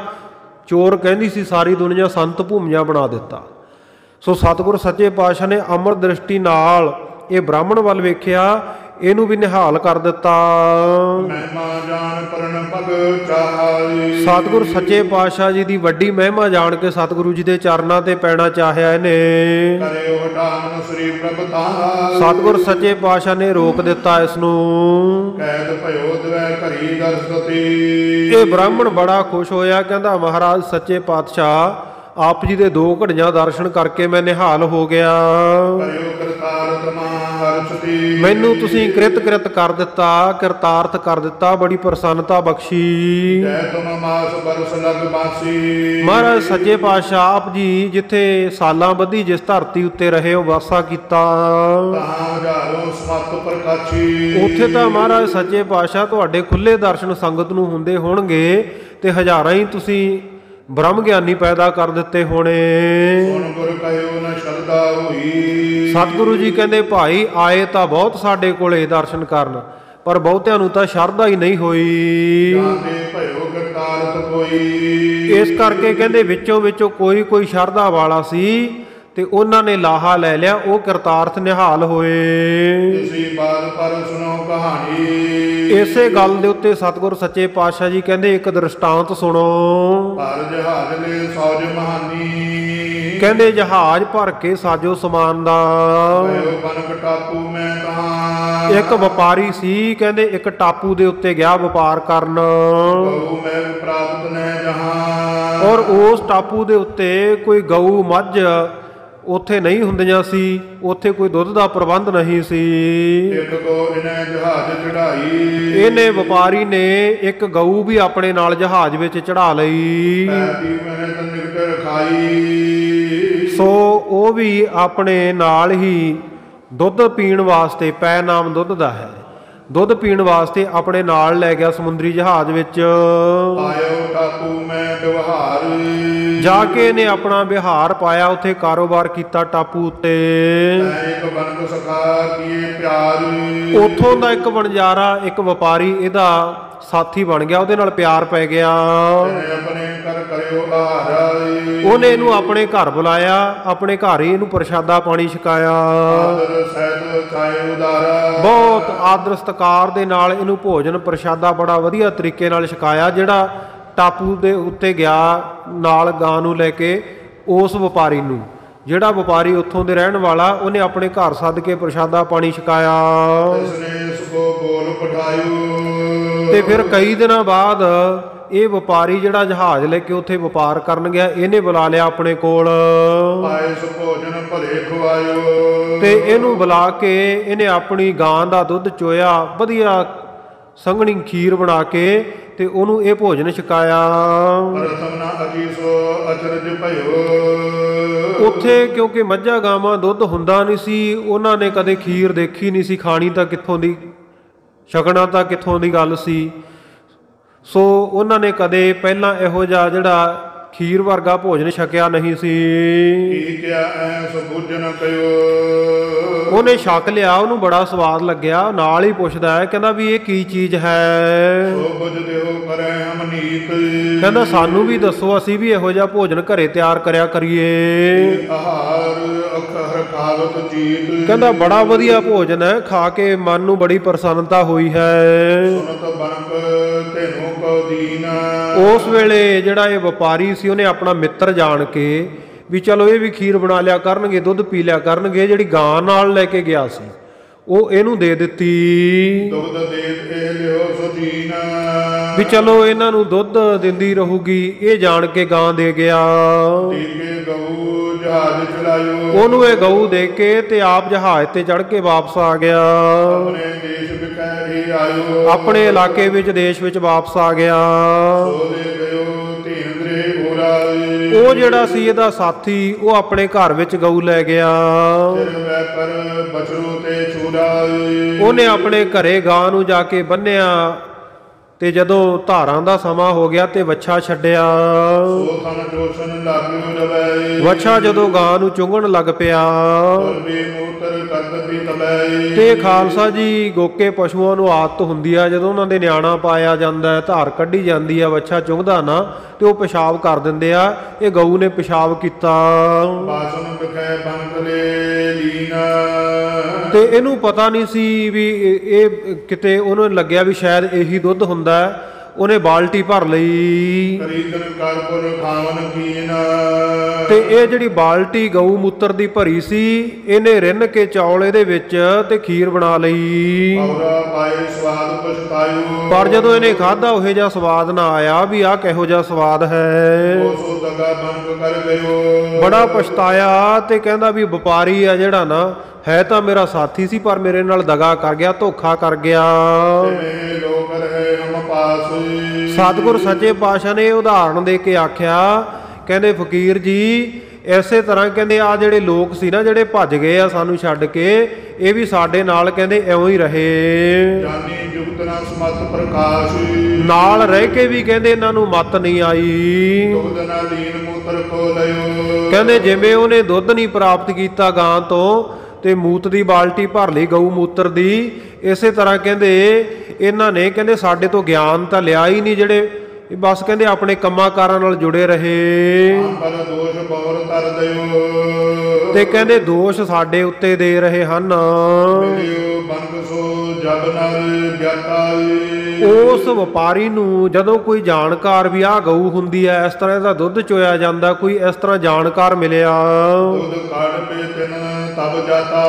ਚੋਰ ਕਹਿੰਦੀ ਸੀ ਸਾਰੀ ਦੁਨੀਆ, ਸੰਤ ਭੂਮੀਆਂ ਬਣਾ ਦਿੱਤਾ। ਸੋ ਸਤਿਗੁਰ ਸੱਚੇ ਪਾਤਸ਼ਾਹ ਨੇ ਅੰਮ੍ਰਿਤ ਦ੍ਰਿਸ਼ਟੀ ਨਾਲ ਇਹ ਬ੍ਰਾਹਮਣ ਵੱਲ ਵੇਖਿਆ, ਇਹਨੂੰ ਵੀ ਨਿਹਾਲ ਕਰ ਦਿੱਤਾ। ਸਤਿਗੁਰ ਸੱਚੇ ਪਾਤਸ਼ਾਹ ਜੀ ਦੀ ਵੱਡੀ ਮਹਿਮਾ ਜਾਣ ਕੇ ਸਤਿਗੁਰੂ ਜੀ ਦੇ ਚਰਨਾਂ ਤੇ ਪੈਣਾ ਚਾਹਿਆ ਇਹਨੇ। ਸਤਿਗੁਰ ਸੱਚੇ ਪਾਤਸ਼ਾਹ ਨੇ ਰੋਕ ਦਿੱਤਾ ਇਸ ਨੂੰ। ਇਹ ਬ੍ਰਾਹਮਣ ਬੜਾ ਖੁਸ਼ ਹੋਇਆ, ਕਹਿੰਦਾ ਮਹਾਰਾਜ ਸੱਚੇ ਪਾਤਸ਼ਾਹ ਆਪ ਜੀ ਦੇ 2 ਘੜੀਆਂ ਦਰਸ਼ਨ ਕਰਕੇ ਮੈਂ ਨਿਹਾਲ ਹੋ ਗਿਆ, ਮੈਨੂੰ ਤੁਸੀਂ ਕ੍ਰਿਤ ਕਰ ਦਿੱਤਾ, ਕਿਰਤਾਰਥ ਕਰ ਦਿੱਤਾ, ਬੜੀ ਪ੍ਰਸੰਨਤਾ ਬਖਸ਼ੀ। ਮਹਾਰਾਜ ਸੱਚੇ ਪਾਤਸ਼ਾਹ ਆਪ ਜੀ ਜਿੱਥੇ ਸਾਲਾਂ ਬੱਧੀ ਜਿਸ ਧਰਤੀ ਉੱਤੇ ਰਹੇ ਹੋ ਵਾਸਾ ਕੀਤਾ, ਉੱਥੇ ਤਾਂ ਮਹਾਰਾਜ ਸੱਚੇ ਪਾਤਸ਼ਾਹ ਤੁਹਾਡੇ ਖੁੱਲੇ ਦਰਸ਼ਨ ਸੰਗਤ ਨੂੰ ਹੁੰਦੇ ਹੋਣਗੇ, ਤੇ ਹਜ਼ਾਰਾਂ ਹੀ ਤੁਸੀਂ ਬ੍ਰਹਮ ਗਿਆਨੀ ਪੈਦਾ ਕਰ ਦਿੱਤੇ ਹੋਣੇ। ਸਤਿਗੁਰੂ ਜੀ ਕਹਿੰਦੇ ਭਾਈ ਆਏ ਤਾਂ ਬਹੁਤ ਸਾਡੇ ਕੋਲੇ ਦਰਸ਼ਨ ਕਰਨ, ਪਰ ਬਹੁਤਿਆਂ ਨੂੰ ਤਾਂ ਸ਼ਰਧਾ ਹੀ ਨਹੀਂ ਹੋਈ। ਇਸ ਕਰਕੇ ਕਹਿੰਦੇ ਵਿੱਚੋਂ ਕੋਈ ਸ਼ਰਧਾ ਵਾਲਾ ਸੀ, ਤੇ ਉਹਨਾਂ ਨੇ ਲਾਹਾ ਲੈ ਲਿਆ, ਉਹ ਕਿਰਤਾਰਥ ਨਿਹਾਲ ਹੋਏ। ਇਸੇ ਗੱਲ ਦੇ ਉੱਤੇ ਸਤਿਗੁਰ ਸੱਚੇ ਪਾਤਸ਼ਾਹ ਜੀ ਕਹਿੰਦੇ ਇੱਕ ਦ੍ਰਿਸ਼ਟਾਂਤ ਸੁਣੋ। ਕਹਿੰਦੇ ਜਹਾਜ਼ ਭਰ ਕੇ ਸਾਜੋ ਸਮਾਨ ਦਾ। ਇੱਕ ਵਪਾਰੀ ਸੀ, ਕਹਿੰਦੇ ਇੱਕ ਟਾਪੂ ਦੇ ਉੱਤੇ ਗਿਆ ਵਪਾਰ ਕਰਨ, ਔਰ ਉਸ ਟਾਪੂ ਦੇ ਉੱਤੇ ਕੋਈ ਗਊ ਮੱਝ ਉੱਥੇ ਨਹੀਂ ਹੁੰਦੀਆਂ ਸੀ, ਉੱਥੇ ਕੋਈ ਦੁੱਧ ਦਾ ਪ੍ਰਬੰਧ ਨਹੀਂ ਸੀ। ਇਹਨੇ ਵਪਾਰੀ ਨੇ ਇੱਕ ਗਊ ਵੀ ਆਪਣੇ ਨਾਲ ਜਹਾਜ਼ ਵਿੱਚ ਚੜਾ ਲਈ, ਸੋ ਉਹ ਵੀ ਆਪਣੇ ਨਾਲ ਹੀ ਦੁੱਧ ਪੀਣ ਵਾਸਤੇ, ਪੈ ਨਾਮ ਦੁੱਧ ਦਾ ਹੈ, ਦੁੱਧ ਪੀਣ ਵਾਸਤੇ ਆਪਣੇ ਨਾਲ ਲੈ ਗਿਆ ਸਮੁੰਦਰੀ ਜਹਾਜ਼ ਵਿੱਚ। ਜਾ ਕੇ ਇਹਨੇ ਆਪਣਾ ਵਿਹਾਰ ਪਾਇਆ, ਉੱਥੇ ਕਾਰੋਬਾਰ ਕੀਤਾ ਟਾਪੂ ਉੱਤੇ। ਉੱਥੋਂ ਦਾ ਇੱਕ ਵਣਜਾਰਾ, ਇੱਕ ਵਪਾਰੀ ਇਹਦਾ ਸਾਥੀ ਬਣ ਗਿਆ, ਉਹਦੇ ਨਾਲ ਪਿਆਰ ਪੈ ਗਿਆ। ਉਹਨੇ ਇਹਨੂੰ ਆਪਣੇ ਘਰ ਬੁਲਾਇਆ, ਆਪਣੇ ਘਰ ਹੀ ਇਹਨੂੰ ਪ੍ਰਸ਼ਾਦਾ ਪਾਣੀ ਛਕਾਇਆ, ਬਹੁਤ ਆਦਰ ਸਤਿਕਾਰ ਦੇ ਨਾਲ ਇਹਨੂੰ ਭੋਜਨ ਪ੍ਰਸ਼ਾਦਾ ਬੜਾ ਵਧੀਆ ਤਰੀਕੇ ਨਾਲ ਛਕਾਇਆ। ਜਿਹੜਾ ਟਾਪੂ ਦੇ ਉੱਤੇ ਗਿਆ ਨਾਲ ਗਾਂ ਨੂੰ ਲੈ ਕੇ, ਉਸ ਵਪਾਰੀ ਨੂੰ, ਜਿਹੜਾ ਵਪਾਰੀ ਉੱਥੋਂ ਦੇ ਰਹਿਣ ਵਾਲਾ, ਉਹਨੇ ਆਪਣੇ ਘਰ ਸੱਦ ਕੇ ਪ੍ਰਸ਼ਾਦਾ ਪਾਣੀ ਛਕਾਇਆ। ਤੇ ਫਿਰ ਕਈ ਦਿਨਾਂ ਬਾਅਦ ਇਹ ਵਪਾਰੀ ਜਿਹੜਾ ਜਹਾਜ਼ ਲੈ ਕੇ ਉੱਥੇ ਵਪਾਰ ਕਰਨ ਗਿਆ, ਇਹਨੇ ਬੁਲਾ ਲਿਆ ਆਪਣੇ ਕੋਲ ਪਾਇਸ ਭੋਜਨ ਭਲੇ ਖਵਾਇਓ। ਤੇ ਇਹਨੂੰ ਬੁਲਾ ਕੇ ਇਹਨੇ ਆਪਣੀ ਗਾਂ ਦਾ ਦੁੱਧ ਚੋਇਆ, ਵਧੀਆ ਸੰਘਣੀ ਖੀਰ ਬਣਾ ਕੇ ਤੇ ਉਹਨੂੰ ਇਹ ਭੋਜਨ ਛਕਾਇਆ। ਪ੍ਰਥਮ ਨਾ ਅਜੀਸੋ ਅਚਰਜ ਭਇਓ। ਉੱਥੇ ਕਿਉਂਕਿ ਮੱਝਾਂ ਗਾਵਾਂ ਦੁੱਧ ਹੁੰਦਾ ਨਹੀਂ ਸੀ, ਉਹਨਾਂ ਨੇ ਕਦੇ ਖੀਰ ਦੇਖੀ ਨਹੀਂ ਸੀ, ਖਾਣੀ ਤਾਂ ਕਿੱਥੋਂ ਦੀ, ਛਕਣਾ ਤਾਂ ਕਿੱਥੋਂ ਦੀ ਗੱਲ ਸੀ। ਸੋ ਉਹਨਾਂ ਨੇ ਕਦੇ ਪਹਿਲਾਂ ਇਹੋ ਜਿਹਾ ਜਿਹੜਾ ਖੀਰ ਵਰਗਾ ਭੋਜਨ ਛਕਿਆ ਨਹੀਂ ਸੀ। ਕੀ ਕਿਆ ਐਸ ਬੁੱਝਨ ਕਯੋ। ਉਹਨੇ ਛਕ ਲਿਆ, ਉਹਨੂੰ ਬੜਾ ਸਵਾਦ ਲੱਗਿਆ। ਨਾਲ ਹੀ ਪੁੱਛਦਾ ਹੈ, ਕਹਿੰਦਾ ਵੀ ਇਹ ਕੀ ਚੀਜ਼ ਹੈ। ਸੋ ਬੁੱਝ ਦਿਓ ਕਰੈ ਹਮ ਨੀਤ। ਕਹਿੰਦਾ ਸਾਨੂੰ ਵੀ ਦੱਸੋ, ਅਸੀਂ ਵੀ ਇਹੋ ਜਿਹਾ ਭੋਜਨ ਘਰੇ ਤਿਆਰ ਕਰਿਆ ਕਰੀਏ। ਆਹਾਰ ਅਖਰ ਖਾਵਤ ਜੀਤ। ਕਹਿੰਦਾ ਬੜਾ ਵਧੀਆ ਭੋਜਨ ਹੈ, ਖਾ ਕੇ ਮਨ ਨੂੰ ਬੜੀ ਪ੍ਰਸੰਨਤਾ ਹੋਈ ਹੈ। ਸੁਨਤ ਬਨਕ ਤੈਨੂੰ ਕੋ ਦੀਨ। ਉਸ ਵੇਲੇ ਜਿਹੜਾ ਇਹ ਵਪਾਰੀ ਸੀ, ਉਹਨੇ ਆਪਣਾ ਮਿੱਤਰ ਜਾਣ ਕੇ ਵੀ ਚਲੋ ਇਹ ਵੀ ਖੀਰ ਬਣਾ ਲਿਆ ਕਰਨਗੇ, ਦੁੱਧ ਪੀ ਲਿਆ ਕਰਨਗੇ, ਜਿਹੜੀ ਗਾਂ ਨਾਲ ਲੈ ਕੇ ਗਿਆ ਸੀ ਉਹ ਇਹਨੂੰ ਦੇ ਦਿੱਤੀ। ਦੁੱਧ ਦੇਤ ਇਹ ਲਿਓ ਸੋ ਜੀਨ। ਵੀ ਚਲੋ ਇਹਨਾਂ ਨੂੰ ਦੁੱਧ ਦਿੰਦੀ ਰਹੂਗੀ, ਇਹ ਜਾਣ ਕੇ ਗਾਂ ਦੇ ਗਿਆ। ਦੀਕੇ ਗਊ ਜਹਾਜ਼ ਚਲਾਇਓ। ਉਹਨੂੰ ਇਹ ਗਊ ਦੇ ਕੇ ਤੇ ਆਪ ਜਹਾਜ਼ ਤੇ ਚੜ੍ਹ ਕੇ ਵਾਪਸ ਆ ਗਿਆ। ਆਪਣੇ ਦੇਸ਼ ਵਿਖੇ ਹੀ ਆਇਓ। ਆਪਣੇ ਇਲਾਕੇ ਵਿੱਚ, ਦੇਸ਼ ਵਿੱਚ ਵਾਪਸ ਆ ਗਿਆ। ਸੋ ਦੇ ਗਇਓ ਧੀਂਦਰੇ ਉਰਾਏ। ਉਹ ਜਿਹੜਾ ਸੀ ਇਹਦਾ ਸਾਥੀ, ਉਹ ਆਪਣੇ ਘਰ ਵਿੱਚ ਗਊ ਲੈ ਗਿਆ। ਫਿਰ ਵੈ ਕਰ ਬਛਰੂ ਤੇ ਛੁਰਾਏ। ਉਹਨੇ ਆਪਣੇ ਘਰੇ ਗਾਂ ਨੂੰ ਜਾ ਕੇ ਬੰਨਿਆ ਤੇ ਜਦੋਂ ਧਾਰਾਂ ਦਾ ਸਮਾਂ ਹੋ ਗਿਆ ਤੇ ਵੱਛਾ ਛੱਡਿਆ। ਸੋ ਥਨ ਜੋਸ਼ਨ ਲਾਗਿਓ ਰਵੈ। ਵੱਛਾ ਜਦੋਂ ਗਾਂ ਨੂੰ ਚੁੰਗਣ ਲੱਗ ਪਿਆ ਬੇ ਮੂਤਰ ਕਰਦ ਵੀ ਤਬੈ। ਤੇ ਖਾਲਸਾ ਜੀ, ਗੋਕੇ ਪਸ਼ੂਆਂ ਨੂੰ ਆਦਤ ਹੁੰਦੀ ਆ, ਜਦੋਂ ਉਹਨਾਂ ਦੇ ਨਿਆਣਾ ਪਾਇਆ ਜਾਂਦਾ ਹੈ, ਧਾਰ ਕੱਢੀ ਜਾਂਦੀ ਆ, ਵੱਛਾ ਚੁੰਗਦਾ ਨਾ ਤੇ ਉਹ ਪਿਸ਼ਾਬ ਕਰ ਦਿੰਦੇ ਆ। ਇਹ ਗਊ ਨੇ ਪਿਸ਼ਾਬ ਕੀਤਾ ਬਾਸਨ ਵਿਖੇ ਬਨਕ ਲੈ ਲੀਨਾ। ਤੇ ਇਹਨੂੰ ਪਤਾ ਨਹੀਂ ਸੀ ਵੀ ਇਹ ਕਿਤੇ ਉਹਨੂੰ ਲੱਗਿਆ ਵੀ ਸ਼ਾਇਦ ਇਹੀ ਦੁੱਧ ਹੁੰਦਾ। ਉਹਨੇ ਬਾਲਟੀ ਭਰ ਲਈ ਖਰੀਦਨ ਕਰਪੁਰ ਖਾਵਨ ਕੀਨ। ਤੇ ਇਹ ਜਿਹੜੀ ਬਾਲਟੀ ਗਊ ਮੂਤਰ ਦੀ ਭਰੀ ਸੀ, ਇਹਨੇ ਰਿੰਨ ਕੇ ਚੌਲ ਇਹਦੇ ਵਿੱਚ ਤੇ ਖੀਰ ਬਣਾ ਲਈ। ਔਰਾ ਪਾਏ ਸਵਾਦ ਪਛਤਾਇਓ। ਪਰ ਜਦੋਂ ਇਹਨੇ ਖਾਧਾ ਉਹੋ ਜਿਹਾ ਸਵਾਦ ਨਾ ਆਇਆ ਵੀ ਆਹ ਕਿਹੋ ਜਿਹਾ ਸਵਾਦ ਹੈ। ਸੋ ਦਗਾ ਬਨਕ ਕਰ ਗਇਓ। ਬੜਾ ਪਛਤਾਇਆ ਤੇ ਕਹਿੰਦਾ ਵੀ ਵਪਾਰੀ ਆ ਜਿਹੜਾ ਨਾ, ਹੈ ਤਾਂ ਮੇਰਾ ਸਾਥੀ ਸੀ ਪਰ ਮੇਰੇ ਨਾਲ ਦਗਾ ਕਰ ਗਿਆ, ਧੋਖਾ ਕਰ ਗਿਆ। ਤਿਵੇਂ ਲੋਕ ਰਹੇ ਹਮ ਪਾਸ। ਸਤਿਗੁਰ ਸੱਚੇ ਪਾਤਸ਼ਾਹ ਨੇ ਉਦਾਹਰਣ ਦੇ ਕੇ ਆਖਿਆ, ਕਹਿੰਦੇ ਫਕੀਰ ਜੀ, ਇਸੇ ਤਰ੍ਹਾਂ ਕਹਿੰਦੇ ਆ ਜਿਹੜੇ ਲੋਕ ਸੀ ਨਾ, ਜਿਹੜੇ ਭੱਜ ਗਏ ਆ ਸਾਨੂੰ ਛੱਡ ਕੇ, ਇਹ ਵੀ ਸਾਡੇ ਨਾਲ ਕਹਿੰਦੇ ਇਉਂ ਹੀ ਰਹੇ। ਜਾਨੀ ਜੁਗਤ ਨਾ ਸਮਤ ਪ੍ਰਕਾਸ਼। ਨਾਲ ਰਹਿ ਕੇ ਵੀ ਕਹਿੰਦੇ ਇਹਨਾਂ ਨੂੰ ਮੱਤ ਨਹੀਂ ਆਈ। ਦੁਗਧ ਨਾ ਲੀਨ ਮੂਤਰ ਕੋ ਲਿਓ। ਕਹਿੰਦੇ ਜਿਵੇਂ ਉਹਨੇ ਦੁੱਧ ਨਹੀਂ ਪ੍ਰਾਪਤ ਕੀਤਾ ਗਾਂ ਤੋਂ ਤੇ ਮੂਤ ਦੀ ਬਾਲਟੀ ਭਰ ਲਈ ਗਊ ਮੂਤਰ ਦੀ, ਇਸੇ ਤਰ੍ਹਾਂ ਕਹਿੰਦੇ ਇਹਨਾਂ ਨੇ ਕਹਿੰਦੇ ਸਾਡੇ ਤੋਂ ਗਿਆਨ ਤਾਂ ਲਿਆ ਹੀ ਨਹੀਂ, ਜਿਹੜੇ ਬਸ ਕਹਿੰਦੇ ਆਪਣੇ ਕੰਮਾਂ ਕਾਰਾਂ ਨਾਲ ਜੁੜੇ ਰਹੇ। ਪਰ ਦੋਸ਼ ਬੌਰ ਤਰ ਦਿਓ। ਤੇ ਕਹਿੰਦੇ ਦੋਸ਼ ਸਾਡੇ ਉੱਤੇ ਦੇ ਰਹੇ ਹਨ। ਮਿਲਿਓ ਬਨਕ ਸੋ ਜਬ ਨਰ ਗਿਆਤਾ। ਉਸ ਵਪਾਰੀ ਨੂੰ ਜਦੋਂ ਕੋਈ ਜਾਣਕਾਰ ਵੀ ਆਹ ਗਊ ਹੁੰਦੀ ਹੈ, ਇਸ ਤਰ੍ਹਾਂ ਦਾ ਦੁੱਧ ਚੋਇਆ ਜਾਂਦਾ, ਕੋਈ ਇਸ ਤਰ੍ਹਾਂ ਜਾਣਕਾਰ ਮਿਲਿਆ, ਦੁੱਧ ਕਾੜ ਪੇ ਤਿਨ ਤਬ ਜਾਤਾ।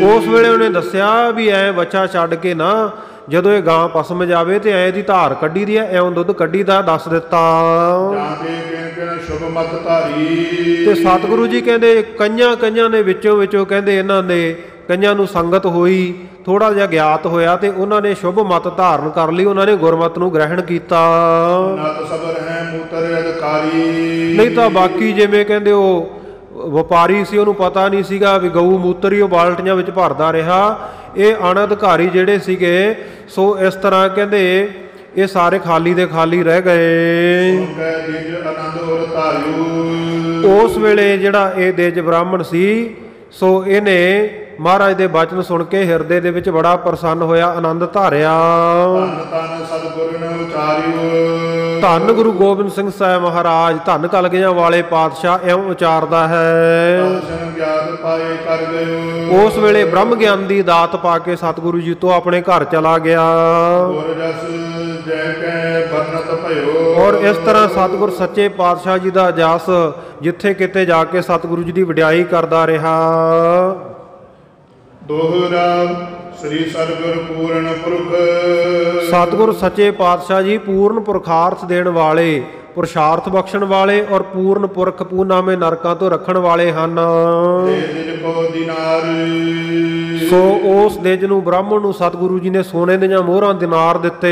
ਉਸ ਵੇਲੇ ਉਹਨੇ ਦੱਸਿਆ ਵੀ ਐ ਬੱਚਾ ਛੱਡ ਕੇ ਨਾ, ਜਦੋਂ ਇਹ ਗਾਂ ਪਸਮ ਜਾਵੇ ਤੇ ਐ ਦੀ ਧਾਰ ਕੱਢੀ ਦੀ ਐ, ਐਉਂ ਦੁੱਧ ਕੱਢੀ ਦਾ ਦੱਸ ਦਿੱਤਾ। ਜਾਂਦੇ ਕਿਨ ਕਿਨ ਸ਼ੁਭ ਮਤ ਧਾਰੀ। ਤੇ ਸਤਿਗੁਰੂ ਜੀ ਕਹਿੰਦੇ ਕਈਆਂ ਨੇ ਵਿੱਚੋਂ ਕਹਿੰਦੇ ਇਹਨਾਂ ਦੇ ਕਈਆਂ ਨੂੰ ਸੰਗਤ ਹੋਈ, ਥੋੜਾ ਜਿਹਾ ਗਿਆਤ ਹੋਇਆ ਤੇ ਉਹਨਾਂ ਨੇ ਸ਼ੁਭ ਮਤ ਧਾਰਨ ਕਰ ਲਈ, ਉਹਨਾਂ ਨੇ ਗੁਰਮਤ ਨੂੰ ਗ੍ਰਹਿਣ ਕੀਤਾ। ਨਤ ਸਬਰ ਹੈ ਮੂਤਰ ਅਧਿਕਾਰੀ। ਨਹੀਂ ਤਾਂ ਬਾਕੀ ਜਿਵੇਂ ਕਹਿੰਦੇ ਉਹ ਵਪਾਰੀ ਸੀ, ਉਹਨੂੰ ਪਤਾ ਨਹੀਂ ਸੀਗਾ ਵੀ ਗਊ ਮੂਤਰ ਹੀ ਉਹ ਬਾਲਟੀਆਂ ਵਿੱਚ ਭਰਦਾ ਰਿਹਾ। ਇਹ ਅਣਅਧਿਕਾਰੀ ਜਿਹੜੇ ਸੀਗੇ, ਸੋ ਇਸ ਤਰ੍ਹਾਂ ਕਹਿੰਦੇ ਇਹ ਸਾਰੇ ਖਾਲੀ ਦੇ ਖਾਲੀ ਰਹਿ ਗਏ। ਉਸ ਵੇਲੇ ਜਿਹੜਾ ਇਹ ਦੇਜ ਬ੍ਰਾਹਮਣ ਸੀ, ਸੋ ਇਹਨੇ ਮਹਾਰਾਜ ਦੇ ਬਚਨ ਸੁਣ ਕੇ ਹਿਰਦੇ ਦੇ ਵਿੱਚ ਬੜਾ ਪ੍ਰਸੰਨ ਹੋਇਆ, ਆਨੰਦ ਧਾਰਿਆ। ਧੰਨ ਗੁਰੂ ਗੋਬਿੰਦ ਸਿੰਘ ਸਾਹਿਬ ਮਹਾਰਾਜ, ਧੰਨ ਕਲਗੀਆਂ ਵਾਲੇ ਪਾਤਸ਼ਾਹ ਇਉਂ ਉਚਾਰਦਾ ਹੈ। ਉਸ ਵੇਲੇ ਬ੍ਰਹਮ ਗਿਆਨ ਦੀ ਦਾਤ ਪਾ ਕੇ ਸਤਿਗੁਰੂ ਜੀ ਤੋਂ ਆਪਣੇ ਘਰ ਚਲਾ ਗਿਆ। ਔਰ ਇਸ ਤਰ੍ਹਾਂ ਸਤਿਗੁਰ ਸੱਚੇ ਪਾਤਸ਼ਾਹ ਜੀ ਦਾ ਜਸ ਜਿੱਥੇ ਕਿਤੇ ਜਾ ਕੇ ਸਤਿਗੁਰੂ ਜੀ ਦੀ ਵਡਿਆਈ ਕਰਦਾ ਰਿਹਾ। ਦੋਹਰਾ ਸ੍ਰੀ ਸਤਿਗੁਰ ਪੂਰਨ ਪੁਰਖ ਸਤਿਗੁਰ ਸੱਚੇ ਪਾਤਸ਼ਾਹ ਜੀ ਪੂਰਨ ਪੁਰਖਾਰਥ ਦੇਣ ਵਾਲੇ, ਪੁਰਸ਼ਾਰਥ ਬਖਸ਼ਣ ਵਾਲੇ ਔਰ ਪੂਰਨ ਪੁਰਖ ਪੂਰਨਾਮੇ ਨਰਕਾਂ ਤੋਂ ਰੱਖਣ ਵਾਲੇ ਹਨ। ਦੇ ਦਿਲ ਕੋ ਦਿਨਾਰ ਸੋ ਉਸ ਦੇ ਜਿਹਨੂੰ ਬ੍ਰਾਹਮਣ ਨੂੰ ਸਤਿਗੁਰੂ ਜੀ ਨੇ ਸੋਨੇ ਦੀਆਂ ਮੋਹਰਾਂ ਦਿਨਾਰ ਦਿੱਤੇ,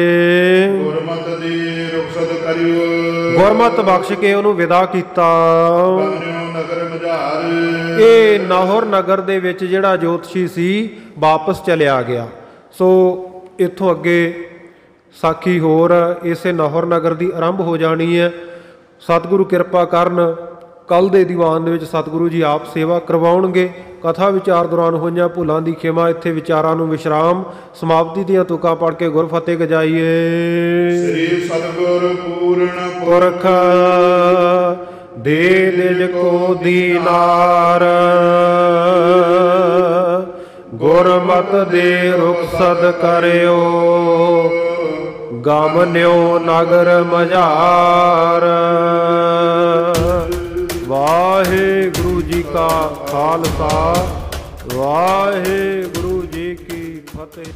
ਗੁਰਮਤਿ ਦੀ ਰੁਖਸਤ ਕਰਿਓ ਗੁਰਮਤਿ ਬਖਸ਼ ਕੇ ਉਹਨੂੰ ਵਿਦਾ ਕੀਤਾ। ਬੰਨਿਓ ਨਗਰ ਮਝਾਰ ਇਹ ਨਾਹਰ ਨਗਰ ਦੇ ਵਿੱਚ ਜਿਹੜਾ ਜੋਤਸ਼ੀ ਸੀ ਵਾਪਸ ਚਲਿਆ ਗਿਆ। ਸੋ ਇੱਥੋਂ ਅੱਗੇ ਸਾਖੀ ਹੋਰ ਇਸੇ ਨਾਹਰ ਨਗਰ ਦੀ ਆਰੰਭ ਹੋ ਜਾਣੀ ਹੈ। ਸਤਿਗੁਰੂ ਕਿਰਪਾ ਕਰਨ ਕੱਲ ਦੇ ਦੀਵਾਨ ਦੇ ਵਿੱਚ ਸਤਿਗੁਰੂ ਜੀ ਆਪ ਸੇਵਾ ਕਰਵਾਉਣਗੇ। ਕਥਾ ਵਿਚਾਰ ਦੌਰਾਨ ਹੋਈਆਂ ਭੁੱਲਾਂ ਦੀ ਖਿਮਾ, ਇੱਥੇ ਵਿਚਾਰਾਂ ਨੂੰ ਵਿਸ਼ਰਾਮ, ਸਮਾਪਤੀ ਦੀਆਂ ਤੁਕਾਂ ਪੜ੍ਹ ਕੇ ਗੁਰਫਤਿਹ ਗਜਾਈਏ। ਸ੍ਰੀ ਸਤਿਗੁਰ ਪੂਰਨ ਪੁਰਖ ਦੇ ਦਿਲ ਕੋ ਦੀਨਾਰ, ਗੁਰਮਤਿ ਦੇ ਰੁਖਸਤ ਕਰਿਓ, ਗਮਨਿਓ ਨਗਰ ਮਝਾਰ। ਵਾਹਿਗੁਰੂ ਜੀ ਕਾ ਖਾਲਸਾ, ਵਾਹਿਗੁਰੂ ਜੀ ਕੀ ਫਤਿਹ।